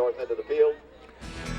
north end of the field.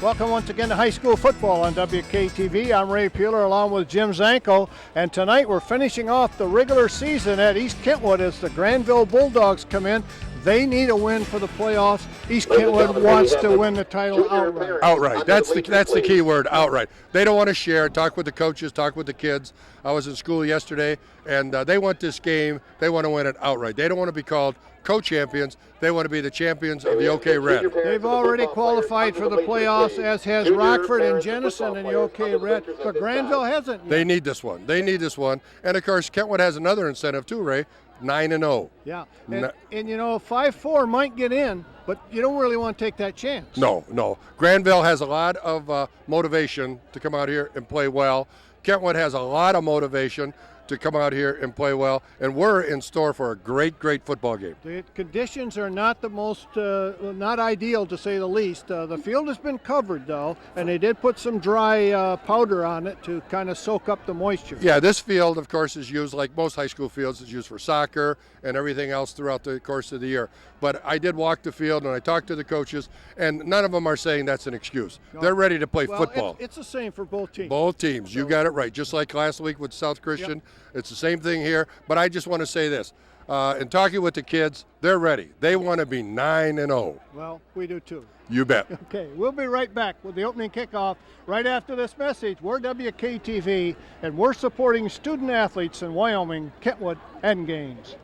Welcome once again to high school football on WKTV. I'm Ray Peeler along with Jim Zanko. And tonight we're finishing off the regular season at East Kentwood as the Grandville Bulldogs come in. They need a win for the playoffs. East Kentwood wants to win the title outright. Outright. That's the key word, outright. They don't want to share. Talk with the coaches, talk with the kids. I was in school yesterday, and they want this game. They want to win it outright. They don't want to be called co-champions. They want to be the champions of the OK Red. They've already qualified for the playoffs, as has Rockford and Jennison in the OK Red, but Grandville hasn't yet. They need this one. They need this one. And, of course, Kentwood has another incentive too, Ray. 9-0. Yeah, and you know, 5-4 might get in, but you don't really want to take that chance. No. Grandville has a lot of motivation to come out here and play well. Kentwood has a lot of motivation to come out here and play well, and we're in store for a great football game. The conditions are not the most, not ideal to say the least. The field has been covered though, and they did put some dry powder on it to kind of soak up the moisture. Yeah, this field, of course, is used like most high school fields. It's used for soccer and everything else throughout the course of the year. But I did walk the field and I talked to the coaches, and none of them are saying that's an excuse. No. They're ready to play football. It's the same for both teams. Both teams, you got it right. Just like last week with South Christian, yep. It's the same thing here. But I just want to say this. In talking with the kids, they're ready. They want to be 9-0. Well, we do too. You bet. Okay, we'll be right back with the opening kickoff right after this message. We're WKTV, and we're supporting student athletes in Wyoming, Kentwood, and Gaines.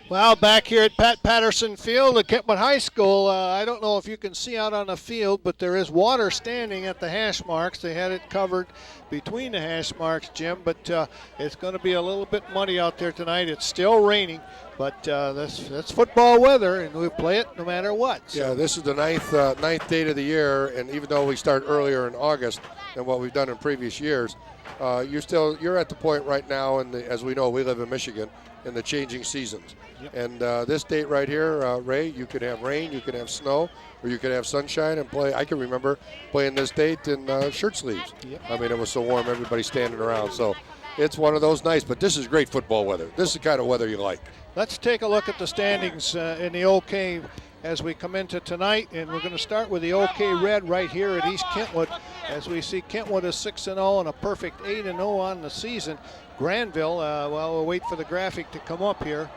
Well, back here at Pat Patterson Field at Kentwood High School, I don't know if you can see out on the field, but there is water standing at the hash marks. They had it covered between the hash marks, Jim, but it's going to be a little bit muddy out there tonight. It's still raining, but that's football weather, and we play it no matter what. So. Yeah, this is the ninth date of the year, and even though we start earlier in August than what we've done in previous years, you're at the point right now, and as we know, we live in Michigan, in the changing seasons. Yep. And this date right here, Ray, you could have rain, you could have snow, or you could have sunshine and play. I can remember playing this date in shirt sleeves. Yep. I mean, it was so warm, everybody standing around. So it's one of those nights, but this is great football weather. This is the kind of weather you like. Let's take a look at the standings in the OK as we come into tonight, and we're going to start with the OK Red right here at East Kentwood. As we see, Kentwood is 6-0 and a perfect 8-0 on the season. Grandville, well, we'll wait for the graphic to come up here.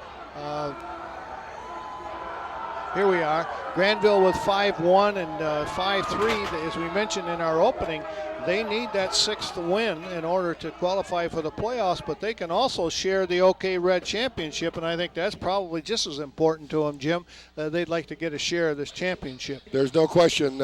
Here we are. Grandville with 5-1 and 5-3, as we mentioned in our opening. They need that sixth win in order to qualify for the playoffs, but they can also share the OK Red championship, and I think that's probably just as important to them, Jim. They'd like to get a share of this championship. There's no question.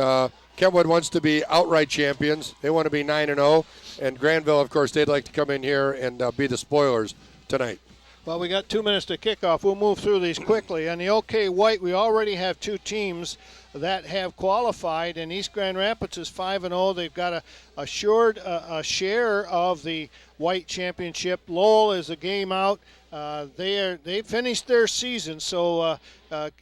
Kentwood wants to be outright champions. They want to be 9-0, and Grandville, of course, they'd like to come in here and be the spoilers tonight. Well, we got 2 minutes to kick off. We'll move through these quickly. On the OK White, we already have 2 teams that have qualified, and East Grand Rapids is 5-0. They've got assured a share of the White Championship. Lowell is a game out. They finished their season, so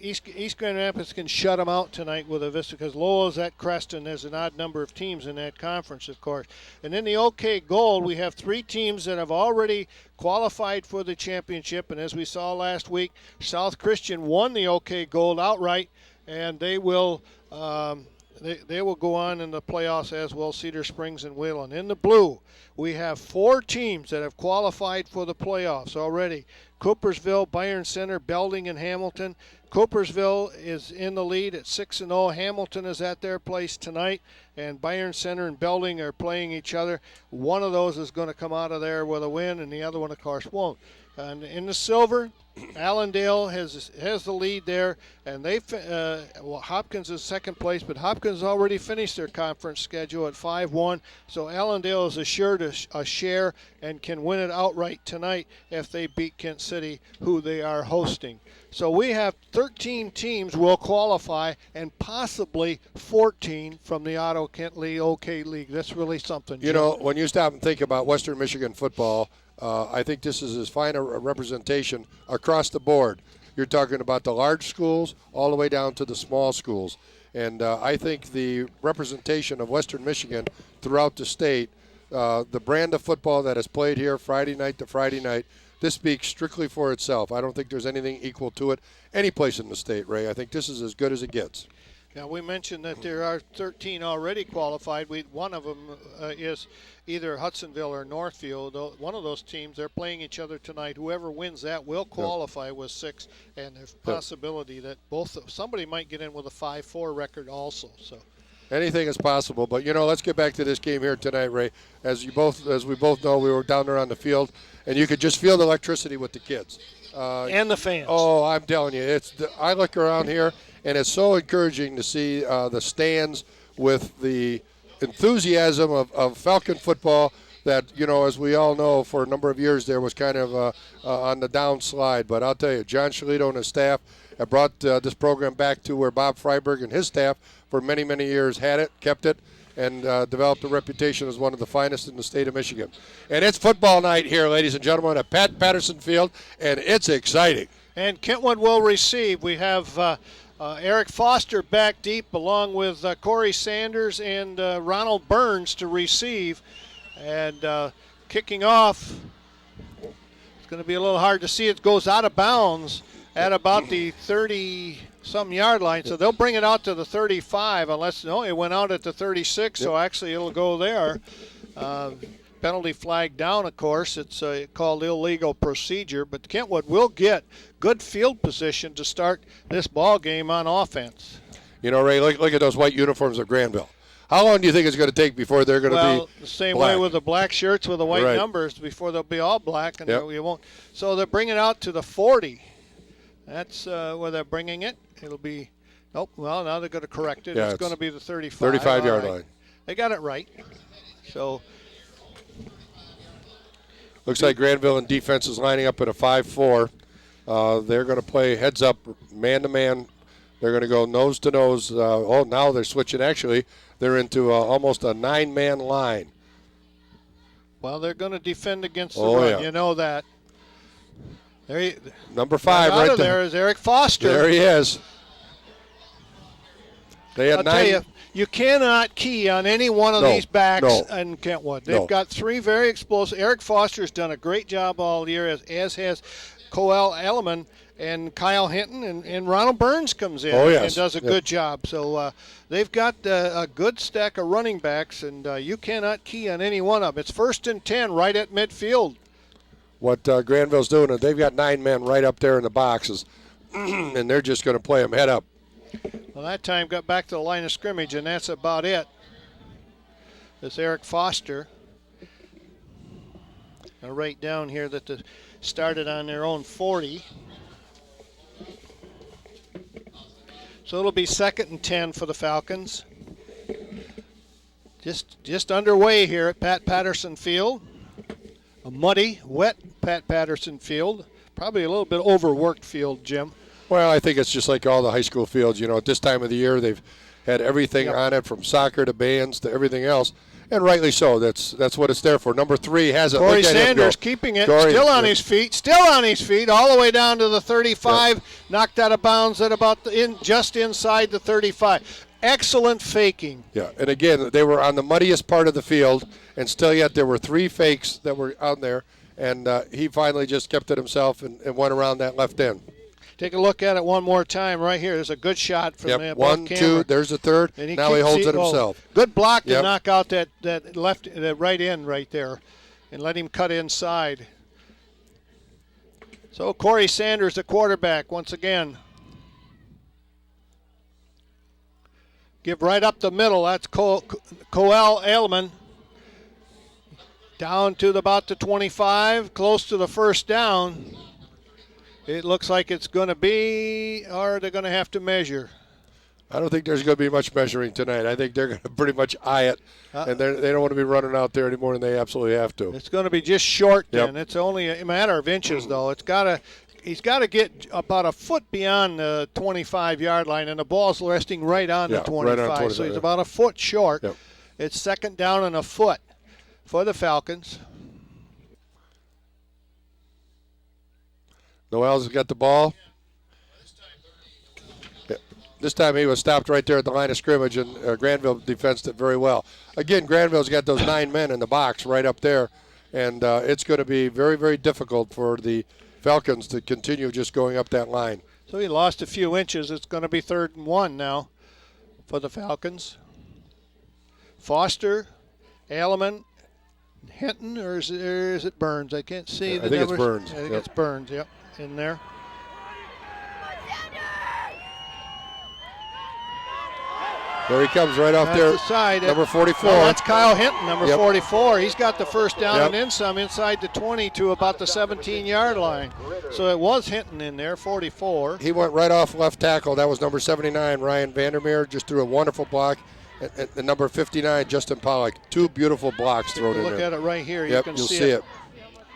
East Grand Rapids can shut them out tonight with a Vista, because Lowell is at Creston. There's an odd number of teams in that conference, of course. And in the OK Gold, we have 3 teams that have already qualified for the championship, and as we saw last week, South Christian won the OK Gold outright, and they will go on in the playoffs, as will Cedar Springs and Wayland. In the blue, we have 4 teams that have qualified for the playoffs already. Coopersville, Byron Center, Belding, and Hamilton. Coopersville is in the lead at 6-0. Hamilton is at their place tonight, and Byron Center and Belding are playing each other. One of those is going to come out of there with a win, and the other one, of course, won't. And in the silver, Allendale has the lead there, and Hopkins is second place, but Hopkins already finished their conference schedule at 5-1, so Allendale is assured a share and can win it outright tonight if they beat Kent City, who they are hosting. So we have 13 teams will qualify, and possibly 14 from the Otto Kent League, OK League. That's really something, Jim. You know, when you stop and think about Western Michigan football, I think this is as fine a representation across the board. You're talking about the large schools all the way down to the small schools. And I think the representation of Western Michigan throughout the state, the brand of football that is played here Friday night to Friday night, this speaks strictly for itself. I don't think there's anything equal to it any place in the state, Ray. I think this is as good as it gets. Now, we mentioned that there are 13 already qualified. One of them is either Hudsonville or Northfield. One of those teams, they're playing each other tonight. Whoever wins that will qualify with 6, and there's a possibility that somebody might get in with a 5-4 record also. So anything is possible. But, let's get back to this game here tonight, Ray. As we both know, we were down there on the field, and you could just feel the electricity with the kids. And the fans. Oh, I'm telling you, I look around here, and it's so encouraging to see the stands with the enthusiasm of Falcon football that, as we all know, for a number of years there was kind of on the downslide. But I'll tell you, John Shalito and his staff have brought this program back to where Bob Freiberg and his staff for many, many years had it, kept it, and developed a reputation as one of the finest in the state of Michigan. And it's football night here, ladies and gentlemen, at Pat Patterson Field, and it's exciting. And Kentwood will receive. We have Eric Foster back deep along with Corey Sanders and Ronald Burns to receive. And kicking off, it's going to be a little hard to see. It goes out of bounds at about the 30-some yard line. So they'll bring it out to the 35 unless, no, it went out at the 36. Yep. So actually it'll go there. Penalty flag down, of course. It's called illegal procedure, but Kentwood will get good field position to start this ball game on offense. Ray, look at those white uniforms of Grandville. How long do you think it's going to take before they're going to be the same black? way with the black shirts with the white numbers before they'll be all black, and you won't. So they're bringing it out to the 40. That's where they're bringing it. It'll be now they're going to correct it. It's going to be the 35. 35-yard line. They got it right. So. Looks like Grandville in defense is lining up at a 5-4. They're going to play heads up, man-to-man. They're going to go nose-to-nose. Now they're switching. Actually, they're into almost a 9-man line. Well, they're going to defend against the run. Yeah. You know that. Number 5 right there is Eric Foster. There he is. They had 9. Tell you, you cannot key on any one of these backs in Kentwood. They've got 3 very explosive. Eric Foster's done a great job all year, as has Coel Elliman and Kyle Hinton, and Ronald Burns comes in and does a good job. So they've got a good stack of running backs, and you cannot key on any one of them. It's 1st and 10 right at midfield. What Granville's doing is they've got 9 men right up there in the boxes, and they're just going to play them head up. Well, that time got back to the line of scrimmage, and that's about it. This Eric Foster. I'll write down here that they started on their own 40. So it'll be 2nd and 10 for the Falcons. Just underway here at Pat Patterson Field. A muddy, wet Pat Patterson Field. Probably a little bit overworked field, Jim. Well, I think it's just like all the high school fields. At this time of the year, they've had everything on it, from soccer to bands to everything else, and rightly so. That's what it's there for. Number 3 has it. Corey Sanders keeping it, still on his feet, all the way down to the 35, knocked out of bounds at about just inside the 35. Excellent faking. Yeah, and again, they were on the muddiest part of the field, and still yet there were 3 fakes that were out there, and he finally just kept it himself and went around that left end. Take a look at it one more time right here. There's a good shot from the above 1, camera. 2, there's the third. Now he holds it himself. Good block to knock out that right end right there and let him cut inside. So Corey Sanders, the quarterback, once again. Give right up the middle. That's Coel Ailman. Down to about the 25, close to the first down. It looks like it's going to be, or they're going to have to measure. I don't think there's going to be much measuring tonight. I think they're going to pretty much eye it, and they don't want to be running out there any more than they absolutely have to. It's going to be just short then. Yep. It's only a matter of inches, though. He's got to get about a foot beyond the 25-yard line, and the ball's resting right on the 25. Right on 25, so he's about a foot short. Yep. It's second down and a foot for the Falcons. Noel's got the ball. This time he was stopped right there at the line of scrimmage, and Grandville defensed it very well. Again, Grandville's got those 9 men in the box right up there, and it's going to be very, very difficult for the Falcons to continue just going up that line. So he lost a few inches. It's going to be 3rd and 1 now for the Falcons. Foster, Alleman, Hinton, or is it Burns? I can't see the think numbers. It's Burns. I think it's Burns, yep, in there. There he comes right off That's there. The side. Number 44. No, that's Kyle Hinton, number 44. He's got the first down Yep. and then some inside the 20 to about the 17-yard line. So it was Hinton in there, 44. He went right off left tackle. That was number 79, Ryan Vandermeer, just threw a wonderful block. And number 59, Justin Pollock. 2 beautiful blocks thrown in there. Look at it right here. Yep, you can you'll see it.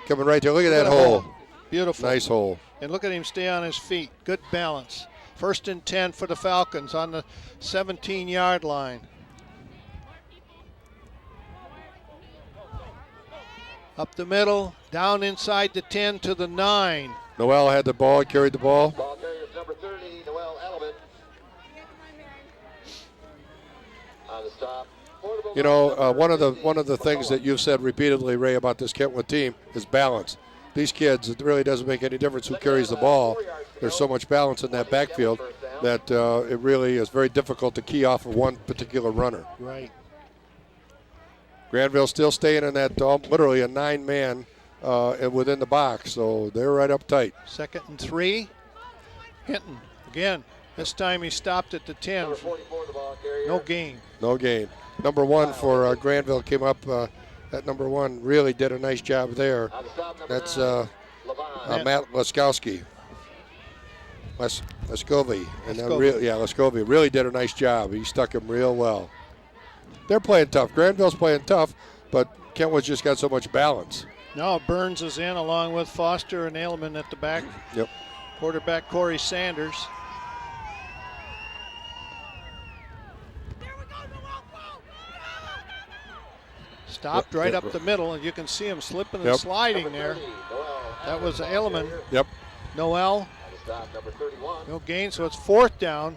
Coming right there. Look at that hole. Beautiful. Nice hole. And look at him stay on his feet. Good balance. 1st and 10 for the Falcons on the 17-yard line. Up the middle, down inside the 10 to the 9. Noel had the ball, carried the ball. Ball carrier is number 30, Noel Alleman. On the stop. You know, one of the things that you've said repeatedly, Ray, about this Kentwood team is balance. These kids, it really doesn't make any difference who carries the ball. There's so much balance in that backfield that it really is very difficult to key off of one particular runner. Right. Grandville still staying in that literally a 9-man within the box, so they're right up tight. 2nd and 3. Hinton again. This time he stopped at the 10. No gain. No gain. Number 1 for Grandville came up. That number 1 really did a nice job there. That's Matt Laskowski. Lescovy. And Lescovy really did a nice job. He stuck him real well. They're playing tough. Grandville's playing tough, but Kentwood's just got so much balance. Now Burns is in along with Foster and Alleman at the back. Yep. Quarterback Corey Sanders. Stopped right up the middle, and you can see him slipping and sliding there. That was Alleman. Yep. Noel. No gain, so it's 4th down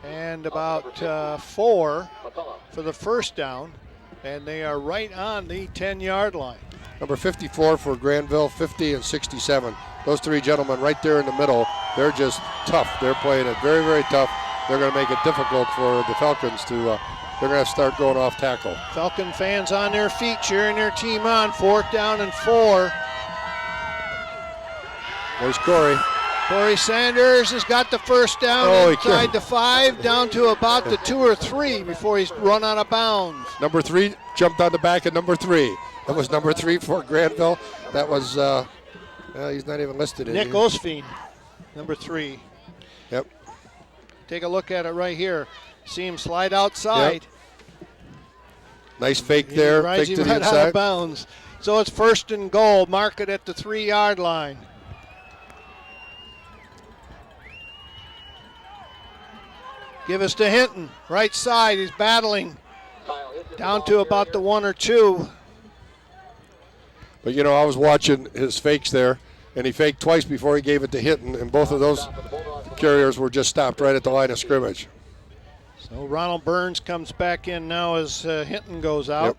and about 4 for the first down, and they are right on the 10-yard line. Number 54 for Grandville, 50 and 67. Those 3 gentlemen right there in the middle, they're just tough. They're playing it very, very tough. They're going to make it difficult for the Falcons to they're going to start going off tackle. Falcon fans on their feet cheering their team on. 4th down and 4. There's Corey. Corey Sanders has got the first down inside the 5, down to about the 2 or 3 before he's run out of bounds. Number 3 jumped on the back of number 3. That was number 3 for Grandville. That was, he's not even listed. Nick Osfeen, number 3. Yep. Take a look at it right here. See him slide outside. Yep. Nice fake there. Fake to the right inside. Out of bounds. So it's 1st and goal. Mark it at the 3-yard line. Give us to Hinton. Right side. He's battling. Down to about the 1 or 2. But, you know, I was watching his fakes there, and he faked twice before he gave it to Hinton, and both of those carriers were just stopped right at the line of scrimmage. So Ronald Burns comes back in now as Hinton goes out.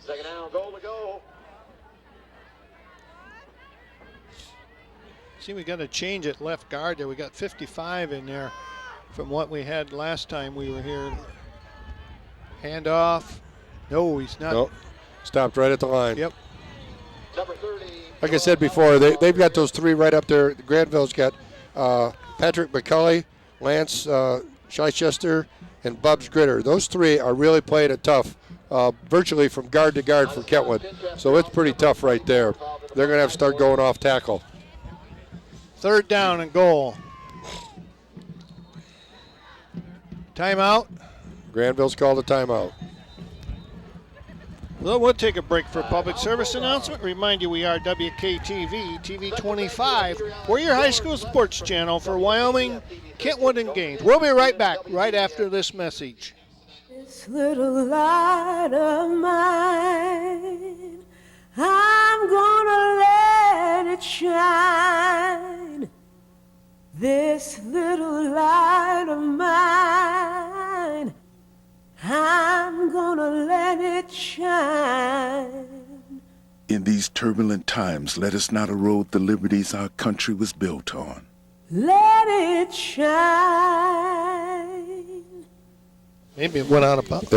Yep. 2nd down, goal to go. See, we got to change at left guard there. We got 55 in there from what we had last time we were here. Hand off. No, he's not. Nope. Stopped right at the line. Yep. Number 30. Like I said before, they've got those 3 right up there. Grandville's got Patrick McCulley, Lance Chichester, and Bubs Gritter. Those 3 are really playing it tough, virtually from guard to guard for Kentwood. So it's pretty tough right there. they're going to have to start going off tackle. 3rd down and goal. Timeout. Grandville's called a timeout. Well, we'll take a break for a public service announcement. Remind you we are WKTV, TV 25. We're your high school sports channel for Wyoming, Kentwood, and Gaines. We'll be right back right after this message. This little light of mine, I'm gonna let it shine. This little light of mine, I'm gonna let it shine. In these turbulent times, let us not erode the liberties our country was built on. Let it shine. Maybe it went out about.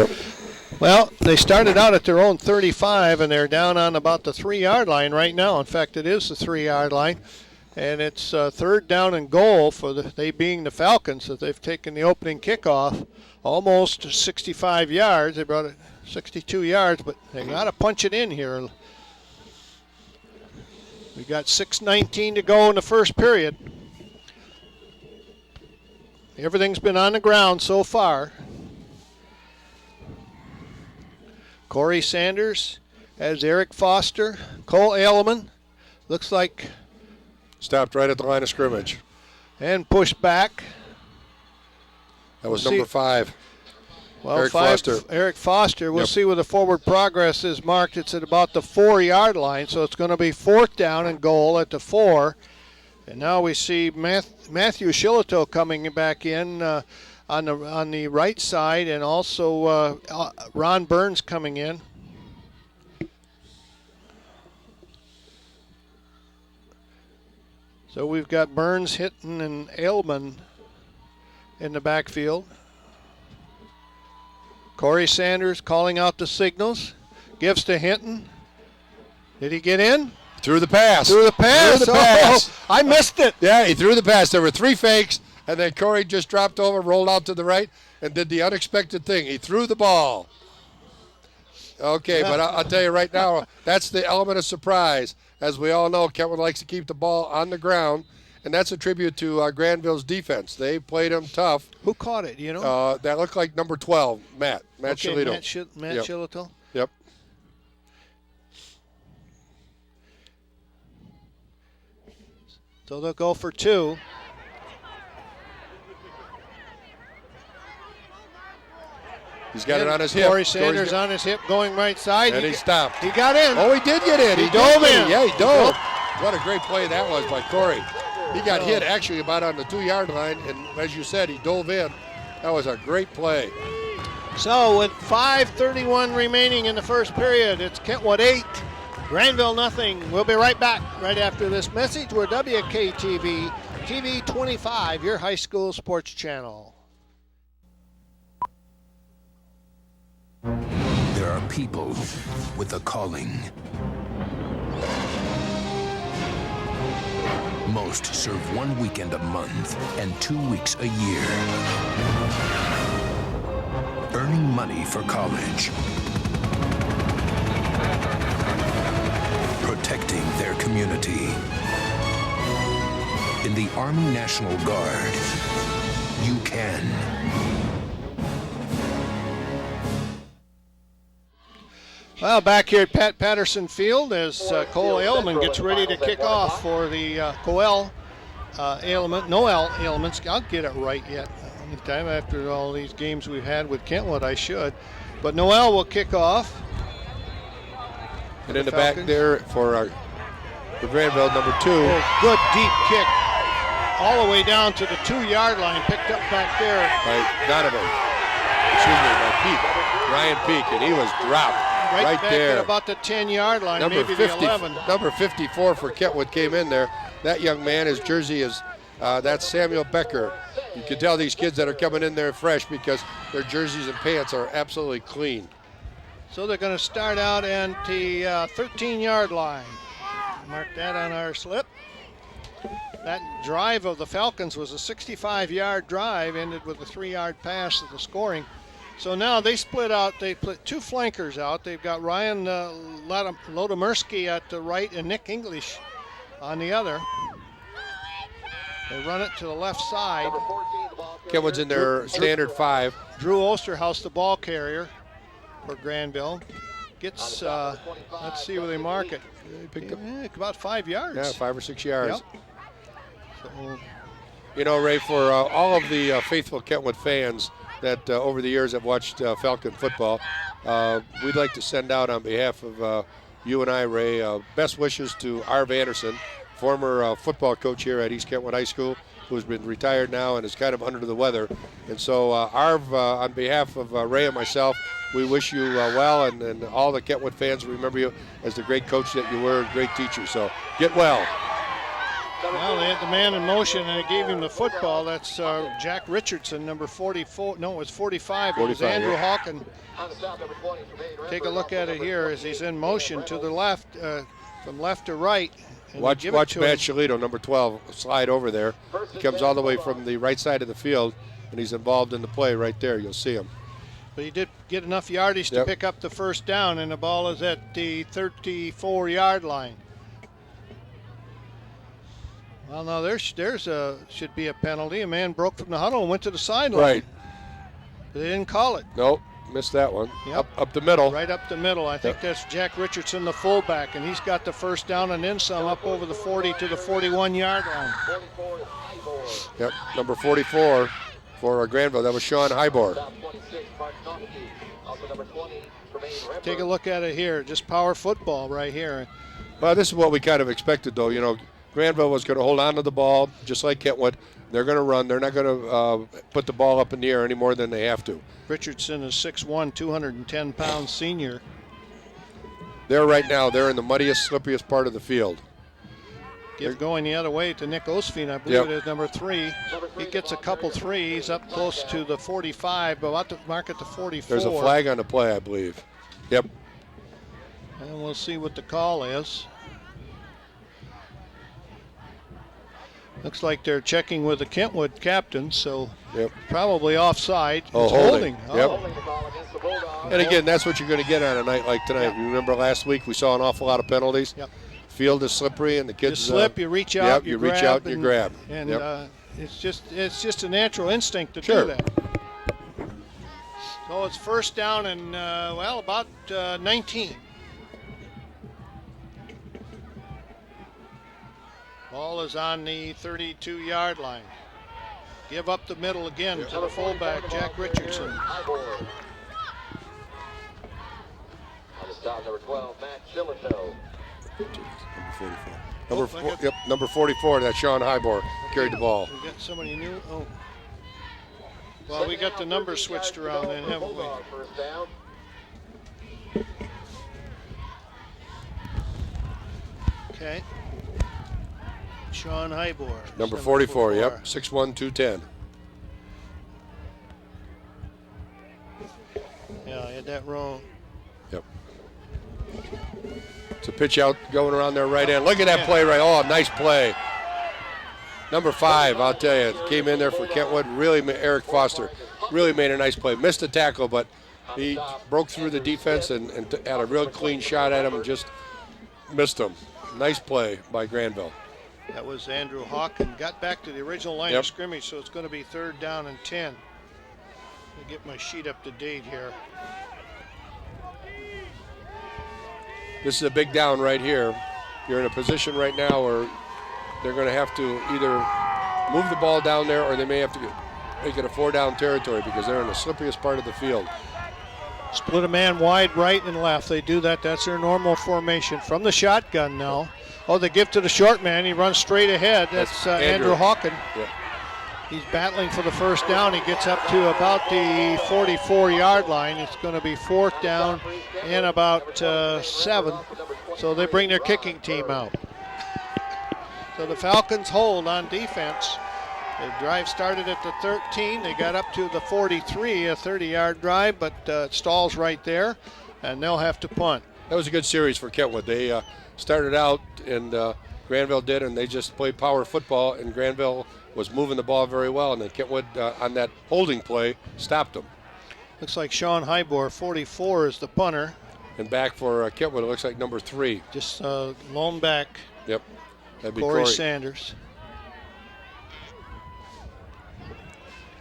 Well, they started out at their own 35, and they're down on about the 3-yard line right now. In fact, it is the 3-yard line, and it's 3rd down and goal for they being the Falcons, that they've taken the opening kickoff almost 65 yards. They brought it 62 yards, but they got to punch it in here. We got 6:19 to go in the first period. Everything's been on the ground so far. Corey Sanders has Eric Foster. Cole Ailman looks like Stopped right at the line of scrimmage. and pushed back. That was We'll see. number 5. Well, Eric Foster. Eric Foster. We'll Yep. see where the forward progress is marked. It's at about the 4-yard line, so it's going to be 4th down and goal at the 4. And now we see Matthew Shillito coming back in on the right side, and also Ron Burns coming in. So we've got Burns, Hinton, and Ailman in the backfield. Corey Sanders calling out the signals. Gives to Hinton. Did he get in? Threw the pass. Threw the pass. Threw the pass. Oh, I missed it. Yeah, he threw the pass. There were 3 fakes, and then Corey just dropped over, rolled out to the right, and did the unexpected thing. He threw the ball. Okay, but I'll tell you right now, that's the element of surprise. As we all know, Kentwood likes to keep the ball on the ground, and that's a tribute to Grandville's defense. They played him tough. Who caught it, you know? That looked like number 12, Matt okay, Shillito. Matt Yep. Shillito. Yep. So they'll go for 2. He's got it on his hip. Corey Sanders on his hip going right side. And he stopped. He got in. Oh, he did get in. He dove in. Yeah, he dove. What a great play that was by Corey. He got hit actually about on the 2-yard line, and as you said, he dove in. That was a great play. So with 5:31 remaining in the first period, it's Kentwood 8, Grandville nothing. We'll be right back right after this message. We're WKTV, TV 25, your high school sports channel. There are people with a calling. Most serve 1 weekend a month and 2 weeks a year. Earning money for college. Protecting their community. In the Army National Guard, you can. Well, back here at Pat Patterson Field as Cole Ailman gets ready to kick off for the Noel Ailments. I'll get it right yet. Anytime after all these games we've had with Kentwood, I should. But Noel will kick off. And in the back there for Grandville, number 2. Oh, good deep kick. All the way down to the 2-yard line. Picked up back there. By Donovan. Excuse me, by Peak. Ryan Peak, and he was dropped. Right back there. at about the 10-yard line, Number maybe 50, the 11. Number 54 for Kentwood came in there. That young man, his jersey is, that's Samuel Becker. You can tell these kids that are coming in there fresh because their jerseys and pants are absolutely clean. So they're going to start out at the 13-yard line. Mark that on our slip. That drive of the Falcons was a 65-yard drive, ended with a 3-yard pass to the scoring. So now they split out. They put two flankers out. They've got Ryan Lodomersky at the right and Nick English on the other. They run it to the left side. Kentwood's in their standard 5. Drew Osterhaus, the ball carrier for Grandville. Gets, let's see where they mark it. Picked up About 5 yards. Yeah, 5 or 6 yards. Yep. So, You know, Ray, for all of the faithful Kentwood fans that over the years have watched Falcon football, we'd like to send out on behalf of you and I, Ray, best wishes to Arv Anderson, former football coach here at East Kentwood High School, who's been retired now and is kind of under the weather. And so, Arv, on behalf of Ray and myself, we wish you well, and all the Kentwood fans remember you as the great coach that you were, great teacher. So, get well. well, they had the man in motion, and they gave him the football. That's Jack Richardson, number 44. No, it was 45. It was 45, Andrew yeah. Hawken. Take a look at it here as he's in motion to the left, from left to right. And Watch give it to Matt him. Shalito, number 12, slide over there. He comes all the way from the right side of the field, and he's involved in the play right there. You'll see him. But he did get enough yardage to Yep. pick up the first down, and the ball is at the 34-yard line. Well, now should be a penalty. A man broke from the huddle and went to the sideline. Right. They didn't call it. Nope, missed that one. Yep. Up the middle. Right up the middle. I think that's Jack Richardson, the fullback, and he's got the first down and then some up over the 40 to the 41-yard line. Yep, number 44 for Grandville. That was Sean Hybor. Take a look at it here. Just power football right here. Well, this is what we kind of expected, though. You know, Grandville was going to hold on to the ball, just like Kentwood. They're going to run. They're not going to put the ball up in the air any more than they have to. Richardson is 6'1", 210-pound senior. They're right now, they're in the muddiest, slippiest part of the field. Going the other way to Nick Osfien, I believe Yep. it is number 3. He gets a couple threes up close to the 45, but about to mark at the 44. There's a flag on the play, I believe. Yep. And we'll see what the call is. Looks like they're checking with the Kentwood captain, so Yep. probably offside. Oh, It's holding. Yep. Oh. And again, that's what you're going to get on a night like tonight. Yep. You remember last week we saw an awful lot of penalties. Yep. Field is slippery, and the You kids slip, you reach out, yep, you reach grab, out, you grab. And Yep. it's just a natural instinct to Sure. do that. So it's first down and, about 19. Ball is on the 32-yard line. Give up the middle again to the fullback, Jack Richardson. On the stop, number 12, Matt Shillito. Number 44, that's Sean Hybor, carried the ball. We got somebody new. Oh. Well, we got the numbers switched around then, haven't we? First down. Okay. Sean Hybor. Number 44, yep, 6'1", 210. Yeah, I had that wrong. Yep. It's a pitch out going around their right end. Look at that play right. Oh, nice play. Number 5, I'll tell you, came in there for Kentwood. Really, Eric Foster really made a nice play. Missed the tackle, but he broke through the defense and had a real clean shot at him and just missed him. Nice play by Grandville. That was Andrew Hawk and got back to the original line Yep. of scrimmage, so it's going to be 3rd down and 10. Let me get my sheet up to date here. This is a big down right here. You're in a position right now where they're going to have to either move the ball down there or they may have to make it a 4-down territory because they're in the slippiest part of the field. Split a man wide right and left. They do that. That's their normal formation. From the shotgun now. Oh, they give to the short man. He runs straight ahead. That's Andrew Hawken. Yeah. He's battling for the first down. He gets up to about the 44-yard line. It's going to be 4th down and about 7. So they bring their kicking team out. So the Falcons hold on defense. The drive started at the 13. They got up to the 43, a 30-yard drive, but it stalls right there, and they'll have to punt. That was a good series for Kentwood. They started out, and Grandville did, and they just played power football, and Grandville was moving the ball very well, and then Kentwood, on that holding play, stopped them. Looks like Sean Hybor, 44, is the punter. And back for Kentwood, it looks like number 3. Just lone back. Yep. That'd be Corey Sanders.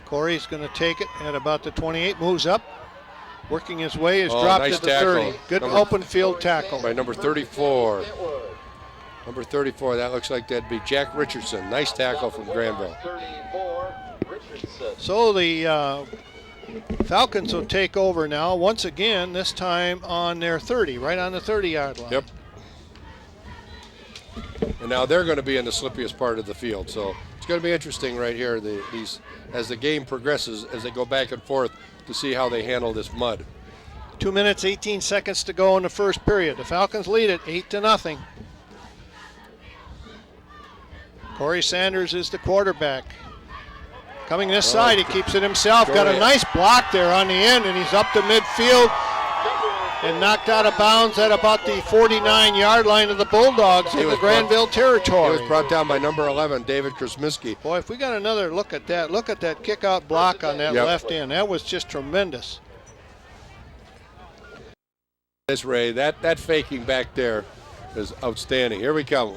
Corey's going to take it at about the 28, moves up, working his way, has dropped nice to the tackle. 30. Good open field tackle. By number 34. Number 34, that looks like that'd be Jack Richardson. Nice tackle from Grandville. 34, Richardson. So the Falcons will take over now, once again, this time on their 30, right on the 30-yard line. Yep. And now they're going to be in the slippiest part of the field. So it's going to be interesting right here, these as the game progresses, as they go back and forth to see how they handle this mud. 2 minutes, 18 seconds to go in the first period. The Falcons lead it 8-0. Corey Sanders is the quarterback. Coming this side, he keeps it himself. Got a nice block there on the end, and he's up to midfield and knocked out of bounds at about the 49-yard line of the Bulldogs in the Grandville territory. He was brought down by number 11, David Krasminski. Boy, if we got another look at that kick-out block on that left end, that was just tremendous. This Ray, that faking back there is outstanding. Here we come.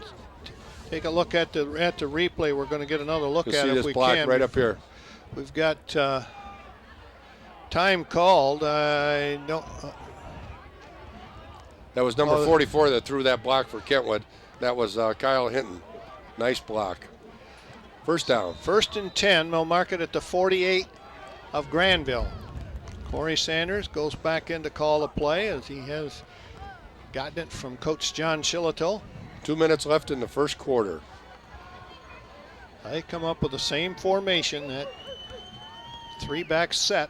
Take a look at the replay. We're going to get another look at it if we block can. right up here. We've got time called. I don't. That was number 44 that threw that block for Kentwood. That was Kyle Hinton. Nice block. First down. 1st and 10. They'll mark it at the 48 of Grandville. Corey Sanders goes back in to call the play as he has gotten it from Coach John Shillito. 2 minutes left in the first quarter. They come up with the same formation, that 3-back set.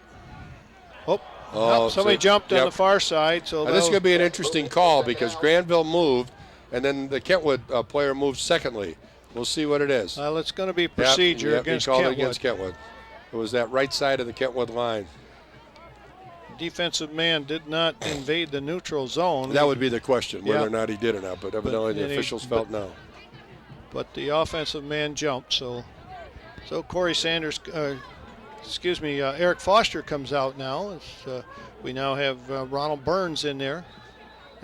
Somebody jumped on the far side. So this is going to be an interesting call because Grandville moved, and then the Kentwood player moved secondly. We'll see what it is. Well, it's going to be procedure against Kentwood. He called it against Kentwood. It was that right side of the Kentwood line. Defensive man did not invade the neutral zone. That would be the question, whether or not he did or not, but evidently the officials felt no. But the offensive man jumped, so Corey Sanders, Eric Foster comes out now. We now have Ronald Burns in there.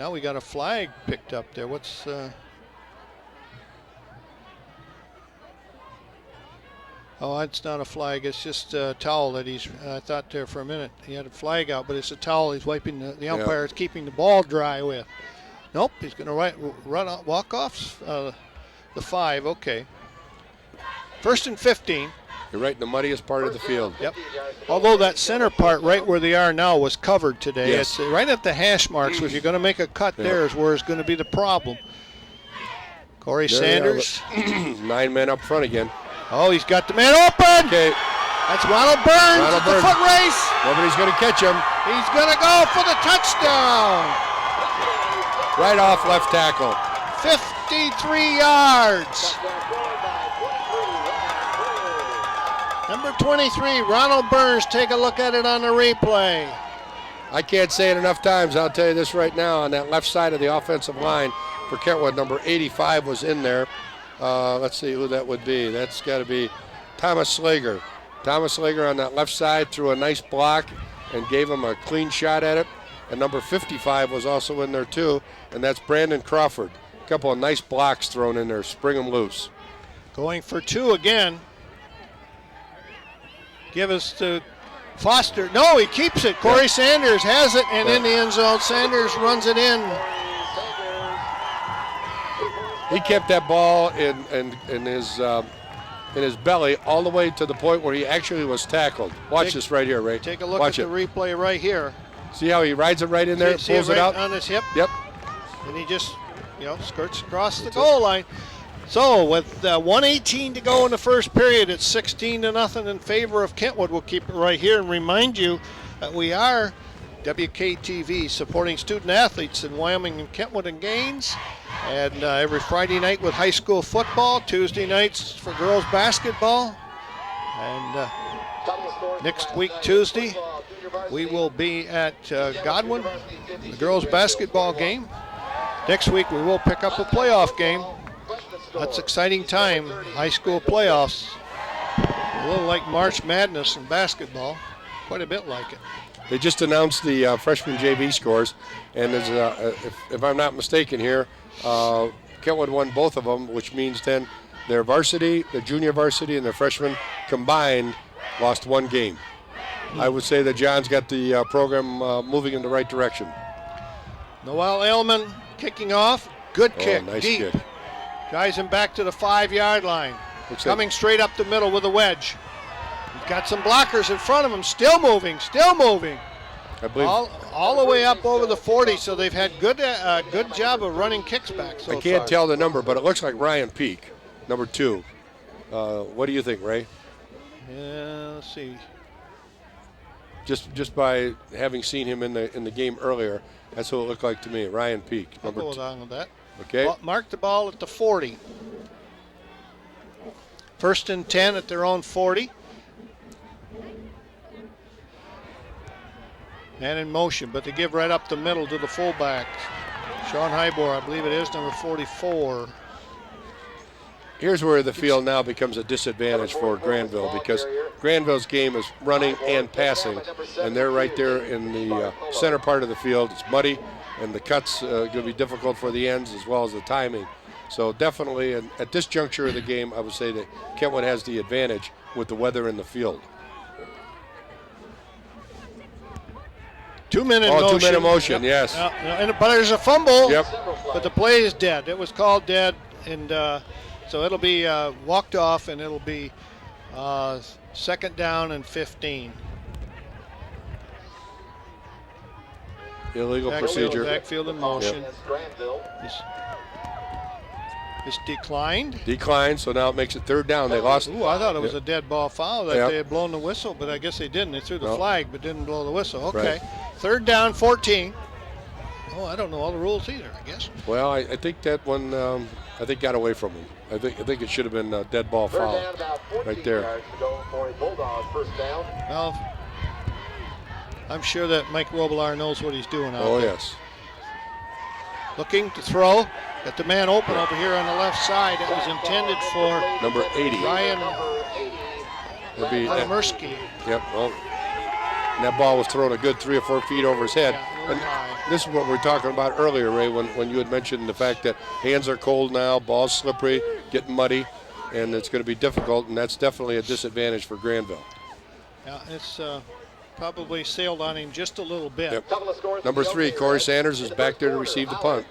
Now we got a flag picked up there. What's Oh, it's not a flag. It's just a towel that I thought there for a minute he had a flag out, but it's a towel he's wiping the umpire is keeping the ball dry with. Nope, he's going to walk off the 5. Okay. 1st and 15. You're right in the muddiest part of the field. Yep. Although that center part right where they are now was covered today. Yes. It's right at the hash marks. So if you're going to make a cut there is where it's going to be the problem. Corey Sanders. 9 men up front again. Oh, he's got the man open. Okay. That's Ronald Burns. It's the foot race. Nobody's going to catch him. He's going to go for the touchdown. Right off left tackle. 53 yards. Number 23, Ronald Burns. Take a look at it on the replay. I can't say it enough times. I'll tell you this right now. On that left side of the offensive line for Kentwood, number 85 was in there. Let's see who that would be. That's got to be Thomas Slager. Thomas Slager on that left side threw a nice block and gave him a clean shot at it. And number 55 was also in there too, and that's Brandon Crawford. A couple of nice blocks thrown in there, spring them loose. Going for 2 again. Give us to Foster. No, he keeps it. Corey Sanders has it, and in the end zone, Sanders runs it in. He kept that ball in his belly all the way to the point where he actually was tackled. Watch this right here, Ray. Take a look at the replay right here. See how he rides it right in there, pulls it out? On his hip? Yep. And he just, skirts across the goal line. So with 1:18 to go in the first period, it's 16-0 in favor of Kentwood. We'll keep it right here and remind you that we are WKTV supporting student athletes in Wyoming and Kentwood and Gaines. And every Friday night with high school football, Tuesday nights for girls basketball. And next week, Tuesday, we will be at Godwin, the girls basketball game. Next week, we will pick up a playoff game. That's exciting time, high school playoffs. A little like March Madness in basketball. Quite a bit like it. They just announced the freshman JV scores, and as, if I'm not mistaken here, Kentwood won both of them, which means then their varsity, their junior varsity, and their freshmen combined lost one game. I would say that John's got the program moving in the right direction. Noel Ailman kicking off. Good kick, nice deep. kick. Guys him back to the 5-yard line. Looks Coming straight up the middle with a wedge. He's got some blockers in front of him. Still moving, still moving. I believe All the way up over the 40, so they've had good job of running kicks back so I can't far. tell the number, but it looks like Ryan Peak, number 2. What do you think, Ray? Yeah, let's see. Just by having seen him in the game earlier, that's what it looked like to me. Ryan Peak, I'll number go 2. along with that. Okay. Well, mark the ball at the 40. 1st and 10 at their own 40. And in motion, but they give right up the middle to the fullback. Sean Hybor, I believe it is, number 44. Here's where the field now becomes a disadvantage for Grandville, because Grandville's game is running and passing, and they're right there in the center part of the field. It's muddy, and the cuts going to be difficult for the ends as well as the timing. So definitely, at this juncture of the game, I would say that Kentwood has the advantage with the weather in the field. 2-minute motion. 2-minute motion, yep. yes. But there's a fumble, Yep. but the play is dead. It was called dead, and so it'll be walked off, and it'll be 2nd down and 15. Illegal procedure. Backfield in motion. It's declined. Declined, so now it makes it 3rd down. They lost. Ooh, I thought it was a dead ball foul that Yep. they had blown the whistle, but I guess they didn't. They threw the Nope. flag, but didn't blow the whistle. Okay. Right. 3rd down, 14. Oh, I don't know all the rules either, I guess. Well, I think that one, I think got away from him. I think it should have been a dead ball foul right there. Well, I'm sure that Mike Robillard knows what he's doing out Oh, there. yes. Looking to throw. Got the man open over here on the left side. It was intended for Number 80. Ryan It'll be, Podomersky. Yep. Well, and that ball was thrown a good 3 or 4 feet over his head. Yeah, a little high. This is what we were talking about earlier, Ray, when you had mentioned the fact that hands are cold now, ball's slippery, getting muddy, and it's going to be difficult, and that's definitely a disadvantage for Grandville. Yeah, it's probably sailed on him just a little bit. Yep. Number 3, Corey Sanders, is back there to receive the punt.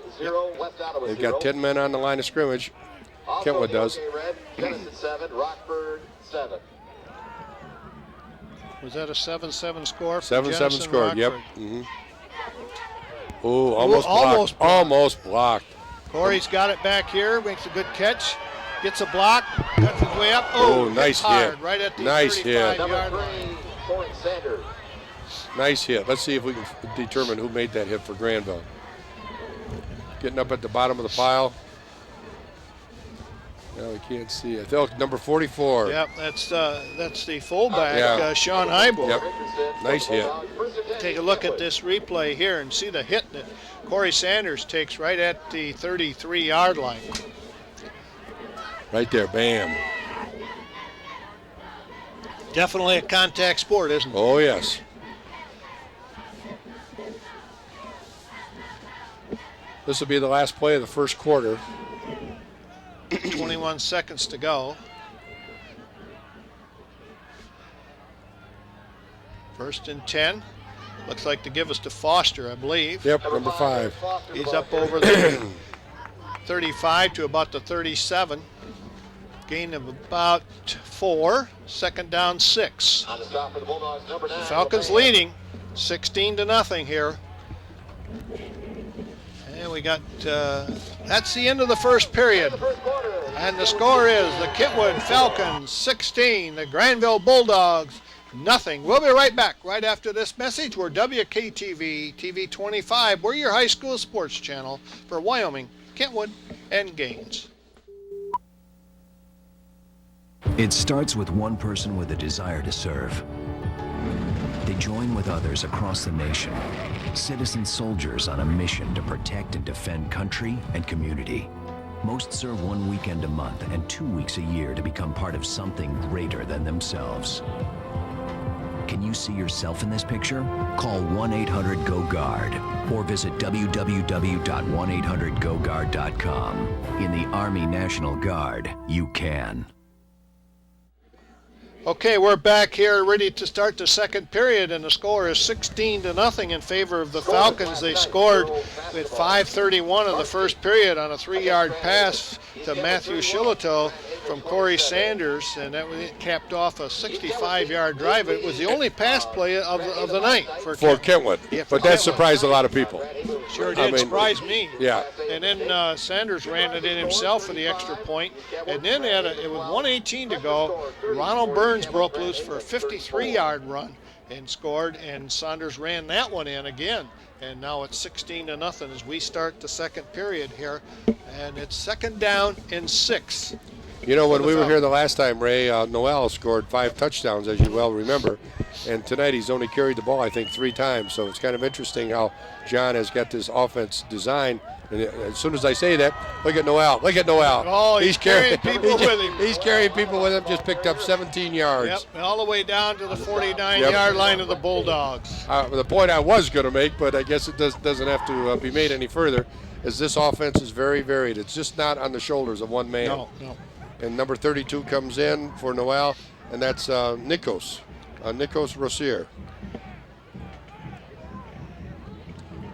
They've got 10 men on the line of scrimmage. Kentwood does. Was that a 7-7 score? 7-7 score, Rockford? yep. Oh, almost blocked. Almost blocked. Corey's got it back here, makes a good catch, gets a block, cuts his way up. Oh, nice hard, hit. Right at the Nice hit. 35-yard line. Nice hit. Let's see if we can determine who made that hit for Grandville. Getting up at the bottom of the pile. No, we can't see it. Oh, number 44. Yep, that's the fullback, Yeah. Sean Hybor. Yep. Nice hit. Take a look at this replay here and see the hit that Corey Sanders takes right at the 33-yard line. Right there, bam. Definitely a contact sport, isn't it? Oh, yes. This will be the last play of the first quarter. 21 seconds to go. 1st and 10. Looks like to give us to Foster, I believe. Yep, number 5. He's up over the 35 to about the 37. Gain of about 4. 2nd down, 6. Falcons leading 16-0 here. And we got, that's the end of the first period. And the score is the Kentwood Falcons 16, the Grandville Bulldogs nothing. We'll be right back right after this message. We're WKTV TV 25. We're your high school sports channel for Wyoming, Kentwood, and Gaines. It starts with one person with a desire to serve. They join with others across the nation, citizen soldiers on a mission to protect and defend country and community. Most serve 1 weekend a month and 2 weeks a year to become part of something greater than themselves. Can you see yourself in this picture? Call 1-800-GO-GUARD or visit www.1800goguard.com. In the Army National Guard, you can. Okay, we're back here ready to start the second period, and the score is 16-0 in favor of the Falcons. They scored with 5:31 of the first period on a 3-yard pass to Matthew Shillito from Corey Sanders, and that capped off a 65-yard drive. It was the only pass play of the night for Kentwood. Yeah, but that surprised a lot of people. Sure did. Surprised me. Yeah. And then Sanders ran it in himself for the extra point. And then it was 1:18 to go. Ronald Burns broke loose for a 53-yard run and scored, and Saunders ran that one in again. And now it's 16-0 as we start the second period here. And it's second down and 6. You know, when we were here the last time, Ray, Noel scored 5 touchdowns, as you well remember. And tonight he's only carried the ball, I think, 3 times. So it's kind of interesting how John has got this offense designed. And as soon as I say that, look at Noel. Look at Noel. Oh, he's carrying people with him. He's carrying people with him. Just picked up 17 yards. Yep, all the way down to the 49-yard line of the Bulldogs. The point I was going to make, but I guess it doesn't have to be made any further, is this offense is very varied. It's just not on the shoulders of one man. No. And number 32 comes in for Noel, and that's Nikos Rosier.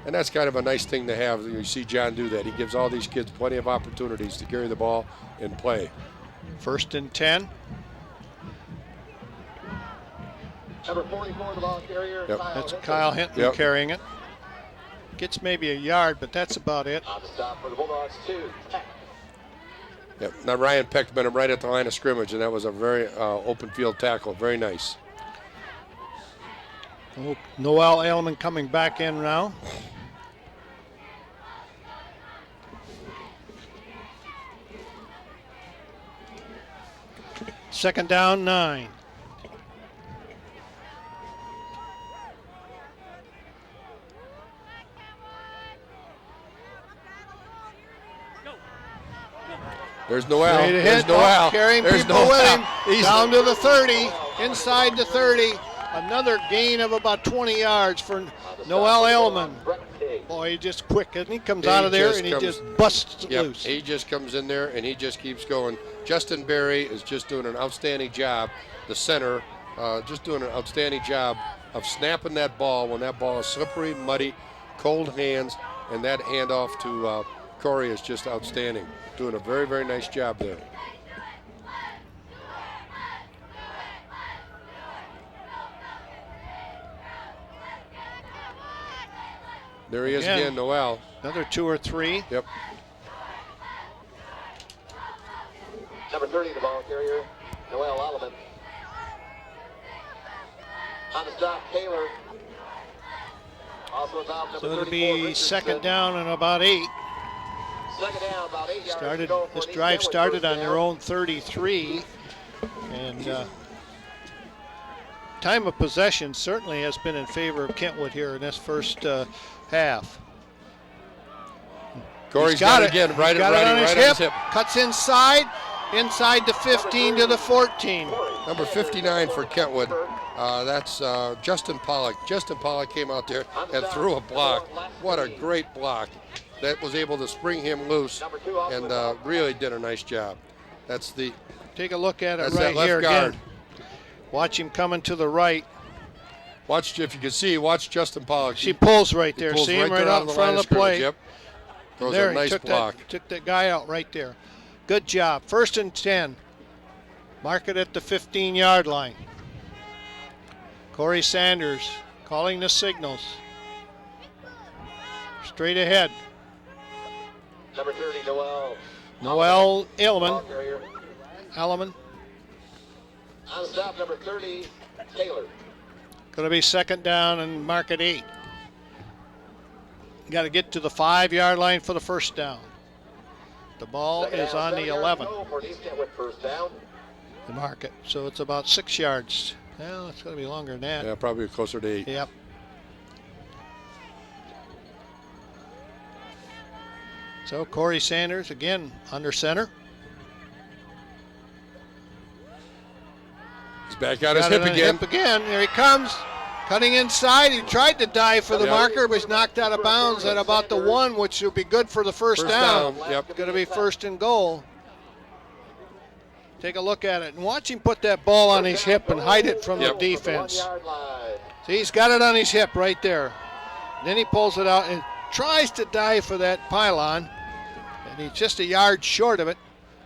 And that's kind of a nice thing to have. You see John do that. He gives all these kids plenty of opportunities to carry the ball and play. 1st and 10. Number 44, the ball carrier. Yep. That's Kyle Hinton carrying it. Gets maybe a yard, but that's about it. On the stop for the Bulldogs, 2. Yep. Now Ryan Peck met him right at the line of scrimmage, and that was a very open field tackle. Very nice. Oh, Noel Edelman coming back in now. Second down, 9. There's Noel. There's There's Noel. Carrying There's people Noel. with him. He's Down to the 30, inside the 30. Another gain of about 20 yards for Noel Edelman. Boy, he's just quick, isn't he? Comes out of there and he just busts loose. He just comes in there and he just keeps going. Justin Berry is just doing an outstanding job. The center, just doing an outstanding job of snapping that ball when that ball is slippery, muddy, cold hands, and that handoff to Corey is just outstanding. Doing a very, very nice job there. There he is again, Noel. Another 2 or 3. Yep. Number 30, the ball carrier, Noel Edelman. On the stop, Taylor. Also involved, number So it'll 34, be Richardson. second down and about 8. Second down, about 8 yards to go for This the drive Kentwood started first on their down. own 33. And time of possession certainly has been in favor of Kentwood here in this first half. Corey's got it again, right on his hip. hip. Cuts inside the 15 to the 14. Number 59 for Kentwood. That's Justin Pollock. Justin Pollock came out there and threw a block. What a great block. That was able to spring him loose and really did a nice job. That's the. Take a look at it That's right that left here guard. again. Watch him coming to the right. Watch, if you can see, watch Justin Pollock. She pulls right He there. pulls See him right there out in front of the plate. Yep. Throws There, a nice he took block. took that guy out right there. Good job. 1st and 10. Mark it at the 15-yard line. Corey Sanders calling the signals. Straight ahead. Number 30, Noel. Noel Ball Edelman. carrier. Edelman. On the stop, number 30, Taylor. Going to be second down and mark it 8. Got to get to the 5-yard line for the first down. The ball Second is down, on 7 the yards 11. to go for the East Kentwood first down. The market. So it's about 6 yards. Well, it's going to be longer than that. Yeah, probably closer to 8. Yep. So Corey Sanders again under center. He's back on his Got hip it on again. hip again. Here he comes. Cutting inside. He tried to dive for the marker, but he's knocked out of bounds at about the 1, which will be good for the first down. Yep. Going to be first and goal. Take a look at it and watch him put that ball on his hip and hide it from the defense. See, he's got it on his hip right there. Then he pulls it out and tries to dive for that pylon, and he's just a yard short of it,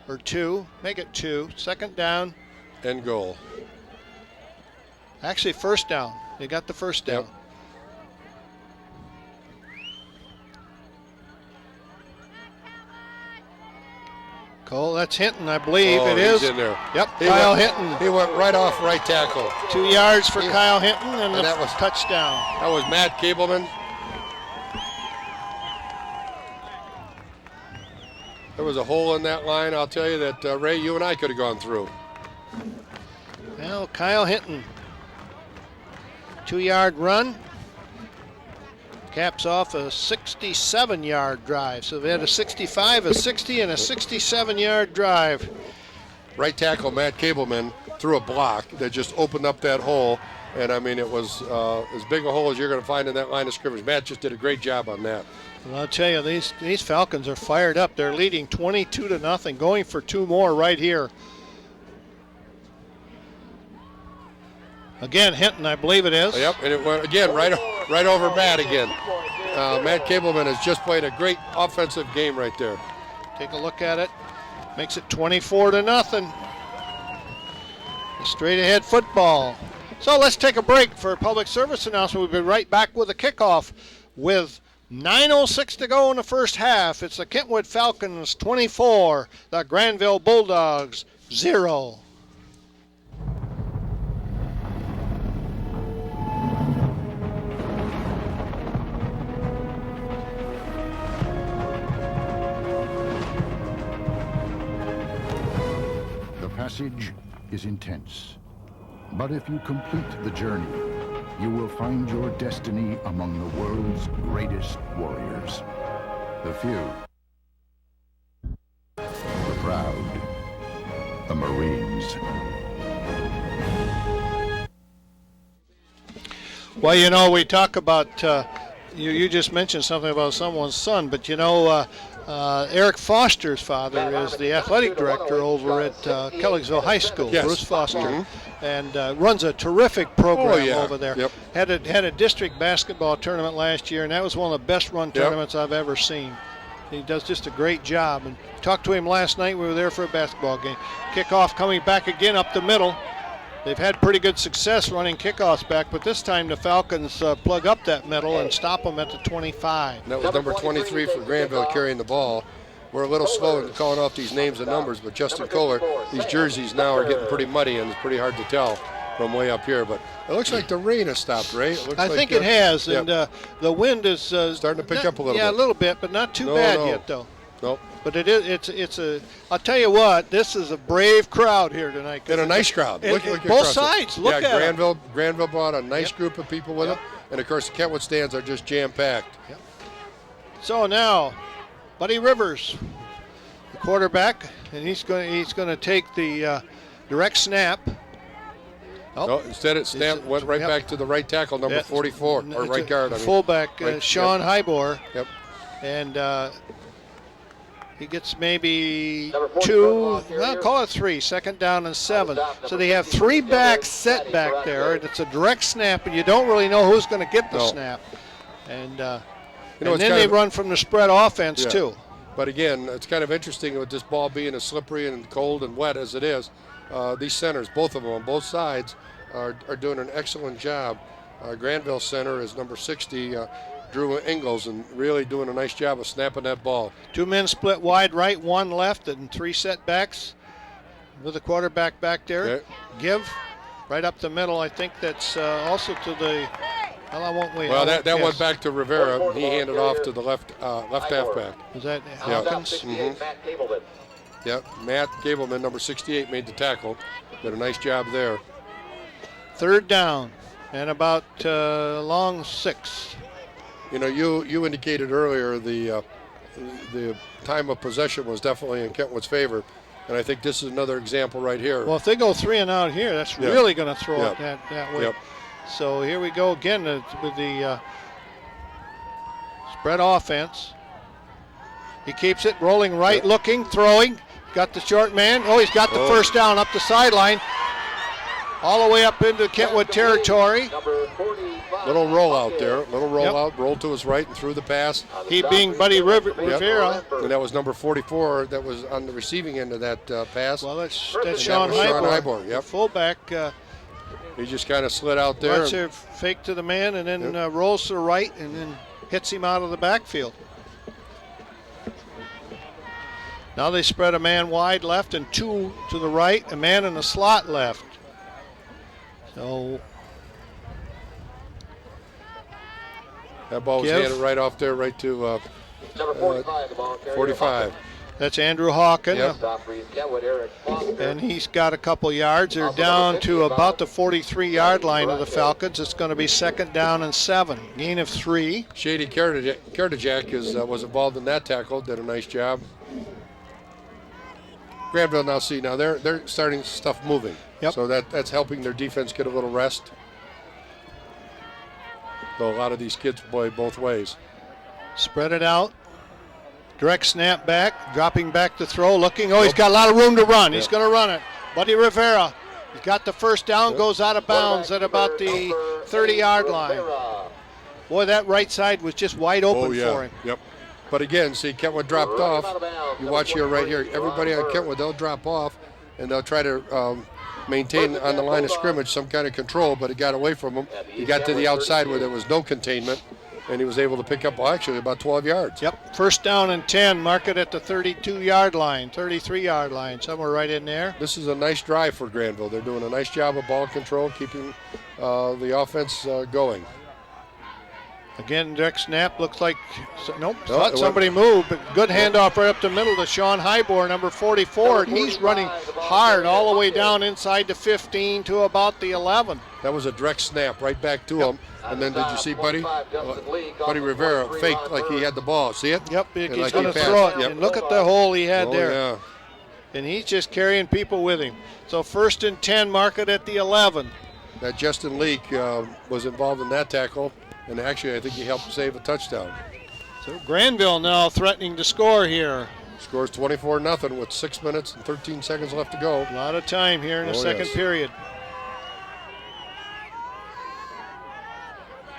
or 2. Make it 2. Second down. And goal. Actually, first down. They got the first down. Yep. Cole, that's Hinton, I believe. Oh, it is. He's in there. Yep, Kyle Hinton. He went right off right tackle. 2 yards for Kyle Hinton, and that was touchdown. That was Matt Gableman. There was a hole in that line, I'll tell you, that Ray, you and I could have gone through. Well, Kyle Hinton. 2-yard run. Caps off a 67-yard drive. So they had a 65, a 60, and a 67-yard drive. Right tackle Matt Gableman threw a block that just opened up that hole. And, I mean, it was as big a hole as you're going to find in that line of scrimmage. Matt just did a great job on that. Well, I'll tell you, these Falcons are fired up. They're leading 22-0, going for 2 more right here. Again, Hinton, I believe it is. Yep, and it went again right over Matt again. Matt Gableman has just played a great offensive game right there. Take a look at it. Makes it 24-0. Straight ahead football. So let's take a break for a public service announcement. We'll be right back with a kickoff with 9:06 to go in the first half. It's the Kentwood Falcons 24, the Grandville Bulldogs 0. The passage is intense, but if you complete the journey, you will find your destiny among the world's greatest warriors. The few, the proud, the Marines. Well, you know, we talk about, you just mentioned something about someone's son, but you know, Eric Foster's father is the athletic director over at Kelligsville High School, Yes. Bruce Foster, and runs a terrific program over there. Yep. Had a district basketball tournament last year, and that was one of the best run tournaments I've ever seen. He does just a great job. And talked to him last night. We were there for a basketball game. Kickoff coming back again up the middle. They've had pretty good success running kickoffs back, but this time the Falcons plug up that middle and stop them at the 25. And that was number 23 for Grandville carrying the ball. We're a little slow in calling off these names and numbers, but Justin Kohler, these jerseys now are getting pretty muddy, and it's pretty hard to tell from way up here. But it looks like the rain has stopped, Ray. It looks I like, think it has, yep. and the wind is starting to pick up a little bit. Yeah, a little bit, but not too bad yet, though. Nope. But it is. It's a. I'll tell you what. This is a brave crowd here tonight. And a nice crowd. Look both across sides. It. Look at Granville brought a nice group of people with Yep. them, and of course the Kentwood stands are just jam-packed. Yep. So now, Buddy Rivers, the quarterback, and he's going to take the direct snap. Oh, No, instead it went right back to the right tackle, number 44, or right guard. Fullback, Sean Hybor. Yep. And he gets maybe 2, well, call it 3, second down and 7. So they have 3 backs set back there, and it's a direct snap, and you don't really know who's going to get the snap. And, and then they run from the spread offense, too. But again, it's kind of interesting with this ball being as slippery and cold and wet as it is. These centers, both of them on both sides, are doing an excellent job. Grandville center is number 60, Drew Ingalls, and really doing a nice job of snapping that ball. 2 men split wide right, 1 left, and 3 setbacks with the quarterback back there. Okay. Give right up the middle. I think that's also to the. Well, I won't wait. Well, that went back to Rivera. He handed off to the left halfback. Is that Hawkins? Mm-hmm. Yep, Matt Gableman, number 68, made the tackle. Did a nice job there. Third down and about long 6. You know, you indicated earlier the time of possession was definitely in Kentwood's favor. And I think this is another example right here. Well, if they go 3 and out here, that's really going to throw it that way. Yep. So here we go again with the spread offense. He keeps it rolling right, looking, throwing. Got the short man. Oh, he's got the first down up the sideline. All the way up into Kentwood territory. Little rollout there. Little rollout. Roll to his right and threw the pass. He being Buddy Rivera. And that was number 44 that was on the receiving end of that pass. Well, that's And Sean that was Sean Hybor. Hybor, The fullback. He just kind of slid out there. Lets her fake to the man and then rolls to the right and then hits him out of the backfield. Now they spread a man wide left and 2 to the right, a man in the slot left. So that ball was handed right off there, right to Number 45, the ball carrier. 45. that's Andrew Hawken. Yep. And he's got a couple yards. They're down to about the 43-yard line of the Falcons. It's going to be 2nd down and 7. Gain of 3. Shady Kardajak was involved in that tackle. Did a nice job. Grandville now they're starting stuff moving. Yep. So that's helping their defense get a little rest. Though a lot of these kids play both ways. Spread it out. Direct snap back. Dropping back to throw. Looking. Oh, he's got a lot of room to run. He's going to run it. Buddy Rivera. He's got the first down. Goes out of bounds at about the 30-yard line. Boy, that right side was just wide open for him. Yep. But again, see, Kentwood dropped off. You watch here, right here. Everybody on Kentwood, they'll drop off, and they'll try to maintain on the line of scrimmage some kind of control, but it got away from him. He got to the outside where there was no containment, and he was able to pick up, actually, about 12 yards. Yep, 1st down and 10. Mark it at the 32-yard line, 33-yard line, somewhere right in there. This is a nice drive for Grandville. They're doing a nice job of ball control, keeping the offense going. Again, direct snap looks like, thought somebody moved, but good handoff right up the middle to Sean Hybor, number 44, and he's running hard all the way down inside the 15 to about the 11. That was a direct snap right back to him. And then did you see Buddy Rivera faked like he had the ball? See it? Yep, he's like going to he throw it. Yep. And look at the hole he had there. Yeah. And he's just carrying people with him. So 1st and 10, mark it at the 11. That Justin Leak was involved in that tackle. And actually, I think he helped save a touchdown. So Grandville now threatening to score here. Scores 24-0 with 6 minutes and 13 seconds left to go. A lot of time here in the second period.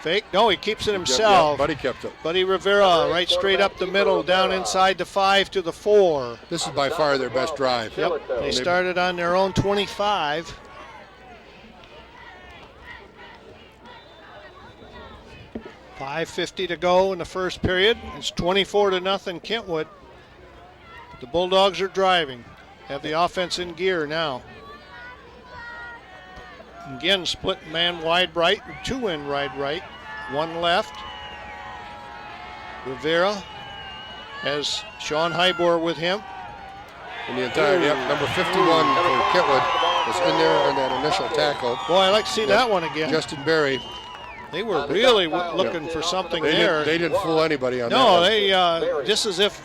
Fake? No, he keeps it himself. Yeah, Buddy kept it. Buddy Rivera right straight up the middle, down inside the 5 to the 4. This is by far their best drive. Yep, they started on their own 25. .550 to go in the first period. It's 24-0 Kentwood. The Bulldogs are driving. Have the offense in gear now. Again, split man wide right, 2 in wide right, 1 left. Rivera has Sean Hybor with him. And the entire, number 51 for Kentwood was in there on that initial tackle. Boy, I like to see that one again. Justin Berry. They were really looking for something there. They didn't fool anybody on that. No, they just as if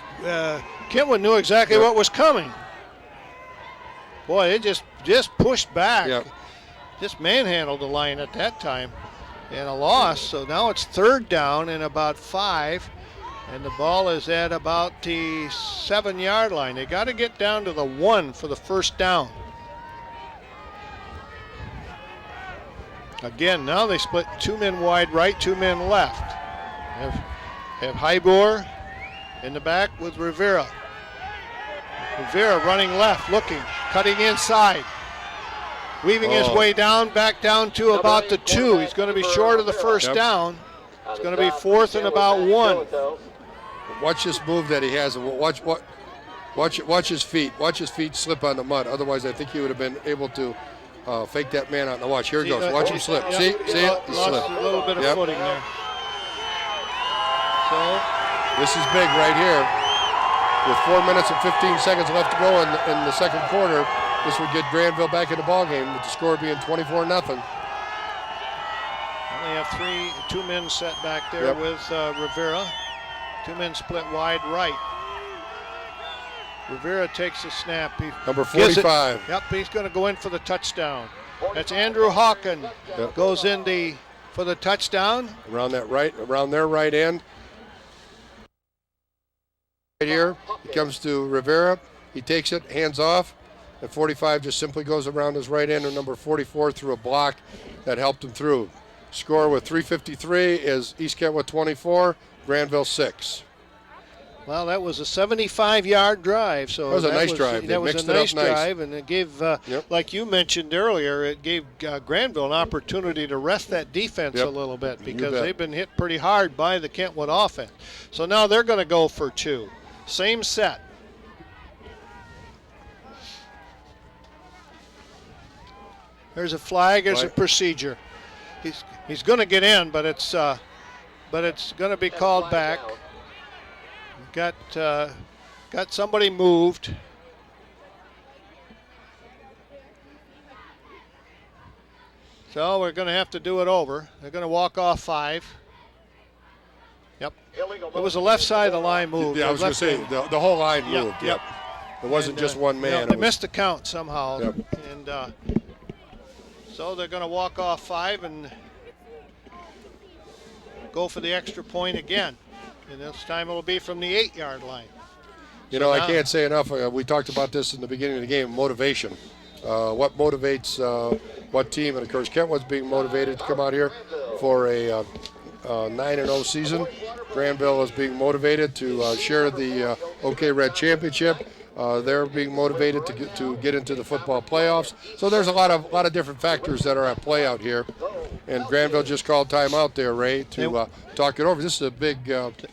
Kentwood knew exactly what was coming. Boy, they just pushed back. Yep. Just manhandled the line at that time. And a loss, so now it's 3rd down and about 5. And the ball is at about the 7-yard line. They got to get down to the 1 for the 1st down. Again, now they split 2 men wide right, 2 men left. Have Hybor in the back with Rivera. Rivera running left, looking, cutting inside. Weaving his way down, back down to about the 2. He's going to be short of the 1st down. It's going to be 4th and about 1. Watch this move that he has. Watch his feet. Watch his feet slip on the mud. Otherwise, I think he would have been able to fake that man out in the watch. Here he goes. Watch him slip. See it? He lost a little bit of footing there. So this is big right here. With 4 minutes and 15 seconds left to go in the second quarter, this would get Grandville back in the ballgame with the score being 24-0. They have 2 men set back there with Rivera. 2 men split wide right. Rivera takes the snap. He Number gives it. 45. Yep, he's going to go in for the touchdown. That's Andrew Hawken. Yep. Goes in for the touchdown. Around their right end. Right here, he comes to Rivera. He takes it, hands off. And 45 just simply goes around his right end, and number 44 through a block that helped him through. Score with 3:53 is East Kentwood 24, Grandville 6. Well, that was a 75-yard drive. So that was a nice drive. That was a nice drive, and it gave, like you mentioned earlier, it gave Grandville an opportunity to rest that defense a little bit because they've been hit pretty hard by the Kentwood offense. So now they're going to go for 2. Same set. There's a flag. There's a procedure. He's going to get in, but it's going to be called back. Got somebody moved. So we're going to have to do it over. They're going to walk off 5. Yep. It was the left side of the line moved. Yeah, I was going to say the whole line moved. Yep. It wasn't just one man. They missed the count somehow, and so they're going to walk off 5 and go for the extra point again. And this time it'll be from the 8-yard line. I can't say enough. We talked about this in the beginning of the game, motivation. What motivates what team? And, of course, Kentwood's being motivated to come out here for a 9-0 season. Grandville is being motivated to share the OK Red Championship. They're being motivated to get into the football playoffs. So there's a lot of different factors that are at play out here. And Grandville just called timeout there, Ray, to talk it over. This is a big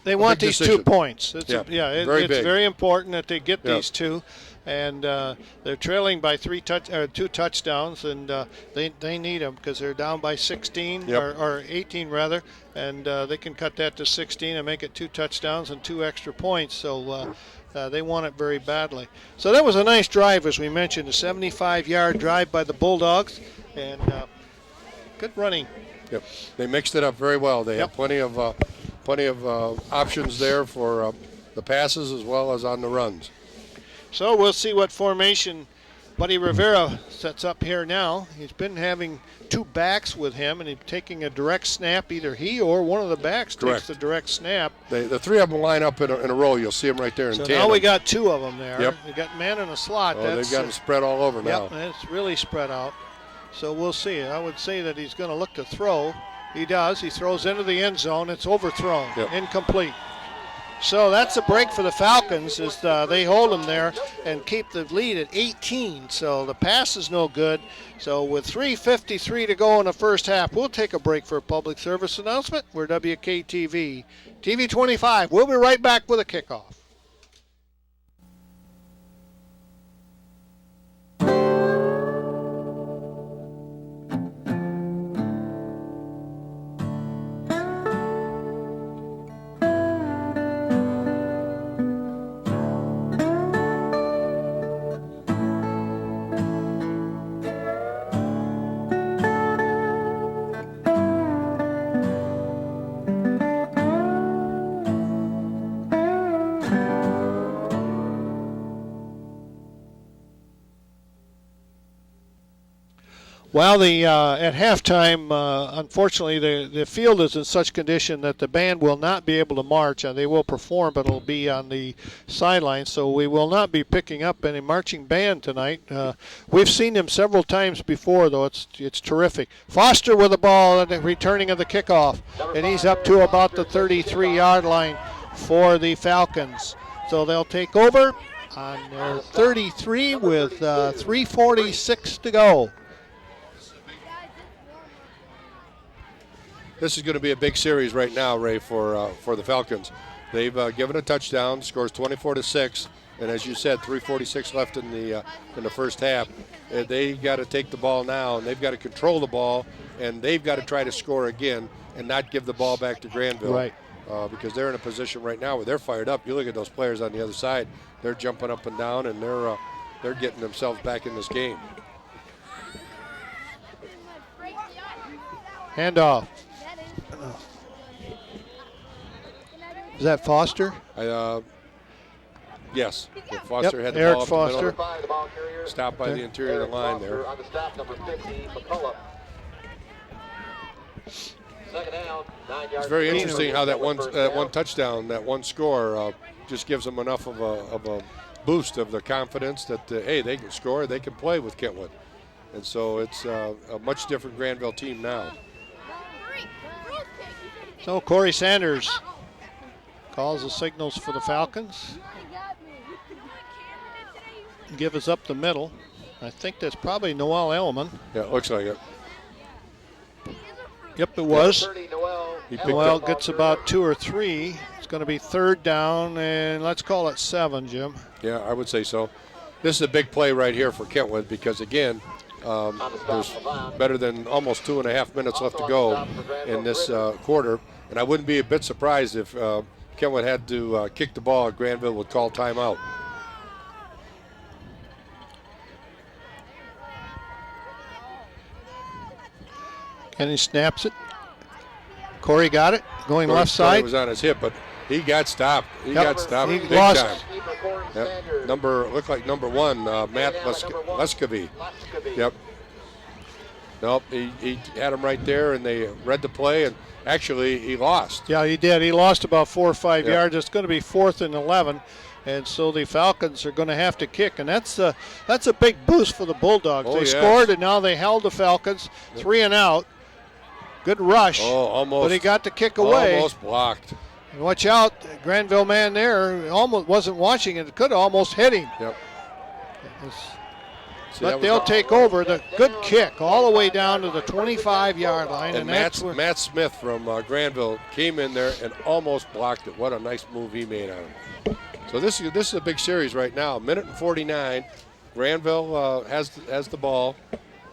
They want these decision. 2 points. It's very big. Very important that they get these 2. And they're trailing by 2 touchdowns, and they need them because they're down by 16 or 18 rather, and they can cut that to 16 and make it 2 touchdowns and 2 extra points. So they want it very badly. So that was a nice drive, as we mentioned, a 75-yard drive by the Bulldogs, and good running. Yep, they mixed it up very well. They had plenty of options there for the passes as well as on the runs. So we'll see what formation Buddy Rivera sets up here now. He's been having 2 backs with him, and he's taking a direct snap. Either he or one of the backs takes the direct snap. The 3 of them line up in a row. You'll see them right there in tandem. Now we got 2 of them there. Yep. We got man in a slot. They've got them spread all over now. Yep, it's really spread out. So we'll see. I would say that he's going to look to throw. He does. He throws into the end zone. It's overthrown. Incomplete. So that's a break for the Falcons as they hold them there and keep the lead at 18. So the pass is no good. So with 3:53 to go in the first half, we'll take a break for a public service announcement. We're WKTV, TV 25. We'll be right back with a kickoff. Well, at halftime, unfortunately, the field is in such condition that the band will not be able to march. They will perform, but it'll be on the sideline, so we will not be picking up any marching band tonight. We've seen them several times before, though. It's terrific. Foster with the ball at the returning of the kickoff, and he's up to about the 33-yard line for the Falcons. So they'll take over on their 33 with 3:46 to go. This is going to be a big series right now, Ray, for the Falcons. They've given a touchdown, scores 24-6, and as you said, 3:46 left in the first half. They got to take the ball now, and they've got to control the ball, and they've got to try to score again and not give the ball back to Grandville. Right. Because they're in a position right now where they're fired up. You look at those players on the other side; they're jumping up and down, and they're getting themselves back in this game. Handoff. Is that Foster? Yes. Foster had the Eric ball up Foster. the middle. 5, the ball carrier. Stopped by the interior of the line Foster there. on the stop, number 50, McCullough. Second down, 9 yards. It's very interesting how that one touchdown, that one score, just gives them enough of a boost of the confidence that, hey, they can score, they can play with Kentwood. And so it's a much different Grandville team now. So Corey Sanders calls the signals for the Falcons. Give us up the middle. I think that's probably Noel Elliman. Yeah, it looks like it. Yep, it was. 30, Noel. Noel gets about 2 or 3. It's going to be third down, and let's call it 7, Jim. Yeah, I would say so. This is a big play right here for Kentwood because, again, there's better than almost 2.5 minutes left to go in this quarter. And I wouldn't be a bit surprised if Kentwood had to kick the ball. Grandville would call timeout. And he snaps it. Corey got it, going left Corey side. was on his hip, but he got stopped. He Yep. got stopped He big lost. time. Yep. Looked like number 1, Matt Lescovy. Yep. Nope, he had him right there, and they read the play, and actually he lost. Yeah, he did. He lost about 4 or 5 Yep. yards. It's going to be 4th and 11, and so the Falcons are going to have to kick, and that's a big boost for the Bulldogs. Oh, They yes. scored, and now they held the Falcons 3 and out. Good rush. Oh, almost. But he got the kick away. Almost blocked. And watch out, Grandville man there almost wasn't watching it. Could have almost hit him. Yep. See, But they'll take over. The good kick all the way down to the 25-yard line. And that's where Matt Smith from Grandville came in there and almost blocked it. What a nice move he made on him. So this is a big series right now. 1:49. Grandville has the ball,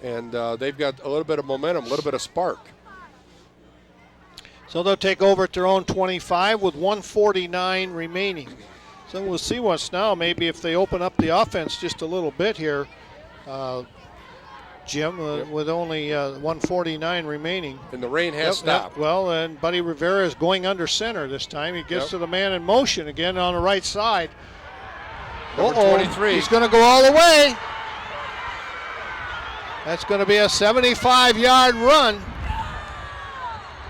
and they've got a little bit of momentum, a little bit of spark. So they'll take over at their own 25 with 1:49 remaining. So we'll see what's now. Maybe if they open up the offense just a little bit here, Jim, with only 1:49 remaining. And the rain has stopped. Well, and Buddy Rivera is going under center this time. He gets to the man in motion again on the right side. Number 23. He's going to go all the way. That's going to be a 75-yard run.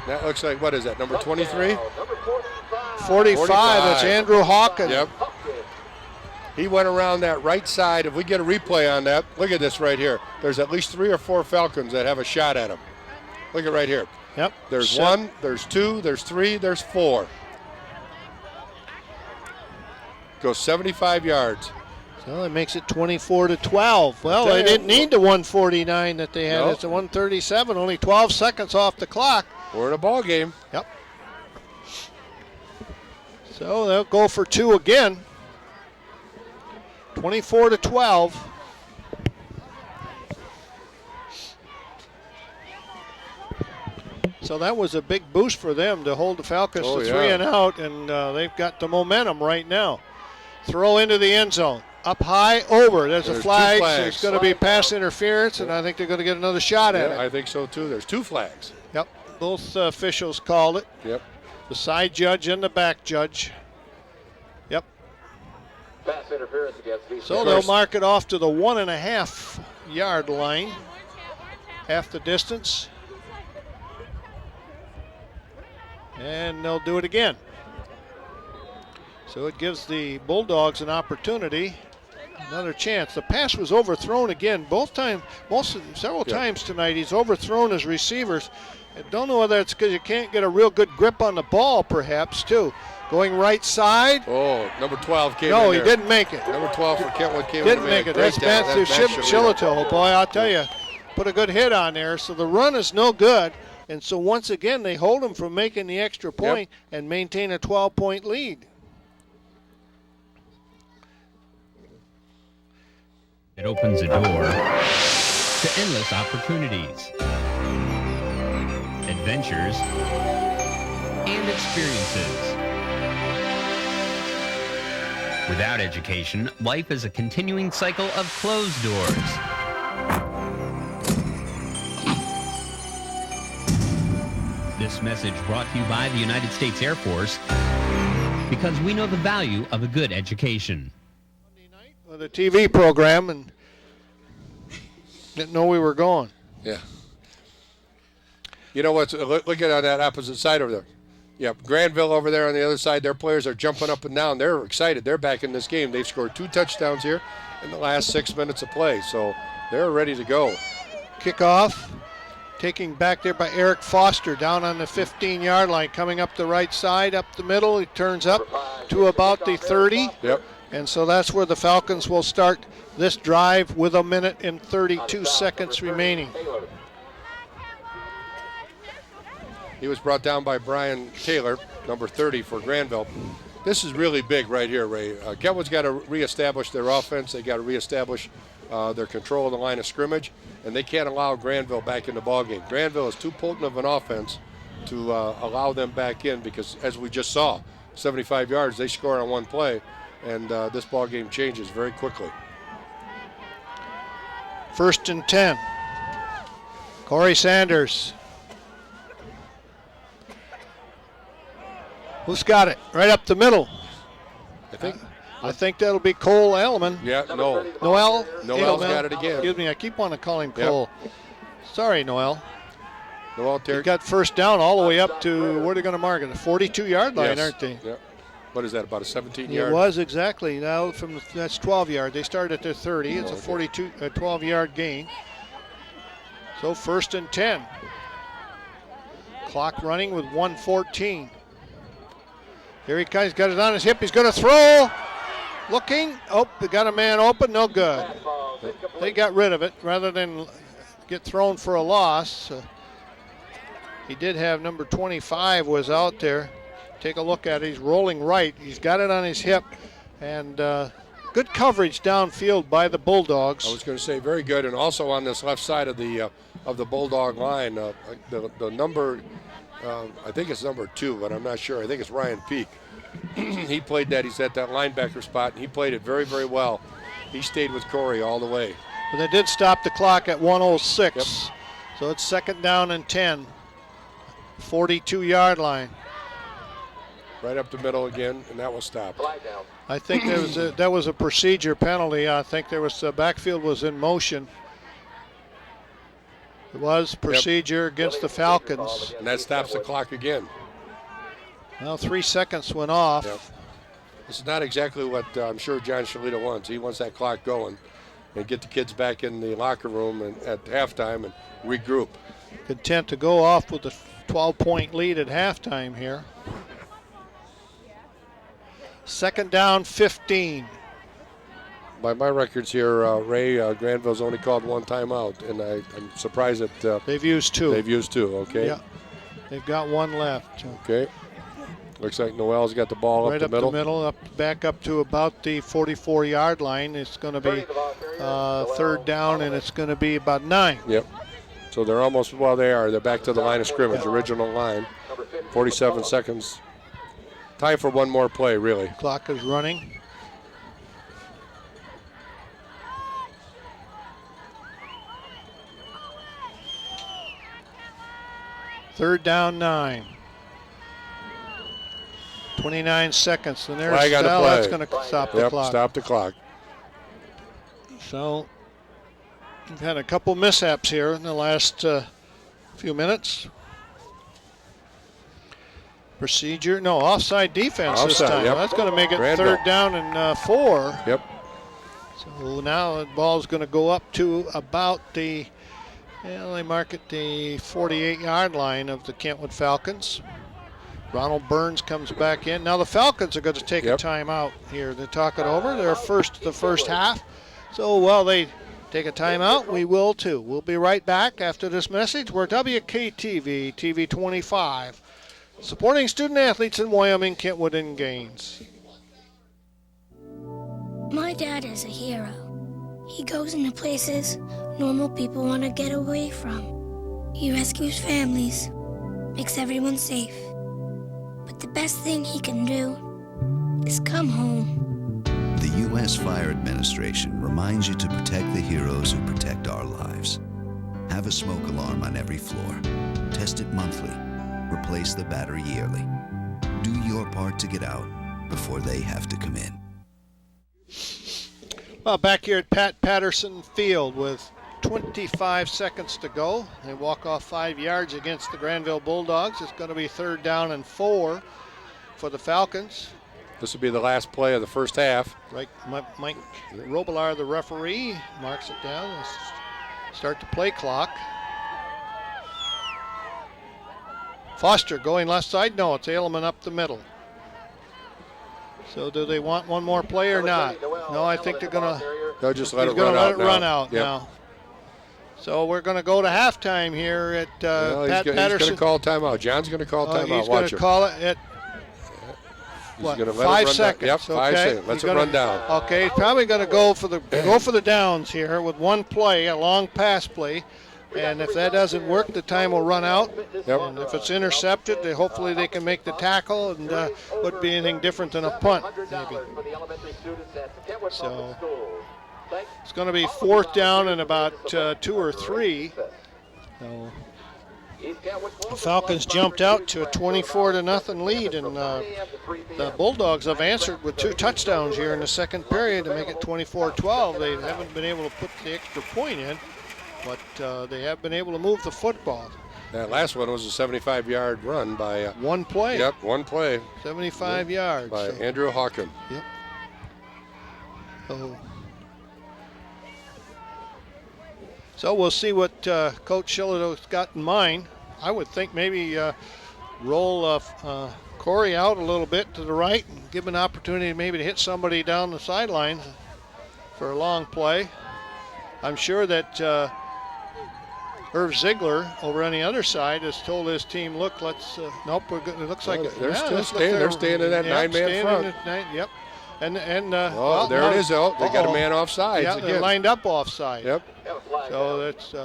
That looks like, what is that, number 23? 45, that's Andrew Hawkins. Yep. He went around that right side. If we get a replay on that, look at this right here. There's at least 3 or 4 Falcons that have a shot at him. Look at right here. Yep. There's 1, there's 2, there's 3, there's 4. Goes 75 yards. So it makes it 24-12. Well, Okay. they didn't need the 1:49 that they had. Nope. It's a 1:37, only 12 seconds off the clock. We're in a ball game. Yep. So they'll go for 2 again. 24-12. So that was a big boost for them to hold the Falcons to 3 and out, and they've got the momentum right now. Throw into the end zone. Up high, over. There's a flag. So it's going to be pass interference, and I think they're going to get another shot at it. I think so too. There's 2 flags. Yep. Both officials called it. Yep. The side judge and the back judge. Yep. Pass interference against these. So they'll mark it off to the 1.5 yard line. Half the distance. And they'll do it again. So it gives the Bulldogs an opportunity, another chance. The pass was overthrown again several times tonight. He's overthrown his receivers. I don't know whether it's because you can't get a real good grip on the ball, perhaps, too. Going right side. Oh, number 12 came in No, he there. didn't make it. Number 12 for Kentwood came in. Didn't make it. That's Matthew Shillito. Boy, I'll tell you, put a good hit on there. So the run is no good. And so once again, they hold him from making the extra point and maintain a 12-point lead. It opens a door to endless opportunities, adventures, and experiences. Without education, life is a continuing cycle of closed doors. This message brought to you by the United States Air Force, because we know the value of a good education. with a TV program and didn't know we were going. Yeah. You know what's, look at on that opposite side over there. Yep, Grandville over there on the other side, their players are jumping up and down. They're excited. They're back in this game. They've scored 2 touchdowns here in the last 6 minutes of play, so they're ready to go. Kickoff, taking back there by Eric Foster, down on the 15-yard line, coming up the right side, up the middle. He turns up to about the 30. Yep. And so that's where the Falcons will start this drive with 1 minute and 32 seconds remaining. He was brought down by Brian Taylor, number 30 for Grandville. This is really big right here, Ray. Kentwood's got to reestablish their offense. They got to reestablish their control of the line of scrimmage, and they can't allow Grandville back in the ballgame. Grandville is too potent of an offense to allow them back in because, as we just saw, 75 yards, they score on one play, and this ballgame changes very quickly. 1st and 10. Corey Sanders. Who's got it? Right up the middle. I think that'll be Cole Elliman. Yeah, no. Noel's got it again. Excuse me, I keep wanting to call him Cole. Sorry, Noel. Noel They got first down all the way up to, where are they going to mark it? The 42-yard line, Yes. aren't they? Yep. What is that, about a 17-yard? It was, exactly. Now that's 12-yard. They started at their 30. It's a 12-yard gain. So 1st and 10. Clock running with 1:14. Here he comes, got it on his hip. He's going to throw. Looking. Oh, they got a man open. No good. They got rid of it rather than get thrown for a loss. He did have number 25 was out there. Take a look at it. He's rolling right. He's got it on his hip. And good coverage downfield by the Bulldogs. I was going to say very good. And also on this left side of the Bulldog line, the number, I think it's number 2, but I'm not sure. I think it's Ryan Peak. He played that. He's at that linebacker spot, and he played it very, very well. He stayed with Corey all the way. But they did stop the clock at 1:06. Yep. So it's 2nd down and 10. 42-yard line. Right up the middle again, and that was stopped. I think that was a procedure penalty. I think there was backfield was in motion. It was procedure against the Falcons. And that stops the clock again. Well, 3 seconds went off. Yep. This is not exactly what I'm sure John Shalita wants. He wants that clock going and get the kids back in the locker room and at halftime and regroup. Content to go off with a 12-point lead at halftime here. 2nd down, 15. By my records here, Ray, Grandville's only called 1 timeout, and I'm surprised that they've used 2. They've used 2, okay. Yeah, they've got 1 left. Okay. Looks like Noel's got the ball right up the middle. Back up to about the 44-yard line. It's going to be 3rd down, and it's going to be about 9. Yep. So they're almost, well, they are. They're back to the line of scrimmage, original line. 47 seconds. Time for one more play, really. Clock is running. Third down, 9. 29 seconds, and there's that's going to stop the clock. Stop the clock. So we've had a couple mishaps here in the last few minutes. Procedure, no, offside defense this time. Yep. That's going to make it Grandville. 3rd down and 4. Yep. So now the ball's going to go up to about the, they mark it the 48-yard line of the Kentwood Falcons. Ronald Burns comes back in. Now the Falcons are going to take a timeout here to talk it over. They're the first half. So while they take a timeout, we will too. We'll be right back after this message. We're WKTV, TV 25, supporting student athletes in Wyoming, Kentwood, and Gaines. My dad is a hero. He goes into places normal people want to get away from. He rescues families, makes everyone safe. But the best thing he can do is come home. The U.S. Fire Administration reminds you to protect the heroes who protect our lives. Have a smoke alarm on every floor. Test it monthly. Replace the battery yearly. Do your part to get out before they have to come in. Well, back here at Pat Patterson Field with 25 seconds to go. They walk off 5 yards against the Grandville Bulldogs. It's going to be 3rd down and 4 for the Falcons. This will be the last play of the first half. Right, Mike Robillard, the referee, marks it down. Let's start the play clock. Foster going left side. No, it's Edelman up the middle. So do they want one more play or not? No, I think they're going to. They'll just let it run out now. So we're going to go to halftime here at Pat Patterson. He's going to call timeout. John's going to call timeout. He's going to call it at He's going to 5 seconds. Yep, 5 seconds. Let's run down. Okay, he's probably going to go for the downs here with one play, a long pass play. And if that doesn't work, the time will run out. Yep. And if it's intercepted, hopefully they can make the tackle, and wouldn't be anything different than a punt, maybe. So it's going to be 4th down and about 2 or 3. So the Falcons jumped out to a 24-0 lead, and the Bulldogs have answered with 2 touchdowns here in the second period to make it 24-12. They haven't been able to put the extra point in, but they have been able to move the football. That last one was a 75-yard run by one play. Yep, one play. 75 yards by Andrew Hawken. Yep. So we'll see what Coach Shillito's got in mind. I would think maybe roll Corey out a little bit to the right and give him an opportunity maybe to hit somebody down the sidelines for a long play. I'm sure that Irv Ziegler over on the other side has told his team, look, let's, nope, we're good. It looks like they're still staying. They're staying in that 9-man front. Yep. And there it is. Oh, they got a man offside. Yeah, they're lined up offside. Yep. So that's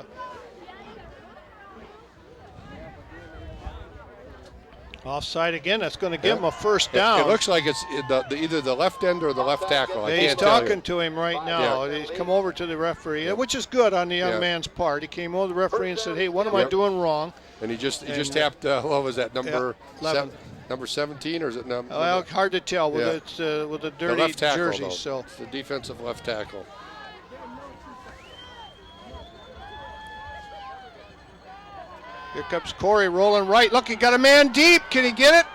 offside again. That's going to give him a first down. It looks like it's either the left end or the left tackle. He's talking to him right now. Yeah. He's come over to the referee, which is good on the young man's part. He came over to the referee and said, "Hey, what am I doing wrong?" And he just tapped. What was that number? 11. Number 17, or is it number? Well, hard to tell with with the dirty left tackle, jersey. Though. So it's the defensive left tackle. Here comes Corey rolling right. Look, he got a man deep. Can he get it?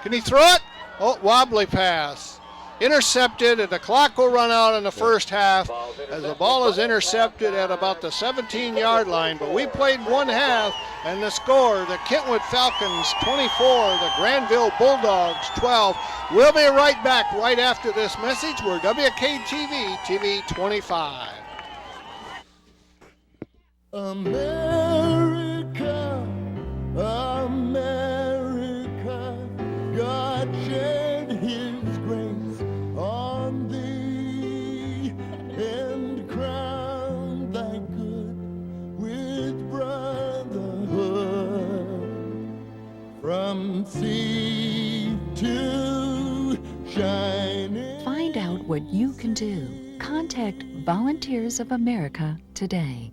Can he throw it? Oh, wobbly pass. Intercepted, and the clock will run out in the first half as the ball is intercepted at about the 17-yard line. But we played one half, and the score, the Kentwood Falcons 24, the Grandville Bulldogs 12. We'll be right back right after this message. We're WKTV TV 25. America, America, God shed his grace on thee and crown thy good with brotherhood from sea to shining. Find out what you can do. Contact Volunteers of America today.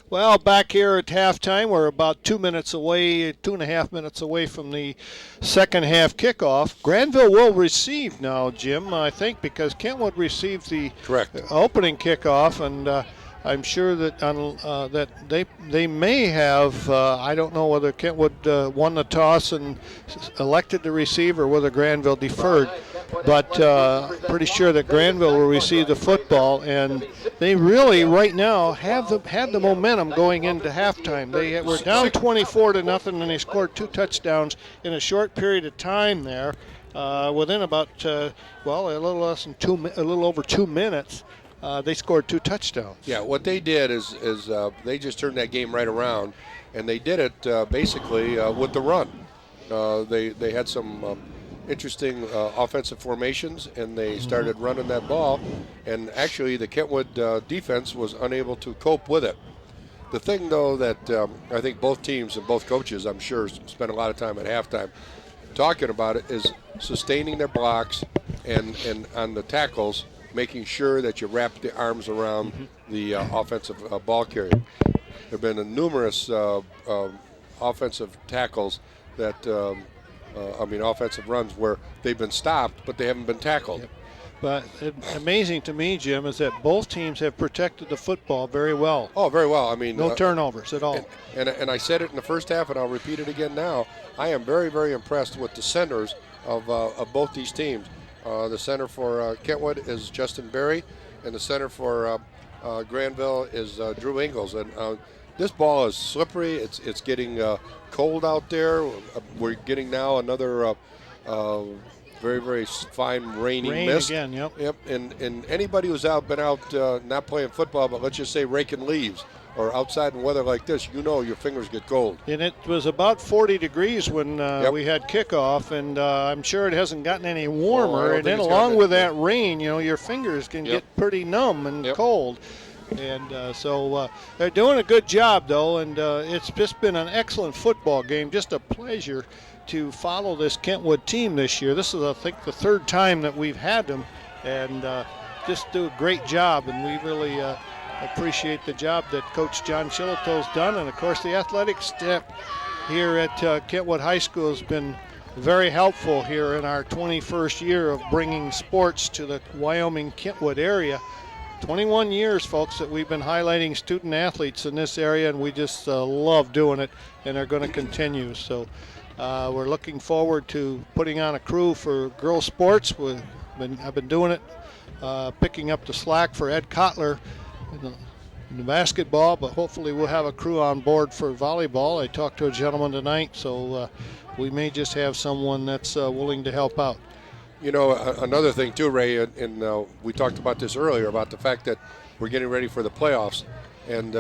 Well, back here at halftime, we're about 2 minutes away, 2.5 minutes away from the second half kickoff. Grandville will receive now, Jim, I think, because Kentwood received the opening kickoff, and I'm sure that that they may have. I don't know whether Kentwood won the toss and elected to receive, or whether Grandville deferred. But pretty sure that Grandville will receive the football, and they really right now had the momentum going into halftime. They were down 24-0, and they scored 2 touchdowns in a short period of time there, within about a little over 2 minutes. They scored 2 touchdowns. Yeah, what they did is they just turned that game right around, and they did it basically with the run. They had some interesting offensive formations, and they started running that ball, and actually the Kentwood defense was unable to cope with it. The thing, though, that I think both teams and both coaches, I'm sure, spent a lot of time at halftime talking about it, is sustaining their blocks and on the tackles, making sure that you wrap the arms around the offensive ball carrier. There have been numerous offensive tackles that offensive runs where they've been stopped, but they haven't been tackled. Yep. But amazing to me, Jim, is that both teams have protected the football very well. Oh, very well. I mean, no turnovers at all. And I said it in the first half, and I'll repeat it again now. I am very, very impressed with the centers of both these teams. The center for Kentwood is Justin Berry, and the center for Grandville is Drew Ingles. And this ball is slippery. It's getting cold out there. We're getting now another very, very fine rain mist. Again, Yep. And anybody who's been out not playing football, but let's just say raking leaves or outside in weather like this, your fingers get cold. And it was about 40 degrees when we had kickoff, and I'm sure it hasn't gotten any warmer. And then along with that rain, your fingers can get pretty numb and cold. And so they're doing a good job, though, and it's just been an excellent football game. Just a pleasure to follow this Kentwood team this year. This is, I think, the third time that we've had them, and just do a great job. And we really appreciate the job that Coach John Chilito's done. And, of course, the athletic staff here at Kentwood High School has been very helpful here in our 21st year of bringing sports to the Wyoming-Kentwood area. 21 years, folks, that we've been highlighting student athletes in this area, and we just love doing it, and are going to continue. So we're looking forward to putting on a crew for girls sports. I've been doing it, picking up the slack for Ed Kotler in the basketball, but hopefully we'll have a crew on board for volleyball. I talked to a gentleman tonight, so we may just have someone that's willing to help out. Another thing too, Ray, and we talked about this earlier, about the fact that we're getting ready for the playoffs, and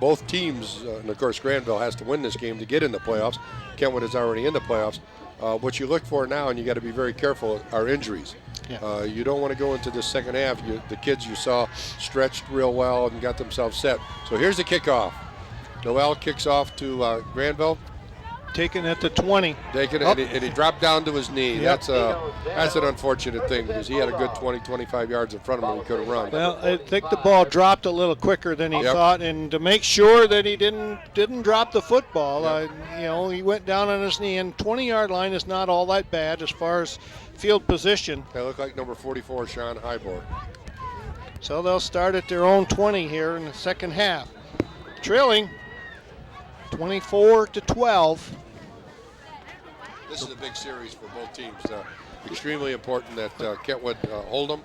both teams, and of course Grandville has to win this game to get in the playoffs. Kentwood is already in the playoffs. What you look for now, and you got to be very careful, are injuries. Yeah. You don't want to go into the second half. The kids you saw stretched real well and got themselves set. So here's the kickoff. Noel kicks off to Grandville. Taken at the 20. And he dropped down to his knee. Yep. That's an unfortunate thing, because he had a good 20, 25 yards in front of him he could have run. Well, I think the ball dropped a little quicker than he thought, and to make sure that he didn't drop the football, he went down on his knee, and 20-yard line is not all that bad as far as field position. They look like number 44, Sean Highborn. So they'll start at their own 20 here in the second half. Trailing 24-12. This is a big series for both teams. Extremely important that Kentwood hold them.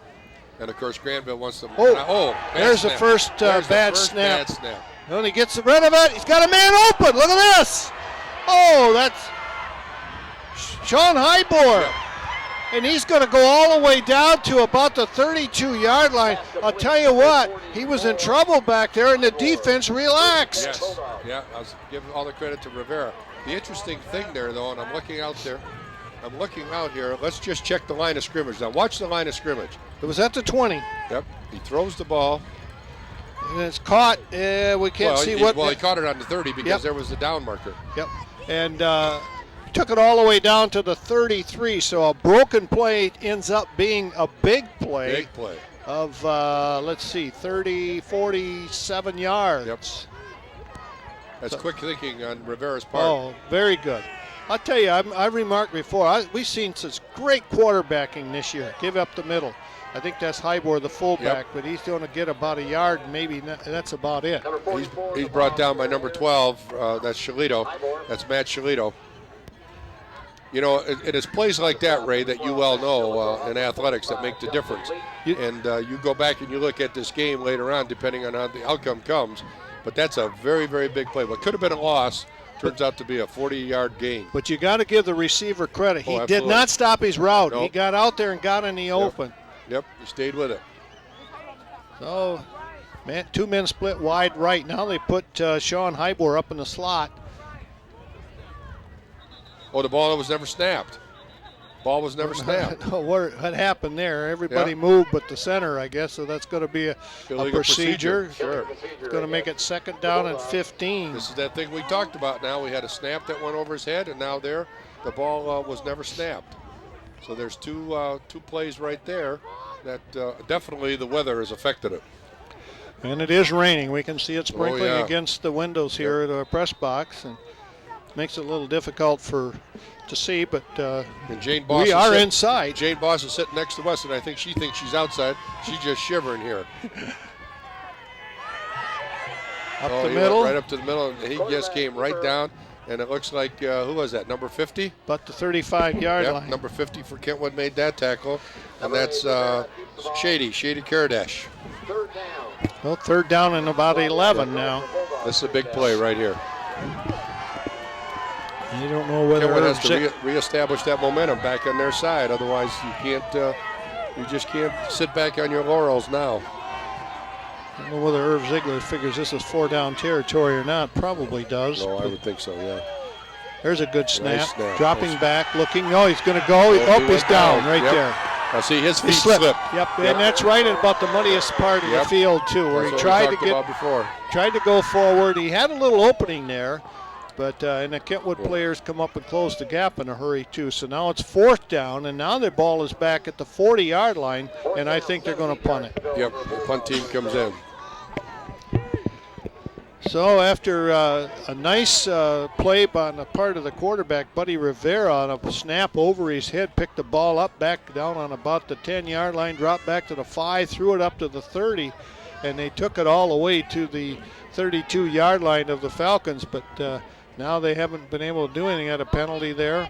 And, of course, Grandville wants them. There's the first bad snap. Well, he gets rid of it. He's got a man open. Look at this. Oh, that's Sean Highborn. Yep. And he's going to go all the way down to about the 32-yard line. I'll tell you what, he was in trouble back there, and the defense relaxed. Yes. Yeah, I was giving all the credit to Rivera. The interesting thing there, though, and I'm looking out here. Let's just check the line of scrimmage. Now, watch the line of scrimmage. It was at the 20. Yep. He throws the ball. And it's caught. We can't see what. Well, he caught it on the 30 because there was the down marker. Yep. And took it all the way down to the 33. So a broken play ends up being a big play. Big play. Of, 47 yards. Yep. That's quick thinking on Rivera's part. Oh, very good. I'll tell you, I remarked before, we've seen such great quarterbacking this year. Give up the middle. I think that's Highborn, the fullback, but he's going to get about a yard, maybe that's about it. He's brought down by number 12. That's Shalito. That's Matt Shalito. It is plays like that, Ray, that you well know in athletics that make the difference. And you go back and you look at this game later on, depending on how the outcome comes. But that's a very, very big play. What could have been a loss turns out to be a 40-yard gain. But you got to give the receiver credit. He absolutely. did not stop his route. Nope. He got out there and got in the open. Yep, he stayed with it. So, two men split wide right. Now they put Sean Highborn up in the slot. Oh, the ball was never snapped. Ball was never snapped. What happened there? Everybody moved but the center, I guess, so that's going to be a procedure. Sure. It's going to make it second down and 15. This is that thing we talked about now. We had a snap that went over his head, and now the ball was never snapped. So there's two plays right there that definitely the weather has affected it. And it is raining. We can see it sprinkling against the windows here at our press box. And makes it a little difficult to see, but and Jane Boss we are inside. Jane Boss is sitting next to us, and I think she thinks she's outside. She's just shivering here. Up the middle. Right up to the middle, and he just came right down. And it looks like, who was that, number 50? About the 35-yard line. Number 50 for Kentwood made that tackle. And that's Shady Karadash. Well, third down and about 11 now. This is a big play right here. You don't know whether Kentwood has to reestablish that momentum back on their side. Otherwise, you just can't sit back on your laurels now. I don't know whether Irv Ziegler figures this is 4-down territory or not. Probably does. No, I would think so, yeah. There's a good snap. Nice snap. Dropping back, looking. No, he's going to go. He's down right there. Now see, his feet slipped. Yep. And that's right at about the muddiest part of the field, too, where he tried to go forward. He had a little opening there, but and the Kentwood players come up and close the gap in a hurry, too. So now it's 4th down, and now the ball is back at the 40-yard line, and I think they're going to punt it. Yep, the punt team comes in. So after a nice play on the part of the quarterback, Buddy Rivera, on a snap over his head, picked the ball up, back down on about the 10-yard line, dropped back to the 5, threw it up to the 30, and they took it all the way to the 32-yard line of the Falcons. But now they haven't been able to do anything. Had a penalty there,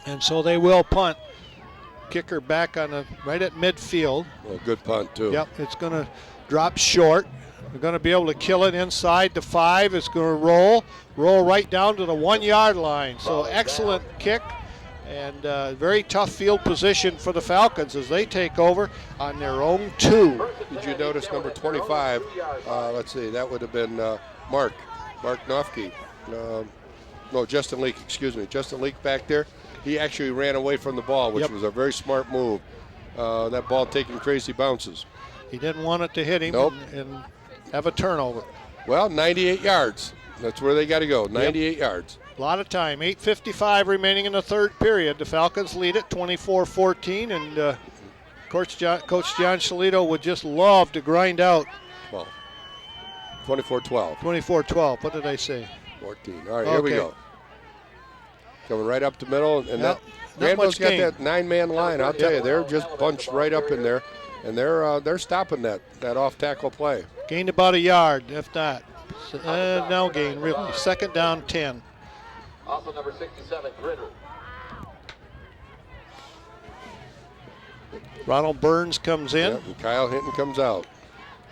and so they will punt. Kicker back on right at midfield. A good punt, too. Yep, it's going to drop short. They're going to be able to kill it inside the 5. It's going to roll right down to the 1-yard line. So excellent kick and very tough field position for the Falcons as they take over on their own 2. Did you notice number 25? Let's see, that would have been Mark Nofke. No, Justin Leak, excuse me. Justin Leak back there. He actually ran away from the ball, which was a very smart move. That ball taking crazy bounces. He didn't want it to hit him and have a turnover. Well, 98 yards. That's where they got to go, 98 yards. A lot of time. 8:55 remaining in the third period. The Falcons lead it 24-14, and Coach John Shalito would just love to grind out. 24-12. 24-12. What did I say? 14. All right, here we go. Coming right up the middle, and that Grandville's got that 9-man line. I'll tell you, they're just bunched right up in there, and they're stopping that off-tackle play. Gained about a yard, if not. No gain, really. 2nd down, 10. Also number 67, Gritter. Ronald Burns comes in. Yep, and Kyle Hinton comes out.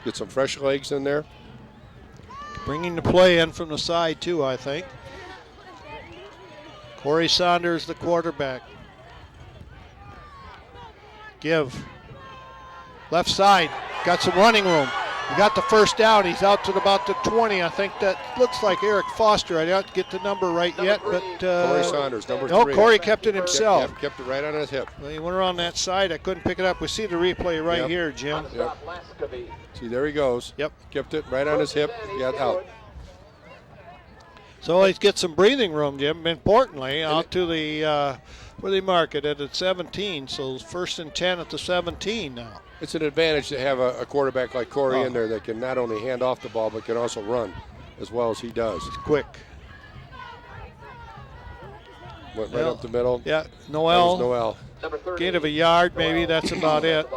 Get some fresh legs in there. Bringing the play in from the side, too, I think. Corey Saunders, the quarterback. Give. Left side. Got some running room. He got the first down. He's out to about the 20. I think that looks like Eric Foster. I don't get the number right yet, but Corey Saunders, number 3. No, Corey kept it himself. Kept it right on his hip. Well, he went around that side. I couldn't pick it up. We see the replay right here, Jim. Yep. See, there he goes. Yep. Kept it right on his hip. Got out. So he's get some breathing room, Jim. Importantly, out to the where they mark it at 17. So 1st and 10 at the 17 now. It's an advantage to have a quarterback like Corey in there that can not only hand off the ball but can also run as well as he does. He's quick. Went right up the middle. Yeah, Noel. Noel. Gain of a yard, maybe. That's about it.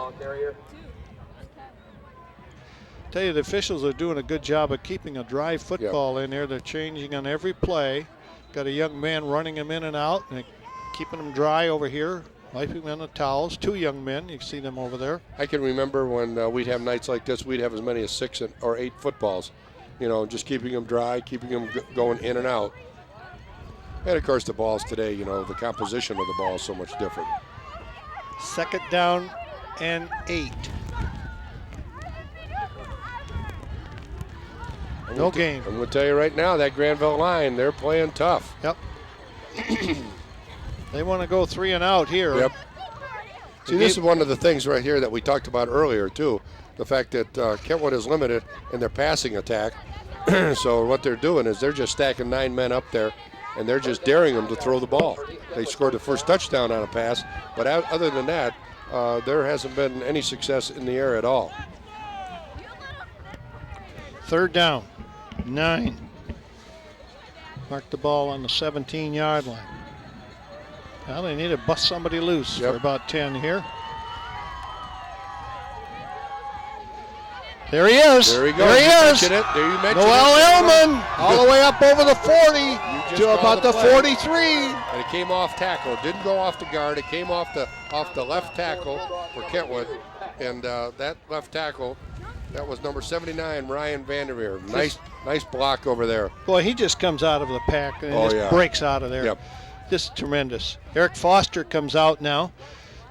Tell you, the officials are doing a good job of keeping a dry football in there. They're changing on every play. Got a young man running him in and out and keeping them dry over here. Wiping them on the towels. 2 young men. You can see them over there. I can remember when we'd have nights like this, we'd have as many as 6 or 8 footballs. You know, just keeping them dry, keeping them going in and out. And, of course, the balls today, you know, the composition of the ball is so much different. 2nd down and 8. No gain. I'm going to tell you right now, that Grandville line, they're playing tough. Yep. They want to go 3 and out here. Yep. See, this is one of the things right here that we talked about earlier, too. The fact that Kentwood is limited in their passing attack. So what they're doing is they're just stacking 9 men up there, and they're just daring them to throw the ball. They scored the first touchdown on a pass, but other than that, there hasn't been any success in the air at all. 3rd down, 9. Mark the ball on the 17-yard line. Well, they need to bust somebody loose for about 10 here. There he is. There he goes. There he is. There you mentioned Noel it. Elman all the way up over the 40 to about the 43. And it came off tackle. It didn't go off the guard. It came off the left tackle for Kentwood. And that left tackle, that was number 79, Ryan Vanderveer. Nice block over there. Boy, he just comes out of the pack and just breaks out of there. Yep. This is tremendous. Eric Foster comes out now.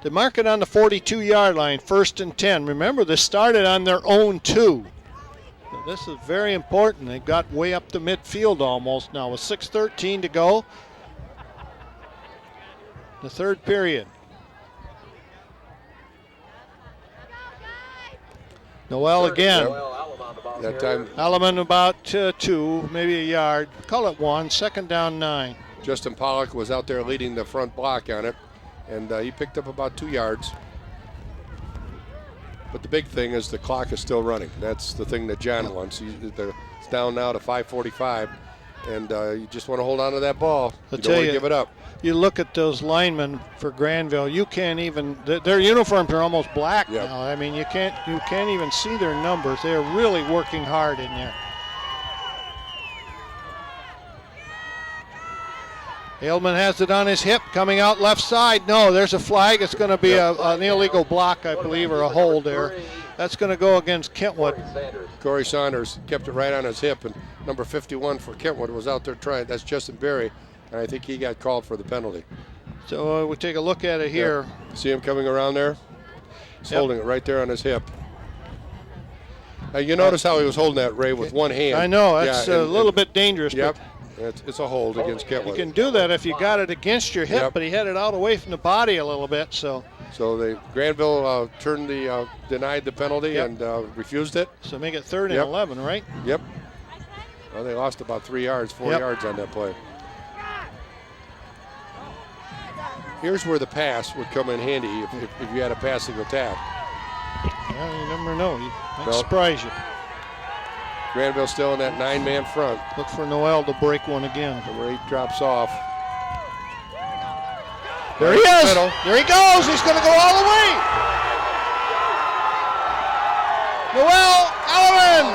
They mark it on the 42-yard line, 1st and 10. Remember, this started on their own 2. So this is very important. They got way up the midfield almost now with 6:13 to go. The third period. Noel again. That time. Alleman about 2, maybe a yard. Call it 1. 2nd down 9. Justin Pollock was out there leading the front block on it. And he picked up about 2 yards. But the big thing is the clock is still running. That's the thing that John wants. It's down now to 5:45, and you just want to hold on to that ball. You don't want to give it up. You look at those linemen for Grandville. You can't even. Their uniforms are almost black now. I mean, you can't even see their numbers. They are really working hard in there. Ailman has it on his hip, coming out left side. No, there's a flag. It's going to be an illegal block, I believe, or a hold there. That's going to go against Kentwood. Corey Saunders kept it right on his hip, and number 51 for Kentwood was out there trying. That's Justin Berry, and I think he got called for the penalty. So we take a look at it here. See him coming around there? He's holding it right there on his hip. You notice how he was holding that, Ray, with one hand. I know. That's a little bit dangerous. Yep. It's a hold against Kentwood. You can do that if you got it against your hip, but he had it out away from the body a little bit. So Grandville denied the penalty and refused it. So make it 3rd and 11, right? Yep. Well, they lost about 4 yards on that play. Here's where the pass would come in handy if you had a passing attack. Well, you never know. He might surprise you. Grandville still in that 9-man front. Look for Noel to break one again. Number 8 drops off. There he is. There he goes. He's going to go all the way. Noel Alleman.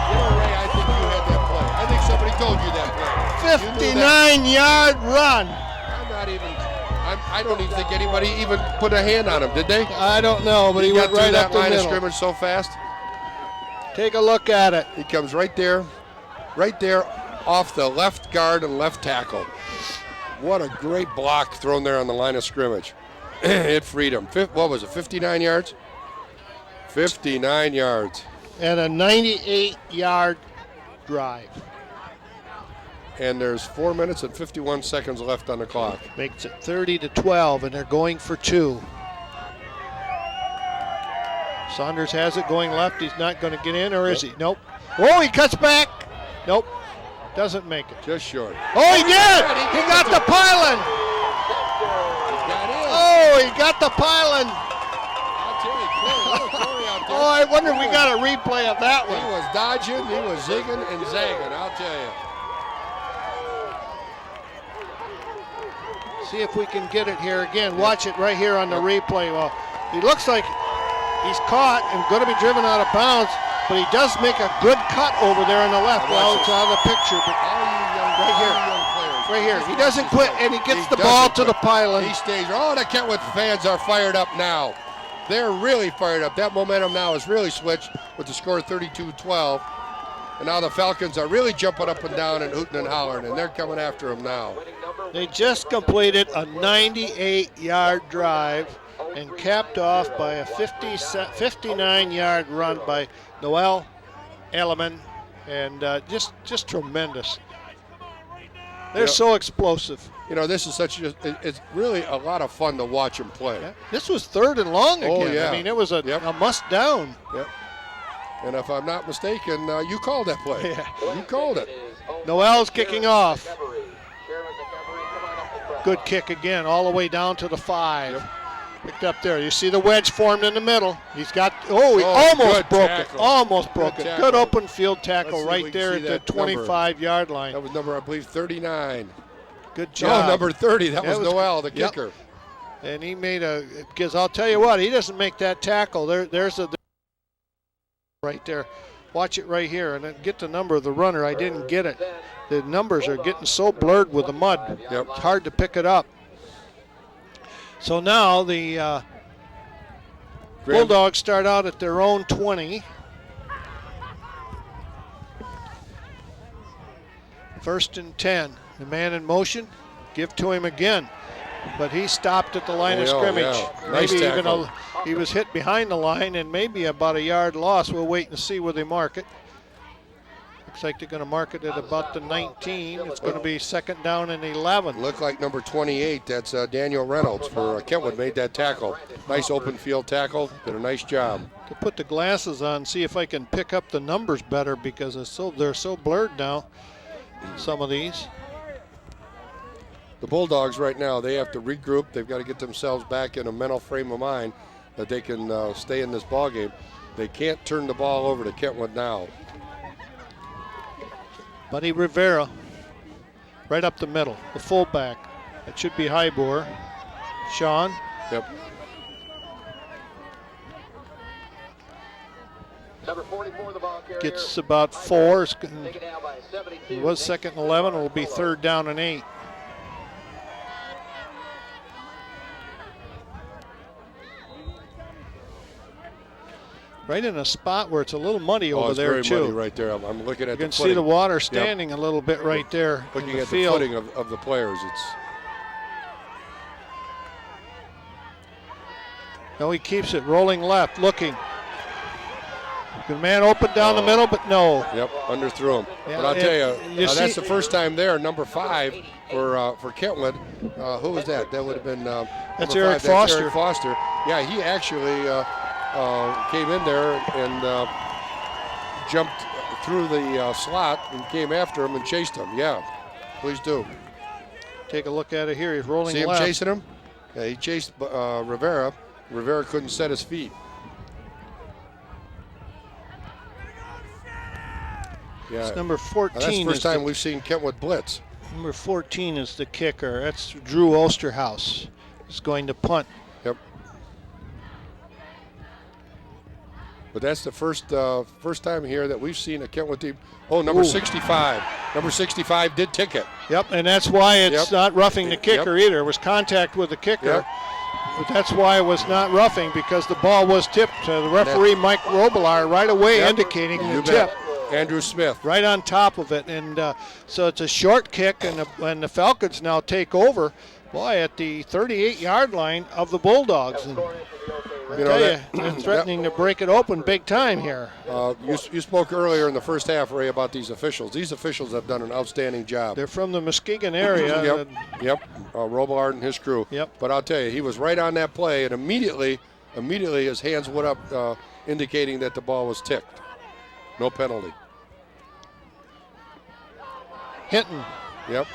You know, Ray, I think you had that play. I think somebody told you that play. 59-yard run. I don't even think anybody even put a hand on him, did they? I don't know, but he went right up the line middle. of scrimmage so fast. Take a look at it. He comes right there off the left guard and left tackle. What a great block thrown there on the line of scrimmage. It freed him. What was it, 59 yards? 59 yards. And a 98-yard drive. And there's 4 minutes and 51 seconds left on the clock. Makes it 30-12, and they're going for 2. Saunders has it going left. He's not going to get in, or is he? Nope. Oh, he cuts back. Nope. Doesn't make it. Just short. Oh, he did. He got the pylon. Oh, he got the pylon. I'll tell you, Corey out there. Oh, I wonder if we got a replay of that one. He was dodging, he was zigging and zagging, I'll tell you. See if we can get it here again. Watch it right here on the replay. Well, he looks like he's caught and going to be driven out of bounds, but he does make a good cut over there on the left. Well, it's out of the picture, but right here. He doesn't quit, and he gets the ball to the pylon. He stays. Oh, the Kentwood fans are fired up now. They're really fired up. That momentum now has really switched with the score 32-12. And now the Falcons are really jumping up and down and hooting and hollering, and they're coming after them now. They just completed a 98-yard drive and capped off by a 59-yard run by Noel Alleman, and just tremendous. They're so explosive. You know, this is it's really a lot of fun to watch them play. Yeah. This was 3rd and long again. Oh, yeah. I mean, it was a must down. Yep. And if I'm not mistaken, you called that play. Yeah. You called it. Noel's kicking off. Good kick again, all the way down to the 5. Yep. Picked up there. You see the wedge formed in the middle. He's got, he almost broke it. Almost broke it. Good open field tackle right there at the 25-yard line. That was number, I believe, 39. Good job. No, number 30. That was Noel, the kicker. And he made because I'll tell you what, he doesn't make that tackle. There's a right there. Watch it right here, and then get the number of the runner. I didn't get it. The numbers are getting so blurred with the mud. It's hard to pick it up. So now the Bulldogs start out at their own 20. First and 10. The man in motion. Give to him again. But he stopped at the line of scrimmage. Yeah. Nice maybe tackle. even he was hit behind the line and maybe about a yard loss. We'll wait and see where they mark it. Looks like they're going to mark it at about the 19. It's going to be second down and 11. Looked like number 28. That's Daniel Reynolds for Kentwood made that tackle. Nice open field tackle. Did a nice job. To put the glasses on, see if I can pick up the numbers better because they're so blurred now, some of these. The Bulldogs right now, they have to regroup. They've got to get themselves back in a mental frame of mind that they can stay in this ball game. They can't turn the ball over to Kentwood now. Buddy Rivera, right up the middle, the fullback. It should be Highbor. Sean. Yep. Number 44, the ball carrier. Gets about 4. It was second and 11. It will be third down and 8. Right in a spot where it's a little muddy over there, it's too. very muddy right there. I'm looking at the footing. You can see the water standing a little bit right there. Looking at the footing of the players. No, he keeps it rolling left, looking. The man open down the middle, but no. Yep, underthrew him. Yeah, but I'll tell you, that's the first time there. Number 5 for Kentwood. Who was that? That would have been that's Eric Foster. Eric Foster. Yeah, he actually came in there and jumped through the slot and came after him and chased him. Yeah, please do. Take a look at it here. He's rolling See him left. chasing him? Yeah, he chased Rivera. Rivera couldn't set his feet. Yeah. It's number 14. That's the first time we've seen Kentwood blitz. Number 14 is the kicker. That's Drew Osterhaus. He's going to punt. Yep. But that's the first time here that we've seen a Kentwood team. Oh, number 65. Number 65 did tick it. Yep, and that's why it's not roughing the kicker either. It was contact with the kicker. Yep. But that's why it was not roughing, because the ball was tipped. The referee, Mike Robillard, right away indicating the tip. Andrew Smith. Right on top of it. And so it's a short kick, and the Falcons now take over, boy, at the 38-yard line of the Bulldogs. And I tell you, they're threatening to break it open big time here. You spoke earlier in the first half, Ray, about these officials. These officials have done an outstanding job. They're from the Muskegon area. Yep. Robillard and his crew. Yep. But I'll tell you, he was right on that play, and immediately his hands went up, indicating that the ball was ticked. No penalty. Hinton. Yep.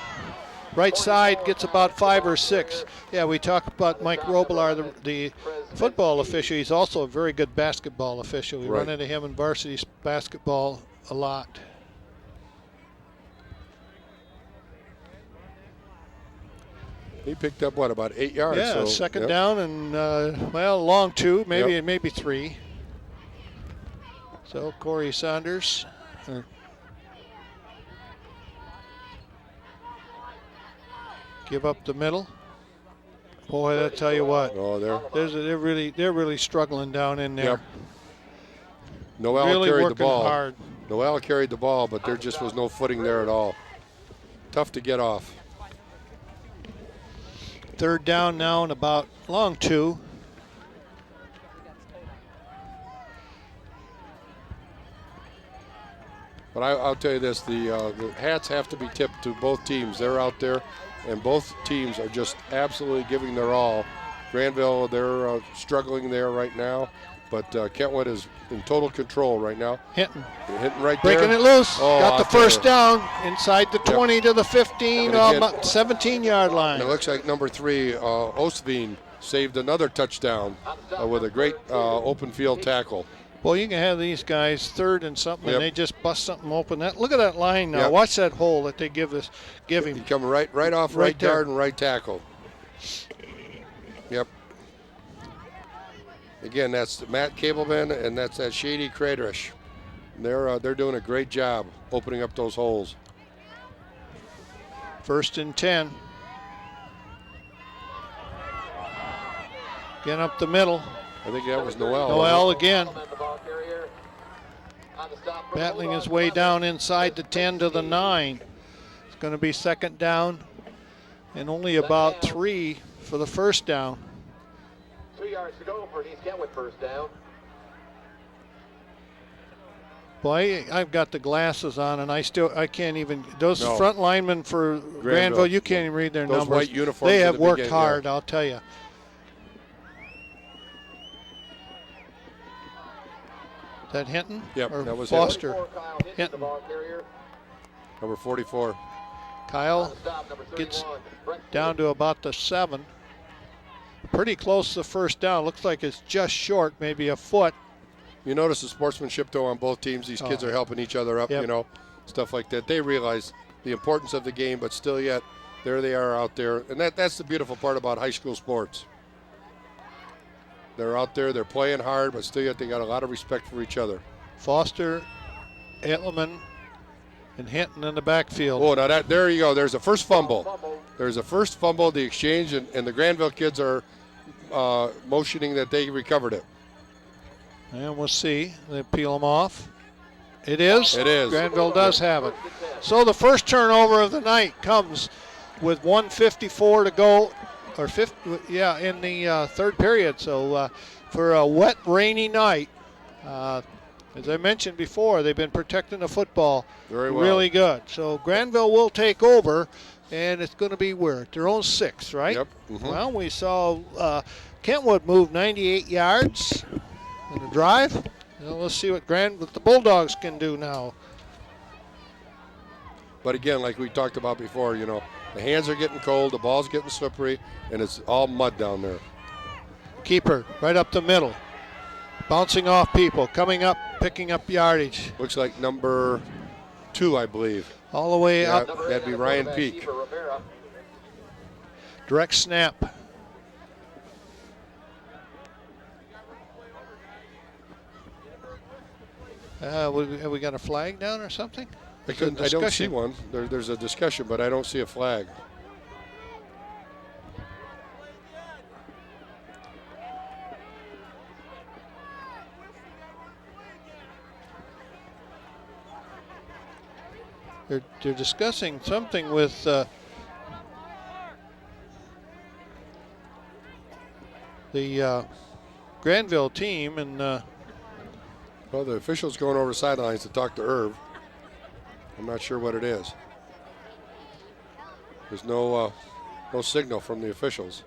Right side gets about 5 or 6. Yeah, we talk about Mike Robillard, the football official. He's also a very good basketball official. We run into him in varsity basketball a lot. He picked up, about 8 yards? Yeah, so, second down and, long 2, maybe 3. So Corey Saunders. Give up the middle. Boy, I tell you what. Oh, they're really struggling down in there. Yep. Noel really carried the ball. Hard. Noel carried the ball, but there just was no footing there at all. Tough to get off. Third down now and about long 2. But I'll tell you this, the hats have to be tipped to both teams. They're out there, and both teams are just absolutely giving their all. Grandville, they're struggling there right now, but Kentwood is in total control right now. Hitting right there. Breaking it loose. Oh, got the first down inside the 20 to the 15, 17-yard line. And it looks like number 3, Ostveen, saved another touchdown with a great open field tackle. Well, you can have these guys third and something, Yep. and they just bust something open. Look at that line now. Yep. Watch that hole that they give him. He come right off Right right there. guard and right tackle. Yep. Again, that's Matt Cableman, and that's that Shady Cradrish. They're doing a great job opening up those holes. 1st and 10. Again up the middle. I think that was Noel. Noel again. Battling his way down inside the 10 to the 9. It's going to be 2nd down and only about 3 for the 1st down. 2 yards to go for an East Kentwood first down. Boy, I've got the glasses on, and I can't even. Those No. front linemen for Grandville, you can't even read their Those numbers. white uniforms They at have the worked beginning, hard, yeah. I'll tell you. Is that Hinton? Yep, or that was Foster. Hinton. Hinton. Number 44. Kyle gets down to about the 7. Pretty close to the 1st down. Looks like it's just short, maybe a foot. You notice the sportsmanship, though, on both teams. These kids are helping each other up, Yep. you know, stuff like that. They realize the importance of the game, but still yet, there they are out there. And that's the beautiful part about high school sports. They're out there, they're playing hard, but still yet they got a lot of respect for each other. Foster, Etleman, and Hinton in the backfield. Oh, now there you go. There's a first fumble. There's a first fumble, the exchange, and the Grandville kids are motioning that they recovered it. And we'll see. They peel them off. It is. It is. Granville does have it. So the first turnover of the night comes with 1:54 to go, or in the 3rd period. So for a wet, rainy night, as I mentioned before, they've been protecting the football Very well. really good. So Granville will take over, and it's going to be where? Their own 6, right? Yep. Mhm. Well, we saw Kentwood move 98 yards in the drive. Let's see what the Bulldogs can do now. But again, like we talked about before, you know, the hands are getting cold, the ball's getting slippery, and it's all mud down there. Keeper right up the middle. Bouncing off people, coming up, picking up yardage. Looks like number 2, I believe. All the way up. That'd be Ryan Peak. Direct snap. Have we got a flag down or something? I don't see one. There's a discussion, but I don't see a flag. They're discussing something with the Grandville team, and well, the official's going over sidelines to talk to Irv. I'm not sure what it is. There's no signal from the officials.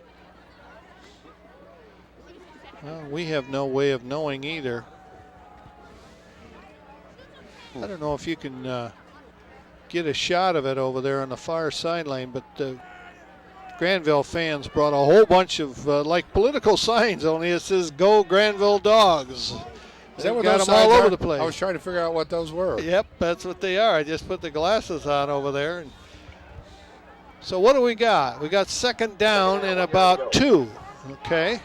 well, we have no way of knowing either. I don't know if you can get a shot of it over there on the far sideline, but the Grandville fans brought a whole bunch of like political signs, only it says "Go Grandville Dogs." Is that what got those them all signs over are? the place. I was trying to figure out what those were. Yep, that's what they are. I just put the glasses on over there. And so what do we got? We got 2nd down and about 2. Okay.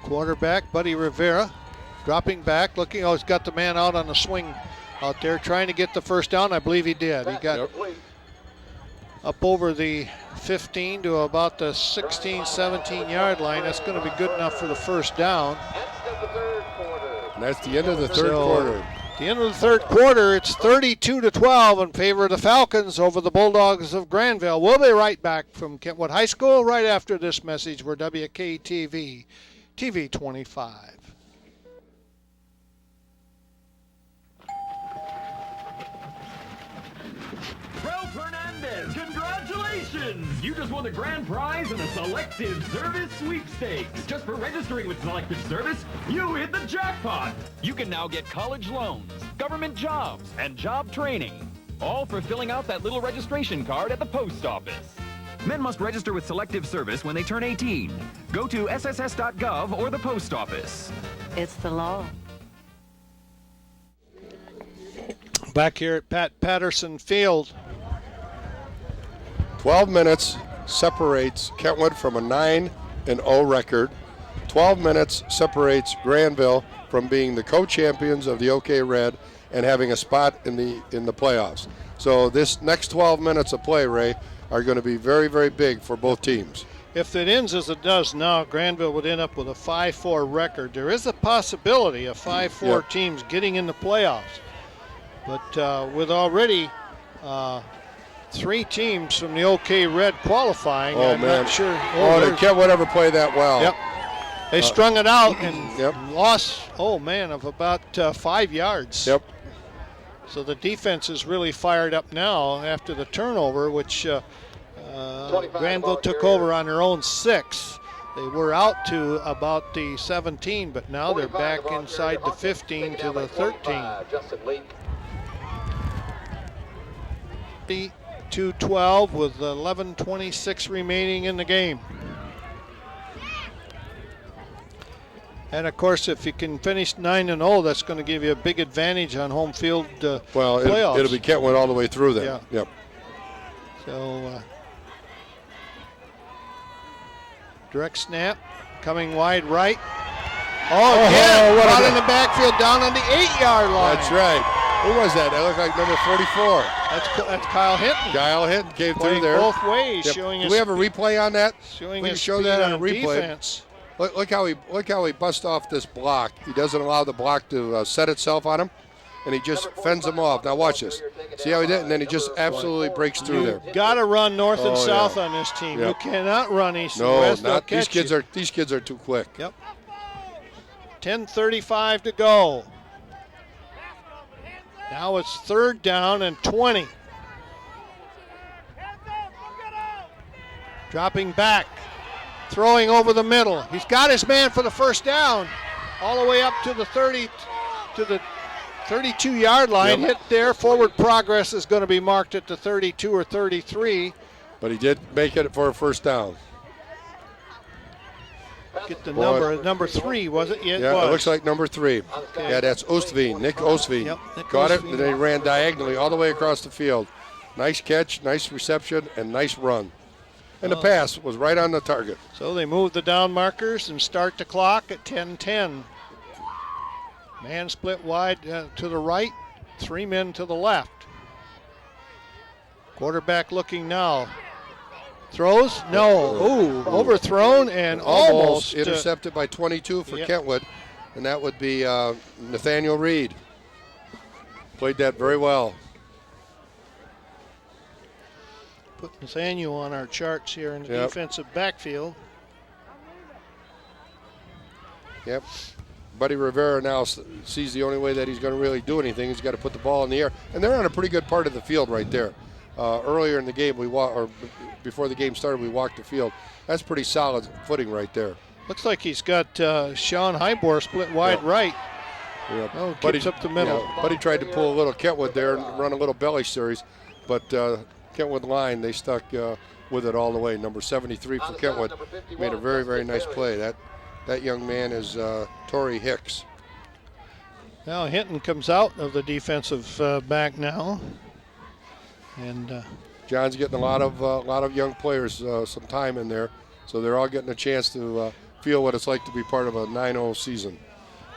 Quarterback, Buddy Rivera, dropping back, looking. Oh, he's got the man out on the swing out there, trying to get the 1st down. I believe he did. He got up over the 15 to about the 16, 17-yard line. That's going to be good enough for the 1st down. And that's the end of the third quarter. At the end of the 3rd quarter, it's 32-12 in favor of the Falcons over the Bulldogs of Grandville. We'll be right back from Kentwood High School right after this message. We're WKTV, TV 25. Congratulations! You just won the grand prize in a Selective Service sweepstakes. Just for registering with Selective Service, you hit the jackpot. You can now get college loans, government jobs, and job training. all for filling out that little registration card at the post office. Men must register with Selective Service when they turn 18. Go to sss.gov or the post office. It's the law. Back here at Pat Patterson Field. 12 minutes separates Kentwood from a 9-0 record. 12 minutes separates Grandville from being the co-champions of the OK Red and having a spot in the playoffs. So this next 12 minutes of play, Ray, are going to be very, very big for both teams. If it ends as it does now, Grandville would end up with a 5-4 record. There is a possibility of 5-4 teams getting in the playoffs. But with already 3 teams from the OK Red qualifying, I'm not sure. Did Kentwood ever play that well? Yep. They strung it out and lost, of about 5 yards. Yep. So the defense is really fired up now after the turnover, which Grandville took over on their own 6. They were out to about the 17, but now they're back inside the 15 to the 13. 2-12 with 11:26 remaining in the game. And of course, if you can finish 9-0, that's going to give you a big advantage on home field playoffs. It'll be Kentwood all the way through then. Yeah. Yep. So direct snap, coming wide right. Again, out in the backfield, down on the 8-yard line. That's right. Who was that? That looked like number 44. That's Kyle Hinton. Kyle Hinton came Playing through there. both ways, showing Do we have a replay on that? Showing we can his show speed that on a on replay. defense. Look how he busts off this block. He doesn't allow the block to set itself on him, and he just fends him off. Now watch this. See how he did? And then he just absolutely breaks through there. Got to run north and south on this team. Yep. You cannot run east and No, west. not They'll these catch kids you. these kids are too quick. Yep. 10:35 to go. Now it's 3rd down and 20. Dropping back, throwing over the middle. He's got his man for the first down, all the way up to the 32-yard line. Hit there. Forward progress is going to be marked at the 32 or 33. But he did make it for a first down. Get the number 3, was it? Yeah, it looks like number 3. Okay. Yeah, that's Ostveen, Nick Ostveen. Yep, Nick Got it, Ostveen. and then he ran diagonally all the way across the field. Nice catch, nice reception, and nice run. And the pass was right on the target. So they move the down markers and start the clock at 10:10. Man split wide to the right, 3 men to the left. Quarterback looking now. Throws? No. Ooh, overthrown and almost intercepted by 22 for Yep. Kentwood, and that would be Nathaniel Reed. Played that very well. Put Nathaniel on our charts here in the Yep. defensive backfield. Yep. Buddy Rivera now sees the only way that he's going to really do anything. He's got to put the ball in the air, and they're on a pretty good part of the field right there. Earlier in the game, before the game started, we walked the field. That's pretty solid footing right there. Looks like he's got Sean Hybor split wide right. Yep. Oh, keeps up the middle. Yeah, Buddy tried to pull a little Kentwood there and run a little belly series, but Kentwood line, they stuck with it all the way. Number 73 for Kentwood made a very, very nice play. That young man is Torrey Hicks. Now Hinton comes out of the defensive back now. And John's getting a lot of young players some time in there, so they're all getting a chance to feel what it's like to be part of a 9-0 season.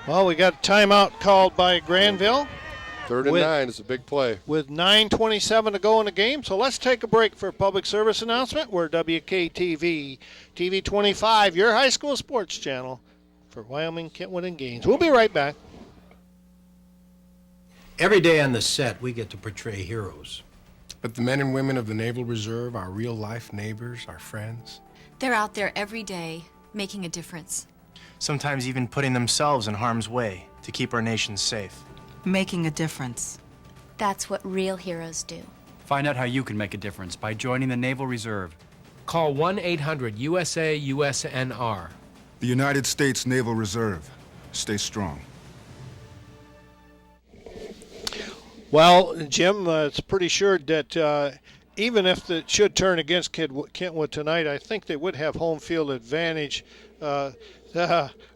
Well, we got a timeout called by Grandville. 3rd and 9 is a big play. With 9:27 to go in the game, so let's take a break for a public service announcement. We're WKTV, TV 25, your high school sports channel for Wyoming, Kentwood, and Gaines. We'll be right back. Every day on the set, we get to portray heroes. But the men and women of the Naval Reserve are real-life neighbors, our friends. They're out there every day, making a difference. Sometimes even putting themselves in harm's way to keep our nation safe. Making a difference. That's what real heroes do. Find out how you can make a difference by joining the Naval Reserve. Call 1-800-USA-USNR. The United States Naval Reserve. Stay strong. Well, Jim, it's pretty sure that even if it should turn against Kentwood tonight, I think they would have home field advantage. What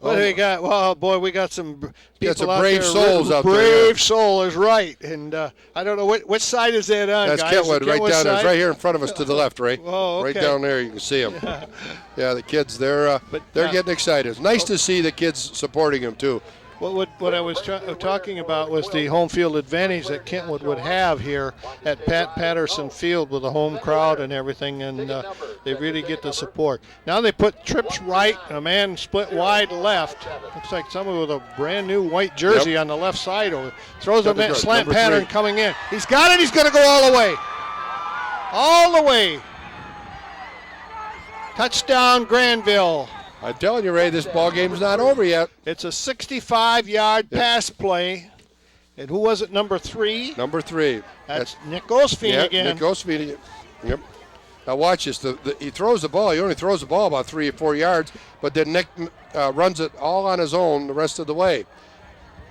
do we got? Well, boy, we got some people out brave there. Souls out there. Brave soul is right. And I don't know, which side is that on, That's guys? Kentwood right down there. It's right here in front of us to the left, Ray. Oh, okay. Right down there, you can see them. Yeah, the kids, they're getting excited. It's nice to see the kids supporting them, too. What I was talking about was the home field advantage that Kentwood would have here at Pat Patterson Field with a home crowd and everything, and they really get the support. Now they put trips right, a man split wide left. Looks like someone with a brand new white jersey on the left side. Throws a slant pattern coming in. He's got it. He's going to go all the way. All the way. Touchdown, Grandville. I'm telling you, Ray, this ball game's not over yet. It's a 65-yard pass play. And who was it, number 3? Number 3. That's Nick Osfeen again. Nick Osfeen. Yep. Now watch this. He throws the ball. He only throws the ball about 3 or 4 yards, but then Nick runs it all on his own the rest of the way.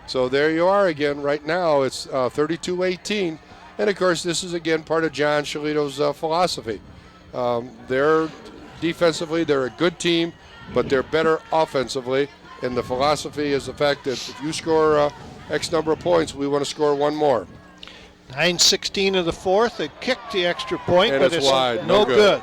So there you are again. Right now it's 32-18. And, of course, this is, again, part of John Shalito's philosophy. They're defensively, they're a good team, but they're better offensively, and the philosophy is the fact that if you score X number of points, we want to score one more. 9:16 of the fourth. They kicked the extra point, and but it's wide. no good.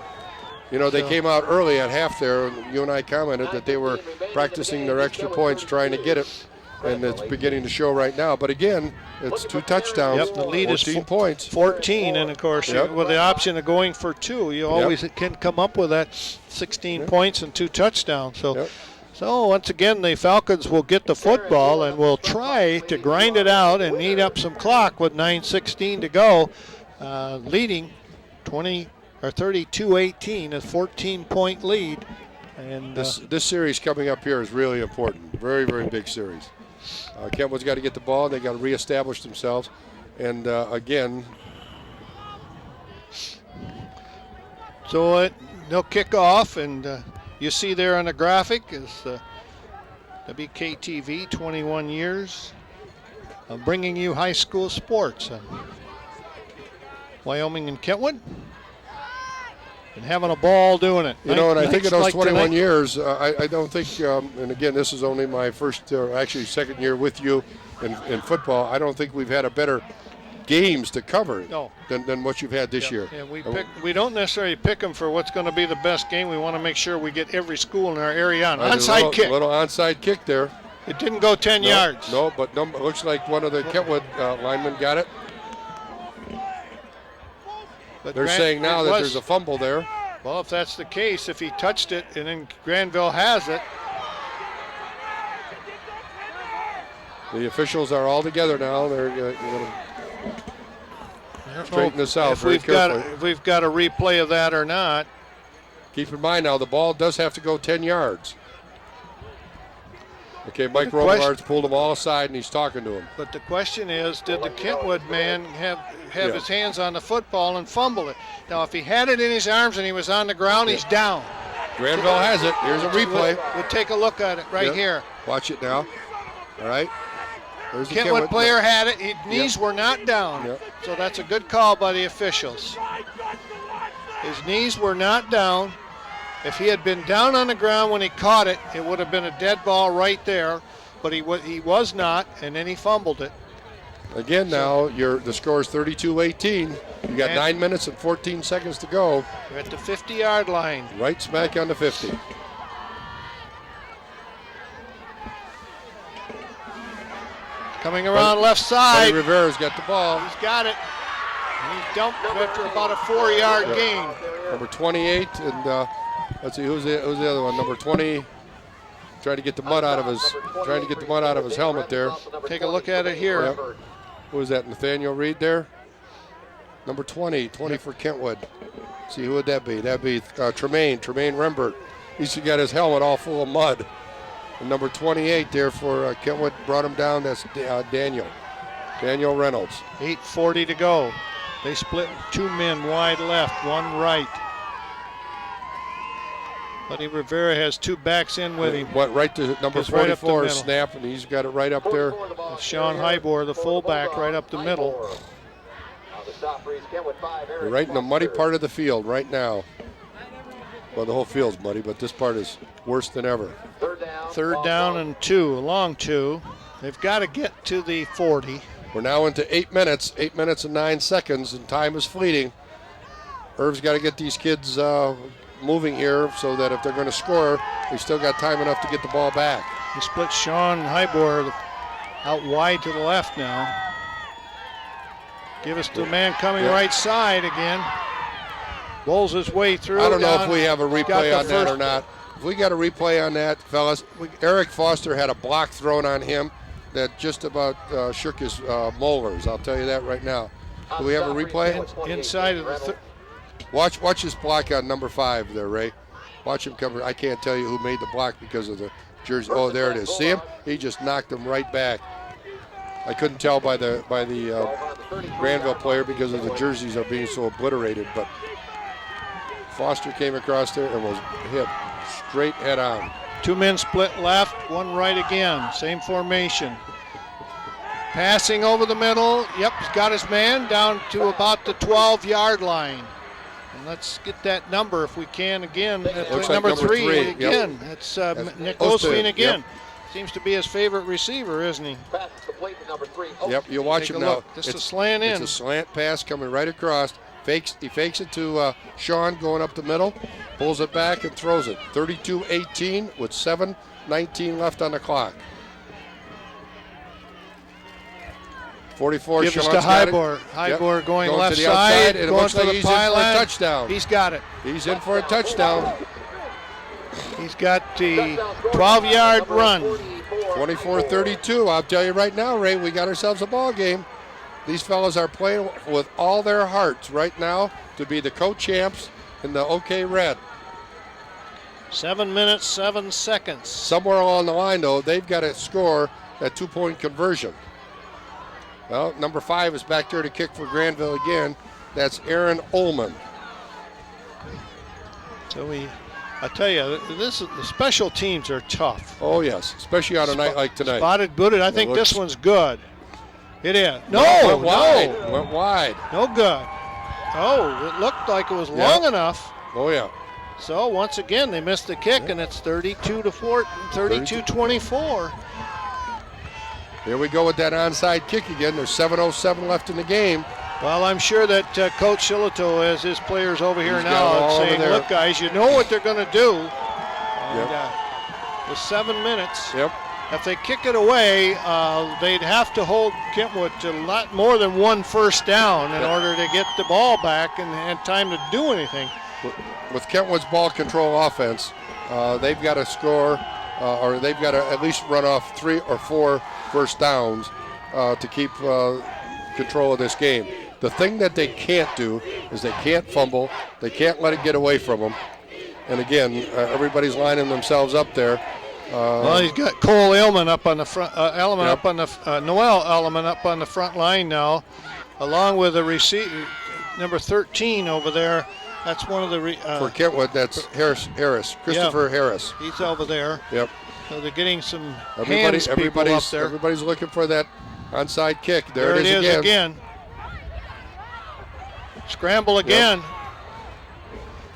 You know, they came out early at half there, and you and I commented that they were practicing their extra points, trying to get it, and it's beginning to show right now. But again, it's 2 touchdowns, the lead is 14 points. 14, and of course, with the option of going for 2, you always can come up with that 16 points and 2 touchdowns. So once again, the Falcons will get the football and will try to grind it out and eat up some clock with 9:16 to go, leading 32-18, a 14-point lead. And this series coming up here is really important. Very, very big series. Kentwood's got to get the ball. They got to reestablish themselves. And again, so they'll kick off, and you see there on the graphic is WKTV, 21 years of bringing you high school sports. Wyoming and Kentwood, and having a ball doing it. You know, and I think in those 21 years, I don't think, and again, this is only my first, actually second year with you in football, I don't think we've had a better games to cover than what you've had this year. And we don't necessarily pick them for what's going to be the best game. We want to make sure we get every school in our area on. Onside kick. A little onside kick there. It didn't go 10 yards. No, but looks like one of the Kentwood linemen got it. But they're saying now that there's a fumble there. Well, if that's the case, if he touched it and then Grandville has it. The officials are all together now. They're going to straighten this out very carefully. If we've got a replay of that or not. Keep in mind now, the ball does have to go 10 yards. Okay, Mike Robards pulled them all aside, and he's talking to him. But the question is, did the Kentwood man have his hands on the football and fumble it? Now, if he had it in his arms and he was on the ground, he's down. Granville has it. Here's a replay. We'll take a look at it right here. Watch it now. All right. There's the Kentwood player had it. His knees were not down. So that's a good call by the officials. His knees were not down. If he had been down on the ground when he caught it, it would have been a dead ball right there. But he was not, and then he fumbled it. Again, now the score is 32-18. You got 9 minutes and 14 seconds to go. You're at the 50-yard line. Right smack on the 50. Coming around left side. Buddy Rivera's got the ball. He's got it. He dumped after about a 4-yard gain. Number 28, and let's see who's the other one. Number 20, trying to get the mud out of his helmet there. Take a look at it here. Yep. Who was that? Nathaniel Reed there. Number 20 for Kentwood. See, who would that be? That'd be Tremaine Rembert. He's got his helmet all full of mud. And number 28 there for Kentwood brought him down. That's Daniel Reynolds. 8:40 to go. They split 2 men wide left, 1 right. Buddy Rivera has 2 backs in with him. Right to number 44 snap, and he's got it right up there. That's Sean Hybor, the fullback, right up the middle. They're right in the muddy part of the field right now. Well, the whole field's muddy, but this part is worse than ever. Third down and 2, a long 2. They've got to get to the 40. We're now into 8 minutes and 9 seconds, and time is fleeting. Irv's got to get these kids moving here so that if they're going to score, they still got time enough to get the ball back. He split Sean Hybor out wide to the left now. Give us the man coming right side again. Bowls his way through. I don't know if we have a replay on that or not. If we got a replay on that, fellas, Eric Foster had a block thrown on him that just about shook his molars. I'll tell you that right now. Do we have a replay? Inside of the Watch this block on number 5 there, Ray. Watch him come. I can't tell you who made the block because of the jersey. Oh, there it is. See him? He just knocked him right back. I couldn't tell by the Grandville player because of the jerseys are being so obliterated, but Foster came across there and was hit straight head on. 2 men split left, 1 right again. Same formation. Passing over the middle. Yep, he's got his man down to about the 12-yard line. And let's get that number if we can again. That's number 3 again. Yep. That's Nick Osteen again. Yep. Seems to be his favorite receiver, isn't he? Yep, you watch him now. This is a slant in. It's a slant pass coming right across. He fakes it to Sean going up the middle, pulls it back and throws it. 32-18 with 7:19 left on the clock. 44. Give us to Hybor. Hybor going left to the side, outside, and it going looks to like the he's in for a pylon. touchdown. He's got it. He's in for a touchdown. He's got the 12-yard run. 24-32. I'll tell you right now, Ray, we got ourselves a ball game. These fellas are playing with all their hearts right now to be the co-champs in the OK Red. 7 minutes, 7 seconds. Somewhere along the line, though, they've got to score that 2-point conversion. Well, number 5 is back there to kick for Grandville again. That's Aaron Ullman. So I tell you, the special teams are tough. Oh yes, especially on a night like tonight. Spotted booted. I think this one's good. It is. Went wide. No good. Oh, it looked like it was long enough. Oh yeah. So once again, they missed the kick, and it's 32-24. Here we go with that onside kick again. There's 7:07 left in the game. Well, I'm sure that Coach Shillito has his players over here now saying, look, guys, you know what they're going to do. And, with 7 minutes, if they kick it away, they'd have to hold Kentwood to a lot more than 1 first down in order to get the ball back and time to do anything. With Kentwood's ball control offense, they've got to score, or they've got to at least run off 3 or 4 first downs to keep control of this game. The thing that they can't do is they can't fumble. They can't let it get away from them. And again, everybody's lining themselves up there. Well, he's got Cole Ehlman up on the front, Noel Ehlman up on the front line now, along with the receiver number 13 over there. That's one of the for Kentwood. That's Harris, Christopher Harris. He's over there. Yep. So they're getting some hands people up there. Everybody's looking for that onside kick. There it is again. Scramble again. Yep.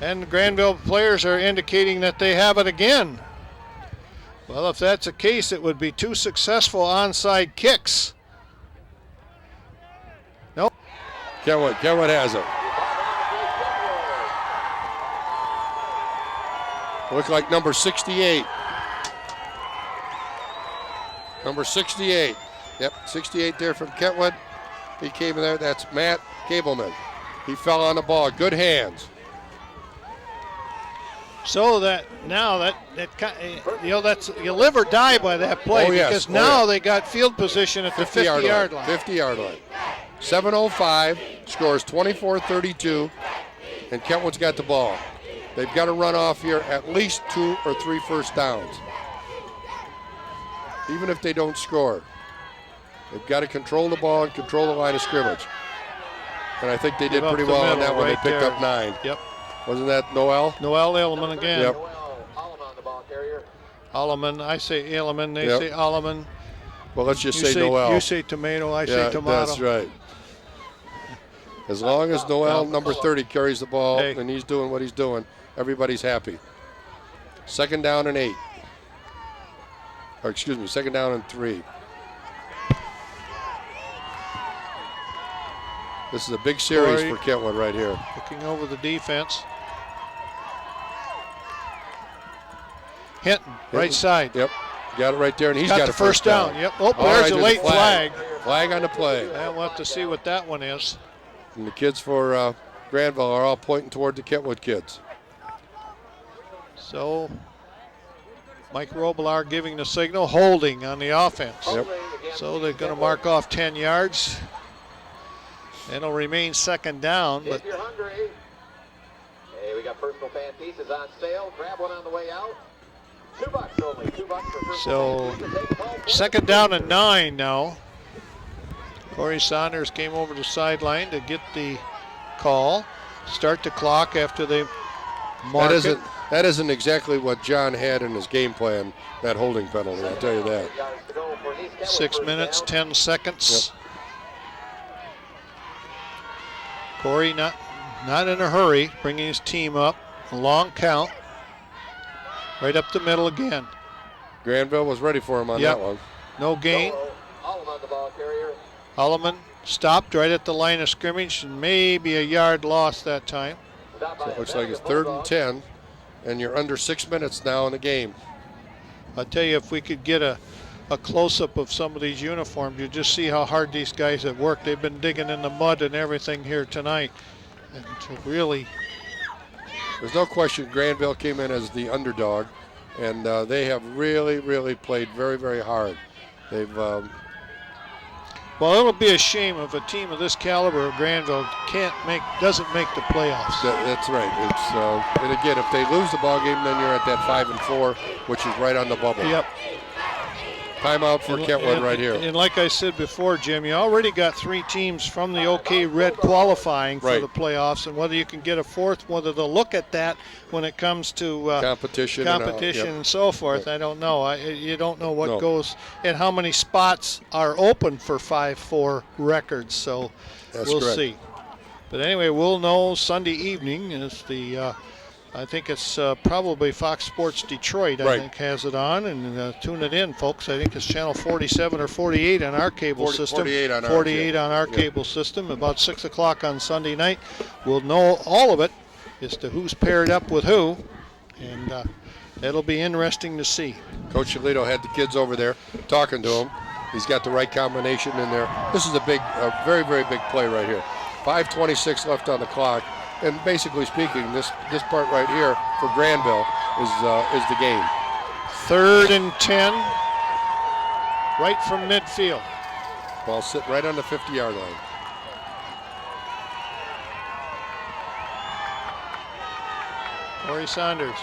And the Grandville players are indicating that they have it again. Well, if that's the case, it would be 2 successful onside kicks. Nope. Kentwood has it. Look like number 68. Number 68. Yep, 68 there from Kentwood. He came in there. That's Matt Gableman. He fell on the ball. Good hands. So that now that that's you live or die by that play because now they got field position at the 50-yard line. 50-yard line. 7:05, scores 24-32, and Kentwood's got the ball. They've got to run off here at least 2 or 3 first downs. Even if they don't score, they've got to control the ball and control the line of scrimmage. And I think they did pretty well on that one. They picked up 9. Yep. Wasn't that Noel? Noel Ehlman again. Yep. Alleman, I say Ehlman, they say Alleman. Well, let's just say Noel. You say tomato, I say tomato. That's right. As long as Noel, number 30, carries the ball and he's doing what he's doing, everybody's happy. 2nd down and 8. Or excuse me, 2nd down and 3. This is a big series for Kentwood right here. Looking over the defense. Hinton, right side. Yep. Got it right there, and he's got the first down. Yep. Oh, there's a late flag. Flag on the play. And we'll have to see what that one is. And the kids for Grandville are all pointing toward the Kentwood kids. So Mike Robillard giving the signal, holding on the offense. Yep. So they're going to mark off 10 yards. It'll remain 2nd down. If you're hungry, hey, we got personal fan pieces on sale. Grab one on the way out. $2 only. $2 for personal So fan pieces. 2nd down and 9 now. Corey Saunders came over the sideline to get the call. Start the clock after they mark it. That isn't exactly what John had in his game plan, that holding penalty, I'll tell you that. 6 minutes, 10 seconds. Yep. Corey not in a hurry, bringing his team up. A long count. Right up the middle again. Grandville was ready for him on that one. No gain. Holloman, the ball carrier. Holloman stopped right at the line of scrimmage, and maybe a yard lost that time. So it looks like it's 3rd and 10, and you're under 6 minutes now in the game. I'll tell you, if we could get a close-up of some of these uniforms, you just see how hard these guys have worked. They've been digging in the mud and everything here tonight. And to really... There's no question Grandville came in as the underdog, and they have really, really played very, very hard. They've... Well, it'll be a shame if a team of this caliber of Grandville doesn't make the playoffs. That's right. It's and again, if they lose the ball game, then you're at that 5-4, which is right on the bubble. Yep. Timeout for Kentwood right here. And like I said before, Jim, you already got 3 teams from the OK Red qualifying for the playoffs, and whether you can get a 4th, whether they'll look at that when it comes to competition and so forth, I don't know. You don't know what goes and how many spots are open for 5-4 records, so we'll see. But anyway, we'll know Sunday evening is the I think it's probably Fox Sports Detroit, I think, has it on. And tune it in, folks. I think it's channel 47 or 48 on our cable system. 48 on our cable system. About 6 o'clock on Sunday night. We'll know all of it as to who's paired up with who. And it'll be interesting to see. Coach Shalito had the kids over there talking to him. He's got the right combination in there. This is a very, very big play right here. 5:26 left on the clock. And basically speaking, this part right here for Grandville is the game. 3rd and 10, right from midfield. Ball sit right on the 50-yard line. Corey Saunders.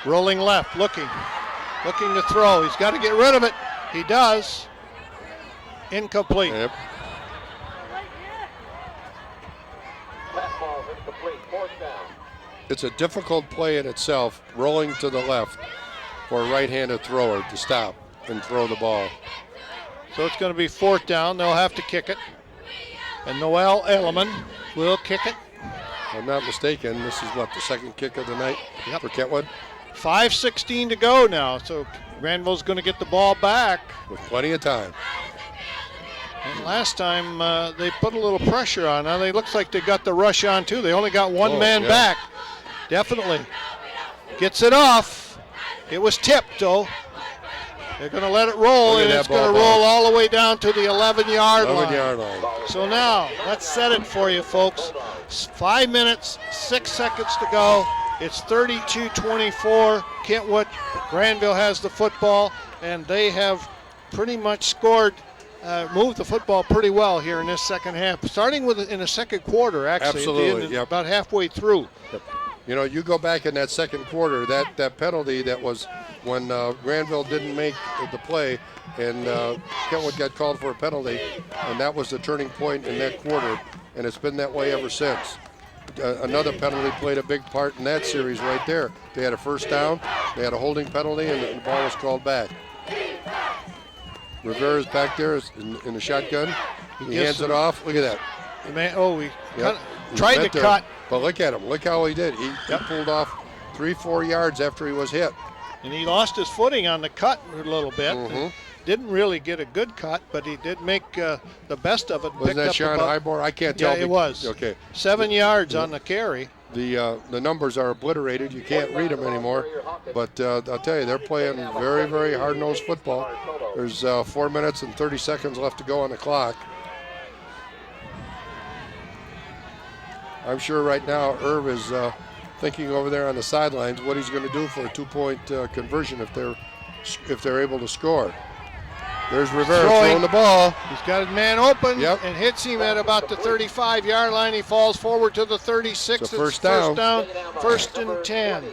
Rolling left, looking to throw. He's got to get rid of it. He does. Incomplete. Yep. It's a difficult play in itself, rolling to the left for a right-handed thrower to stop and throw the ball. So it's going to be 4th down. They'll have to kick it. And Noel Elliman will kick it. If I'm not mistaken, this is what, the 2nd kick of the night for Kentwood? 5:16 to go now, so Grandville's going to get the ball back. With plenty of time. And last time they put a little pressure on. Now they looks like they got the rush on too. They only got one man back. Definitely. Gets it off. It was tipped though. They're going to let it roll, and it's going to roll all the way down to the 11-yard line. So now, let's set it for you, folks. 5 minutes, 6 seconds to go. It's 32-24. Kentwood, Grandville has the football, and they have pretty much scored, moved the football pretty well here in this second half. Starting with in the second quarter, actually. Absolutely, about halfway through. Yep. You know, you go back in that second quarter, that penalty that was when Grandville didn't make the play, and Kentwood got called for a penalty, and that was the turning point in that quarter, and it's been that way ever since. another penalty played a big part in that series right there. They had a first down, they had a holding penalty, and the ball was called back. Rivera's back there in the shotgun. He hands it off. Look at that. Tried to cut. But look at him. Look how he did. He pulled off 3-4 yards after he was hit. And he lost his footing on the cut a little bit. Didn't really get a good cut, but he did make the best of it. Wasn't that Sean Highmore? I can't tell. Yeah, it was. Okay. 7 yards on the carry. The numbers are obliterated. You can't read them anymore. But I'll tell you, they're playing very, very hard-nosed football. There's 4 minutes and 30 seconds left to go on the clock. I'm sure right now Irv is thinking over there on the sidelines what he's going to do for a 2-point conversion if they're able to score. There's Rivera throwing the ball. He's got his man open and hits him at about the 35-yard line. He falls forward to the 36. It's a first down. First and 10.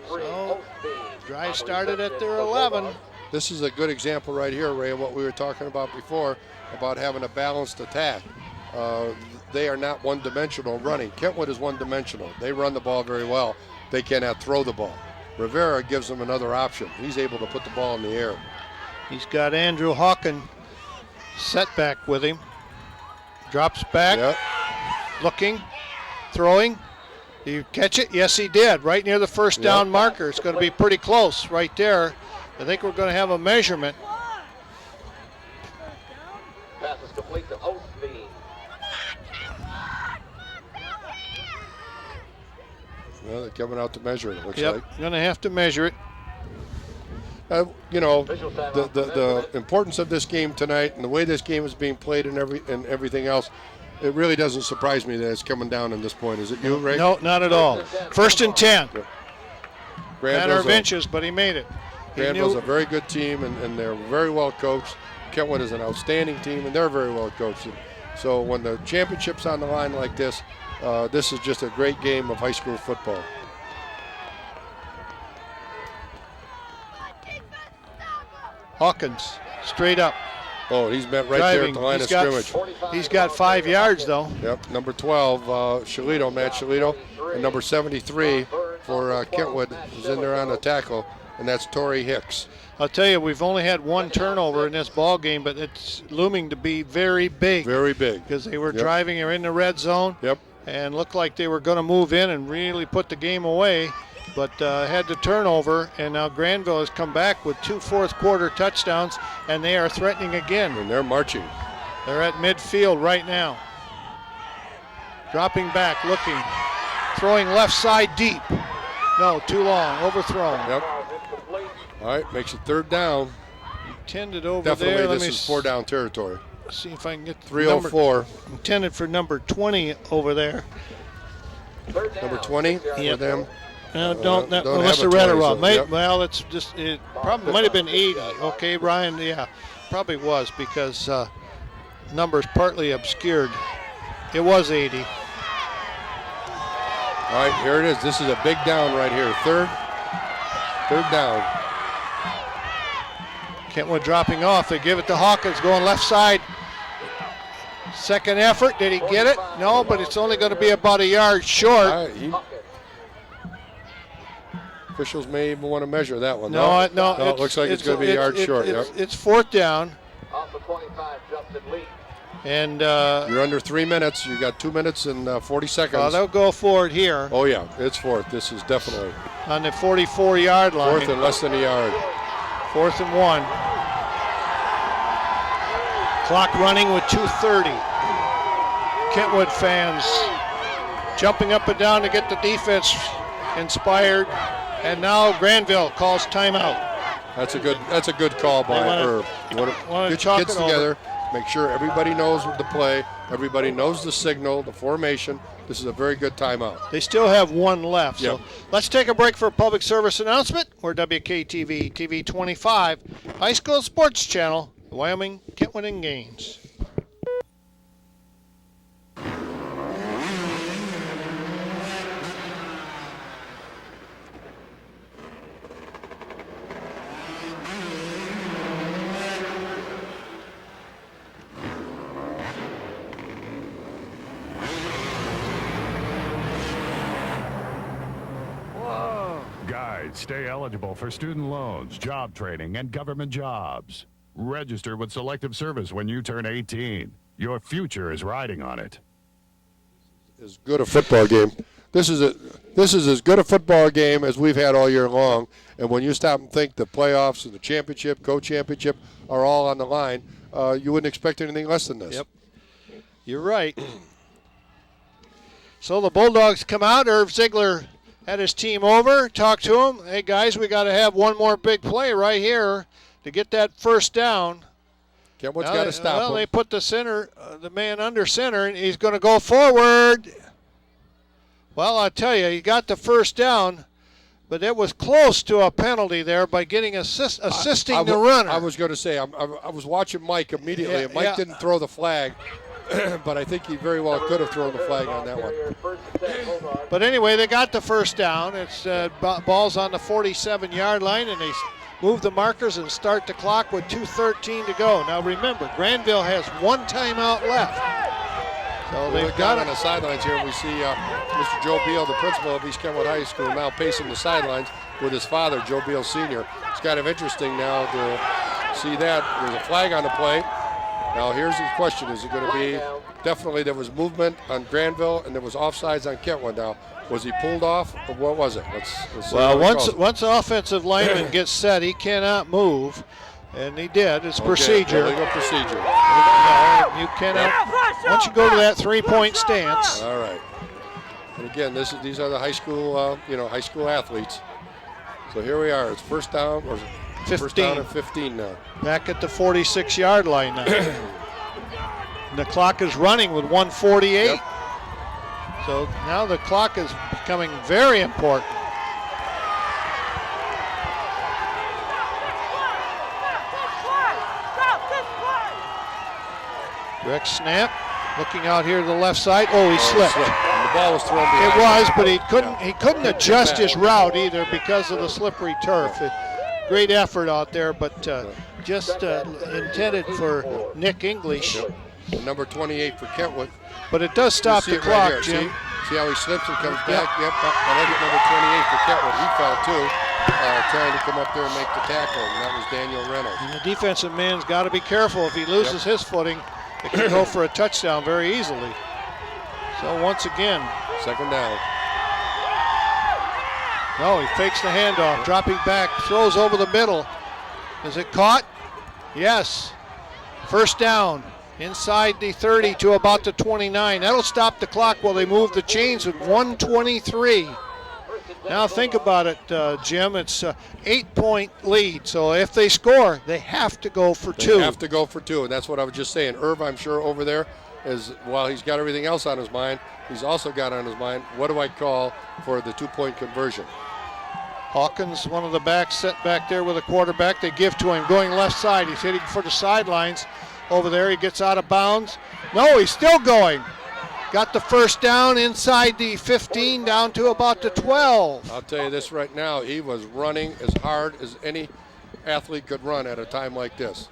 So, drive started at their 11. This is a good example right here, Ray, of what we were talking about before, about having a balanced attack. They are not one-dimensional running. Kentwood is one-dimensional. They run the ball very well. They cannot throw the ball. Rivera gives them another option. He's able to put the ball in the air. He's got Andrew Hawken set back with him. Drops back, looking, throwing. Did you catch it? Yes, he did. Right near the first down marker. It's going to be pretty close right there. I think we're going to have a measurement. Pass is complete to Osteen. Well, they're coming out to measure it, it looks like. Yep, going to have to measure it. You know, the importance of this game tonight and the way this game is being played and everything else, it really doesn't surprise me that it's coming down at this point. Is it you, Ray? No, not at all. First and 10. Matter of Grandville's inches, but he made it. Grandville's a very good team, and they're very well coached. Kentwood is an outstanding team, and they're very well coached. So when the championship's on the line like this, this is just a great game of high school football. Hawkins, straight up. Oh, he's met right there at the line of scrimmage. He's got 5 yards, though. Yep, number 12, Shalito, Matt Shalito, and number 73 for Kentwood is in there on the tackle, and that's Torrey Hicks. I'll tell you, we've only had one turnover in this ball game, but it's looming to be very big. Very big. Because they were driving or in the red zone. Yep. And looked like they were going to move in and really put the game away, but had the turnover, and now Grandville has come back with 2 fourth-quarter touchdowns, and they are threatening again. And they're marching. They're at midfield right now. Dropping back, looking, throwing left side deep. No, too long, overthrown. Yep. All right, makes it third down. Intended over Definitely there. this is 4-down territory. See if I can get the 304. Intended for number 20 over there. Number 20 for them. Don't unless I read it wrong. Well, it's just it probably might have been 80. Okay, Brian. Yeah, probably was because numbers partly obscured. It was 80. All right, here it is. This is a big down right here. Third down. Kentwood dropping off. They give it to Hawkins going left side. Second effort. Did he get it? No, but it's only going to be about a yard short. Officials may even want to measure that one. No, it looks like it's going to be a yard short. It's fourth down. Off the 25, Justin Lee. And you're under 3 minutes. You got 2 minutes and 40 seconds. They'll go for it here. Oh yeah, it's fourth. This is definitely on the 44-yard line. Fourth and less than a yard. 4th and 1. Clock running with 2:30. Kentwood fans jumping up and down to get the defense inspired, and now Grandville calls timeout. That's a good call by Herb. Get your kids together. Make sure everybody knows the play. Everybody knows the signal, the formation. This is a very good timeout. They still have one left. So let's take a break for a public service announcement. We're WKTV TV 25, High School Sports Channel, Wyoming, Kentwood and Gaines. stay eligible for student loans, job training, and government jobs. Register with Selective Service when you turn 18. Your future is riding on it. As good a football game. This is as good a football game as we've had all year long. And when you stop and think the playoffs and the championship, co-championship are all on the line, you wouldn't expect anything less than this. Yep. You're right. So the Bulldogs come out. Irv Ziegler had his team over, talked to them. Hey, guys, we got to have one more big play right here to get that first down. Kentwood's got to stop him. They put the center, the man under center, and he's going to go forward. Well, I tell you, he got the first down, but it was close to a penalty there by getting assisting the runner. I was going to say, I was watching Mike immediately, and Mike didn't throw the flag, but I think he very well could have thrown the flag on that one. But anyway, they got the first down. It's ball's on the 47-yard line, and they move the markers and start the clock with 2:13 to go. Now remember, Grandville has one timeout left. So they've got on the sidelines here. We see Mr. Joe Beal, the principal of East Kentwood High School, now pacing the sidelines with his father, Joe Beal Sr. It's kind of interesting now to see that. There's a flag on the play. Now here's the question. Is it going to be, definitely there was movement on Grandville and there was offsides on Kentwood. Now, was he pulled off or what was it? Let's see. Well, once the offensive lineman gets set, he cannot move. And he did. It's procedure. Illegal procedure. You cannot. Once you go to that three-point stance. All right. And again, these are the high school, high school athletes. So here we are. It's first down, or 15. First down and 15 now. Back at the 46-yard line now. The clock is running with 1:48. Yep. So now the clock is becoming very important. Direct snap, looking out here to the left side. Oh, he slipped. And the ball was thrown behind. It was, but he couldn't adjust his route either because of the slippery turf. Great effort out there, but just intended for Nick English. And number 28 for Kentwood. But it does stop the clock, right Jim. See how he slips and comes back? Yep. I like it, number 28 for Kentwood. He fell too, trying to come up there and make the tackle, and that was Daniel Reynolds. And the defensive man's got to be careful. If he loses his footing, it can go for a touchdown very easily. So once again. Second down. No, he fakes the handoff, dropping back, throws over the middle. Is it caught? Yes. First down, inside the 30 to about the 29. That'll stop the clock while they move the chains with 1:23. Now think about it, Jim. It's an 8-point lead. So if they score, they have to go for two. They have to go for two, and that's what I was just saying. Irv, I'm sure over there, is while he's got everything else on his mind, he's also got on his mind, what do I call for the two-point conversion? Hawkins, one of the backs, set back there with a quarterback. They give to him going left side. He's hitting for the sidelines over there. He gets out of bounds. No, he's still going. Got the first down inside the 15 down to about the 12. I'll tell you this right now. He was running as hard as any athlete could run at a time like this.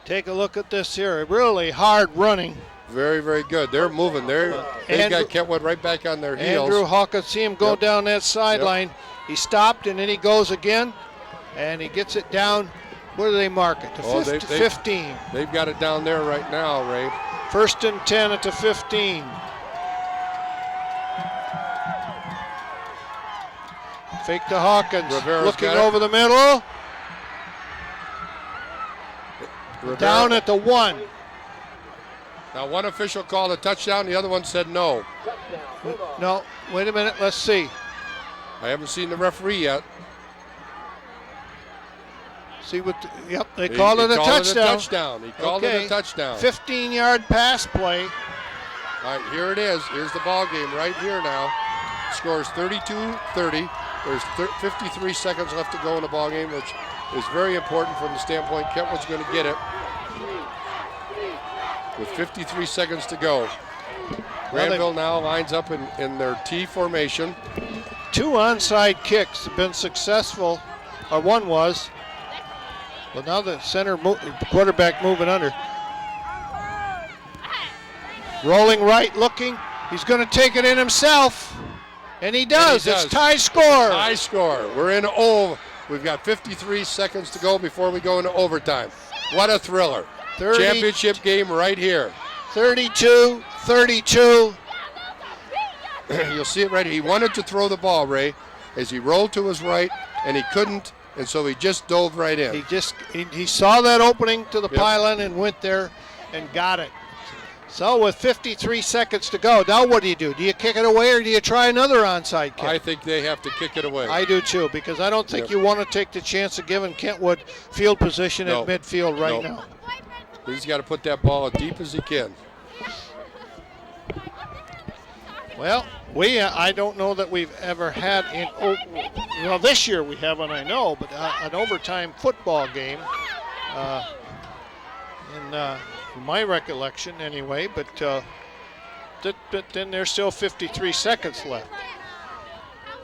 Take a look at this here. Really hard running. Very, very good. They're moving. They've got Kentwood right back on their heels. Andrew Hawkins, see him go down that sideline. Yep. He stopped, and then he goes again, and he gets it down. Where do they mark it? The 15. They've got it down there right now, Ray. First and 10 at the 15. Fake to Hawkins. Rivera's looking over the middle. Rivera. Down at the 1. Now one official called a touchdown, the other one said no. No, wait a minute, let's see. I haven't seen the referee yet. See what? Yep, they called it a touchdown. He called it a touchdown. 15-yard pass play. All right, here it is. Here's the ball game right here now. Scores 32-30. There's 53 seconds left to go in the ball game, which is very important from the standpoint Kentwood's going to get it. With 53 seconds to go. Grandville now lines up in their T formation. 2 onside kicks have been successful, or one was. But now the quarterback moving under. Rolling right, looking. He's going to take it in himself. And he does. It's tie score. Tie score. We're in We've got 53 seconds to go before we go into overtime. What a thriller. Championship game right here. 32-32. You'll see it right here. He wanted to throw the ball, Ray, as he rolled to his right, and he couldn't, and so he just dove right in. He saw that opening to the pylon and went there and got it. So with 53 seconds to go, now what do? Do you kick it away or do you try another onside kick? I think they have to kick it away. I do too, because I don't think you want to take the chance of giving Kentwood field position at midfield right now. He's got to put that ball as deep as he can. Well, I don't know that we've ever had this year we haven't, I know, but an overtime football game in my recollection anyway, but then there's still 53 seconds left.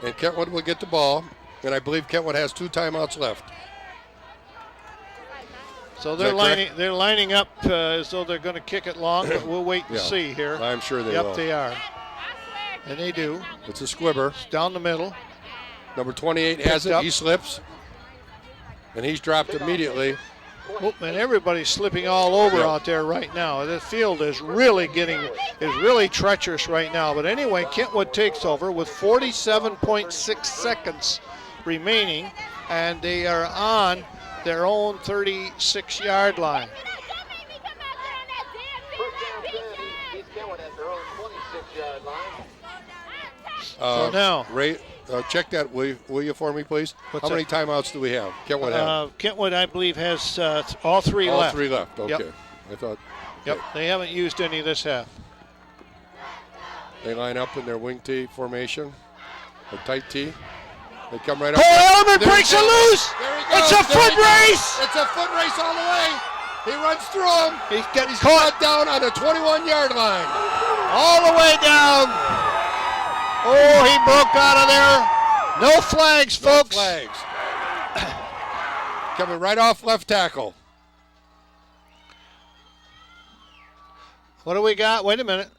And Kentwood will get the ball, and I believe Kentwood has 2 timeouts left. So they're lining up as though they're going to kick it long, but we'll wait and see here. I'm sure they will. Yep, they are. And they do. It's a squibber. It's down the middle. Number 28 has it. He slips. And he's dropped immediately. Oh, and everybody's slipping all over out there right now. The field is really treacherous right now. But anyway, Kentwood takes over with 47.6 seconds remaining, and they are on their own 36-yard line. So now, Ray, check that, will you for me, please? How many timeouts do we have? Kentwood have? Kentwood, I believe, has all 3 left. All 3 left, okay. Yep. I thought. Yep, they haven't used any this half. They line up in their wing T formation, a tight T. They come right up. Elman breaks it loose. It's a foot race. It's a foot race all the way. He runs through him. He's caught down on the 21-yard line. All the way down. Oh, he broke out of there. No flags, folks. No flags. Coming right off left tackle. What do we got? Wait a minute.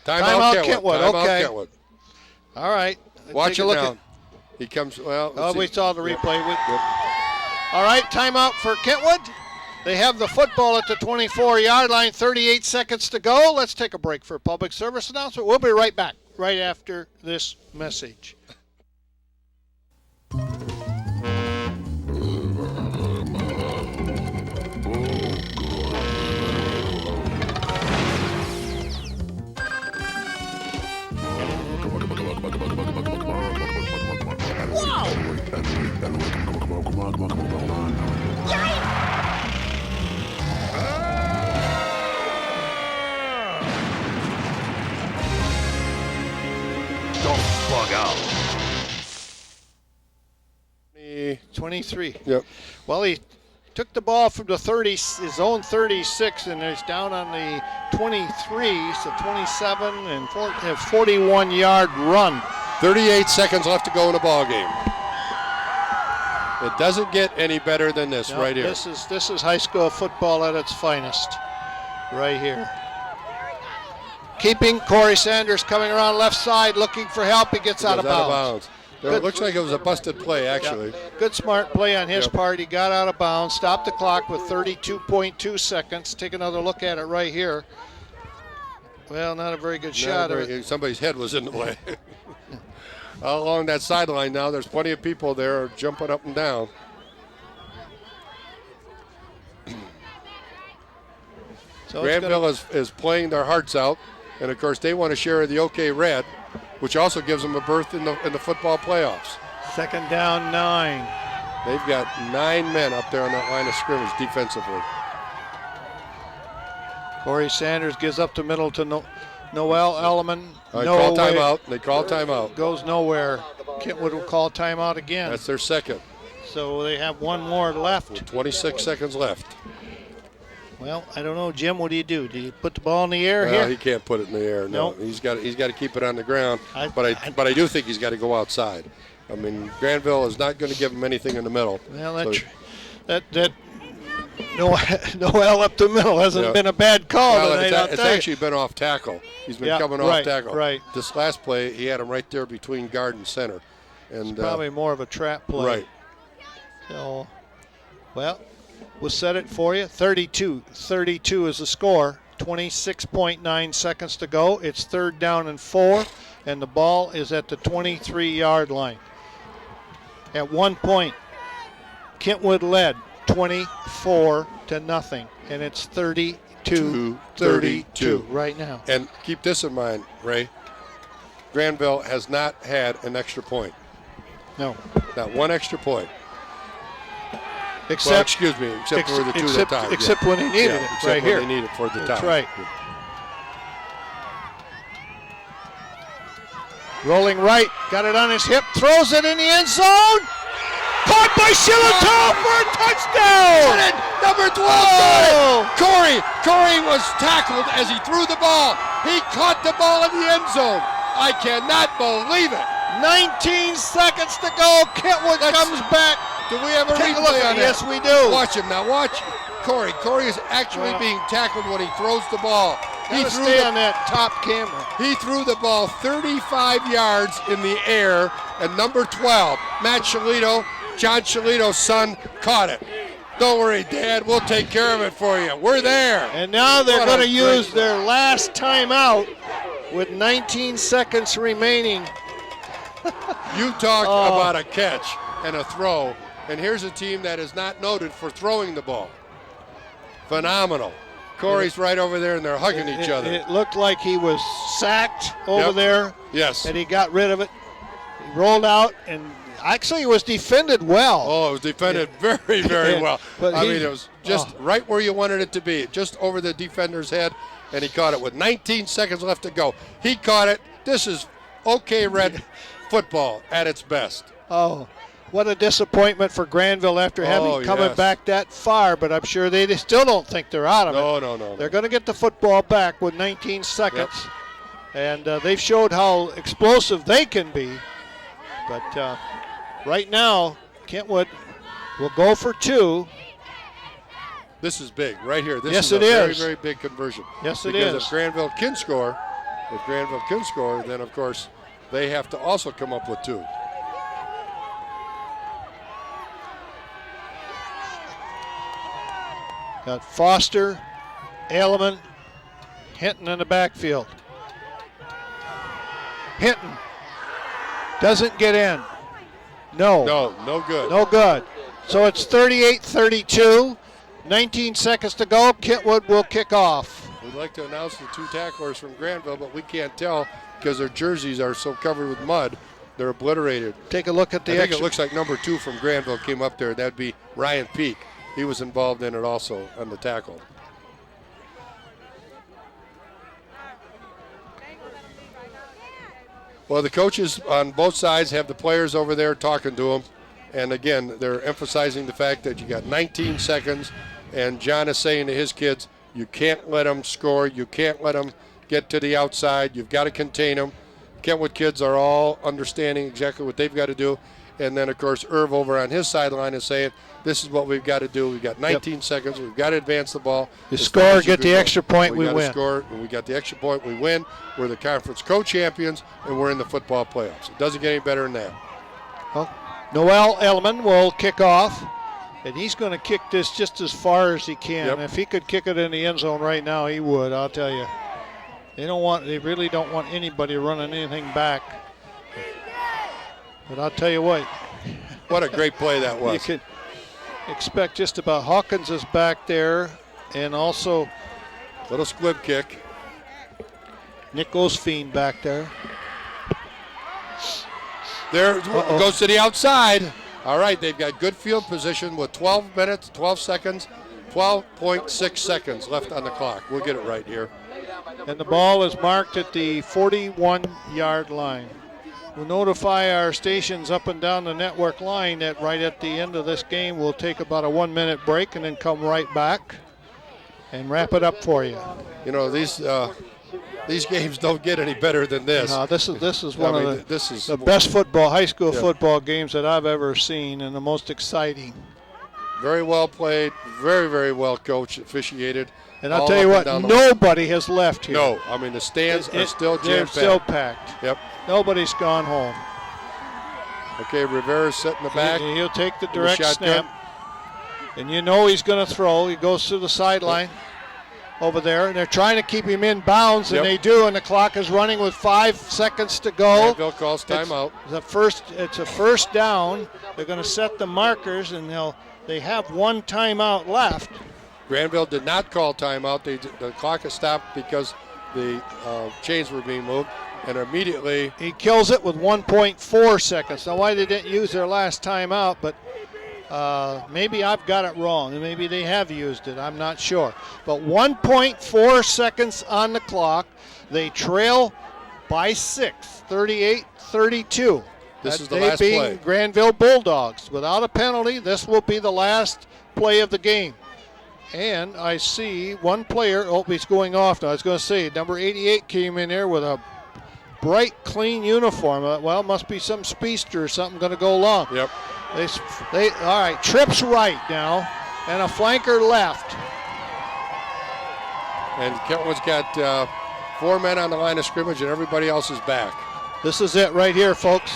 Timeout Kentwood. Okay. Kentwood. All right. Watch it now. He comes, we saw the replay. All right, timeout for Kentwood. They have the football at the 24-yard line, 38 seconds to go. Let's take a break for a public service announcement. We'll be right back, right after this message. Don't bug out. 23. Yep. Well, he took the ball from the 30, his own 36, and he's down on the 23, so 27 and 41-yard run. 38 seconds left to go in the ball game. It doesn't get any better than this right here. This is high school football at its finest, right here. Keeping Corey Sanders coming around left side, looking for help. He gets out of bounds. It looks like it was a busted play, actually. Yeah. Good smart play on his part. He got out of bounds, stopped the clock with 32.2 seconds. Take another look at it right here. Well, not a very good shot. Somebody's head was in the way. All along that sideline now, there's plenty of people there jumping up and down. So Grandville is playing their hearts out, and of course they want to share the OK Red, which also gives them a berth in the football playoffs. Second down, 9. They've got 9 men up there on that line of scrimmage defensively. Corey Sanders gives up the middle to Noel Elliman. They call timeout. They call timeout. Goes nowhere. Kentwood will call timeout again. That's their second. So they have one more left. With 26 seconds left. Well, I don't know, Jim. What do you do? Do you put the ball in the air here? He can't put it in the air. No, he's got to keep it on the ground. But I do think he's got to go outside. I mean, Grandville is not going to give him anything in the middle. Well, that Noel up the middle hasn't been a bad call tonight. It's actually been off tackle. He's been coming off tackle. Right. This last play, he had him right there between guard and center. And it's probably more of a trap play. Right. So, well, we'll set it for you. 32 is the score. 26.9 seconds to go. It's 3rd down and 4, and the ball is at the 23-yard line. At one point, Kentwood led 24-0, and it's 32-32 right now. And keep this in mind, Ray. Grandville has not had an extra point. No. Not one extra point. Except for the two that tied. Except when he needed it, right here. When they needed it for the tie. That's right. Rolling right, got it on his hip, throws it in the end zone. Caught by Shillito for a touchdown. Number 12. Corey was tackled as he threw the ball. He caught the ball in the end zone. I cannot believe it. 19 seconds to go. Kentwood comes back. Do we have a Take replay on that? Yes, we do. Watch him now. Watch Corey. Corey is actually being tackled when he throws the ball. He threw on that top camera. He threw the ball 35 yards in the air, and number 12, John Shalito's son, caught it. Don't worry, Dad. We'll take care of it for you. We're there. And now they're going to use their last timeout with 19 seconds remaining. You talk about a catch and a throw. And here's a team that is not noted for throwing the ball. Phenomenal. Corey's right over there, and they're hugging each other. It looked like he was sacked over there. Yes. And he got rid of it. He rolled out, and actually it was defended well. Oh, it was defended very, very well. But it was just right where you wanted it to be, just over the defender's head, and he caught it with 19 seconds left to go. He caught it. This is OK Red football at its best. Oh, what a disappointment for Grandville after having coming back that far, but I'm sure they still don't think they're out of it. No. They're going to get the football back with 19 seconds, and they've showed how explosive they can be. But right now, Kentwood will go for 2. This is big right here. This yes, is a it very, is. very big conversion. Yes, it because is. If Grandville can score, then, of course, they have to also come up with 2. Got Foster, Alleman, Hinton in the backfield. Hinton doesn't get in. No good. No good. So it's 38-32. 19 seconds to go. Kentwood will kick off. We'd like to announce the 2 tacklers from Grandville, but we can't tell because their jerseys are so covered with mud. They're obliterated. Take a look at the I think it looks like number 2 from Grandville came up there. That'd be Ryan Peak. He was involved in it also on the tackle. Well, the coaches on both sides have the players over there talking to them. And again, they're emphasizing the fact that you got 19 seconds. And John is saying to his kids, you can't let them score. You can't let them get to the outside. You've got to contain them. Kentwood kids are all understanding exactly what they've got to do. And then, of course, Irv over on his sideline is saying, this is what we've got to do. We've got 19 seconds. We've got to advance the ball. You score, get the extra point, we win. Score, and we got the extra point, we win. We're the conference co-champions, and we're in the football playoffs. It doesn't get any better than that. Well, Noel Ellman will kick off, and he's going to kick this just as far as he can. Yep. If he could kick it in the end zone right now, he would, I'll tell you. They really don't want anybody running anything back. But I'll tell you what. What a great play that was. You could expect just about Hawkins is back there, and also little squib kick. Nick Osfeen back there. There goes to the outside. All right, they've got good field position with 12 minutes, 12 seconds, 12.6 seconds left on the clock. We'll get it right here. And the ball is marked at the 41-yard line. We'll notify our stations up and down the network line that right at the end of this game we'll take about a 1-minute break and then come right back and wrap it up for you. You know, these games don't get any better than this. No, this is one of the best high school football games that I've ever seen, and the most exciting. Very well played, very, very well coached, officiated. And I'll tell you what, nobody has left here. No, I mean the stands are still jam-packed. They're still packed. Yep. Nobody's gone home. Okay, Rivera's set in the back. He'll take the direct snap. And you know he's going to throw. He goes to the sideline over there, and they're trying to keep him in bounds, and they do, and the clock is running with 5 seconds to go. Grandville calls timeout. It's a first down. They're going to set the markers, and they have one timeout left. Grandville did not call timeout. The clock has stopped because the chains were being moved, and immediately he kills it with 1.4 seconds. Now, why they didn't use their last timeout, but maybe I've got it wrong, and maybe they have used it. I'm not sure. But 1.4 seconds on the clock. They trail by 6, 38-32. This is the last play. play. Grandville Bulldogs. Without a penalty, this will be the last play of the game. And I see one player, he's going off now. I was going to say, number 88 came in there with a bright, clean uniform. Well, must be some speedster or something going to go long. Yep. All right, trips right now, and a flanker left. And Kentwood's got 4 men on the line of scrimmage, and everybody else is back. This is it right here, folks.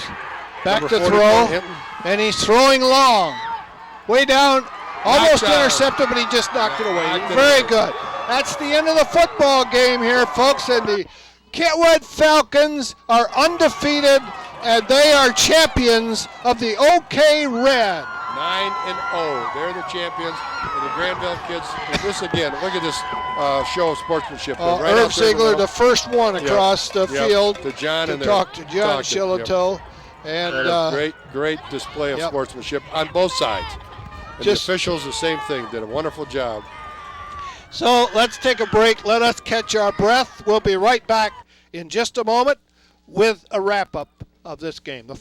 Back Number to throw, and he's throwing long. Way down, almost intercepted, but he just knocked it away. Very good. That's the end of the football game here, folks, and the Kentwood Falcons are undefeated, and they are champions of the OK Red. 9-0. They're the champions, and the Grandville kids. And this again, look at this show of sportsmanship. Irv Ziegler, the first one across the field to John to and talk to John Shillito. And a great display of sportsmanship on both sides. And the officials, the same thing, did a wonderful job. So let's take a break. Let us catch our breath. We'll be right back in just a moment with a wrap-up of this game. The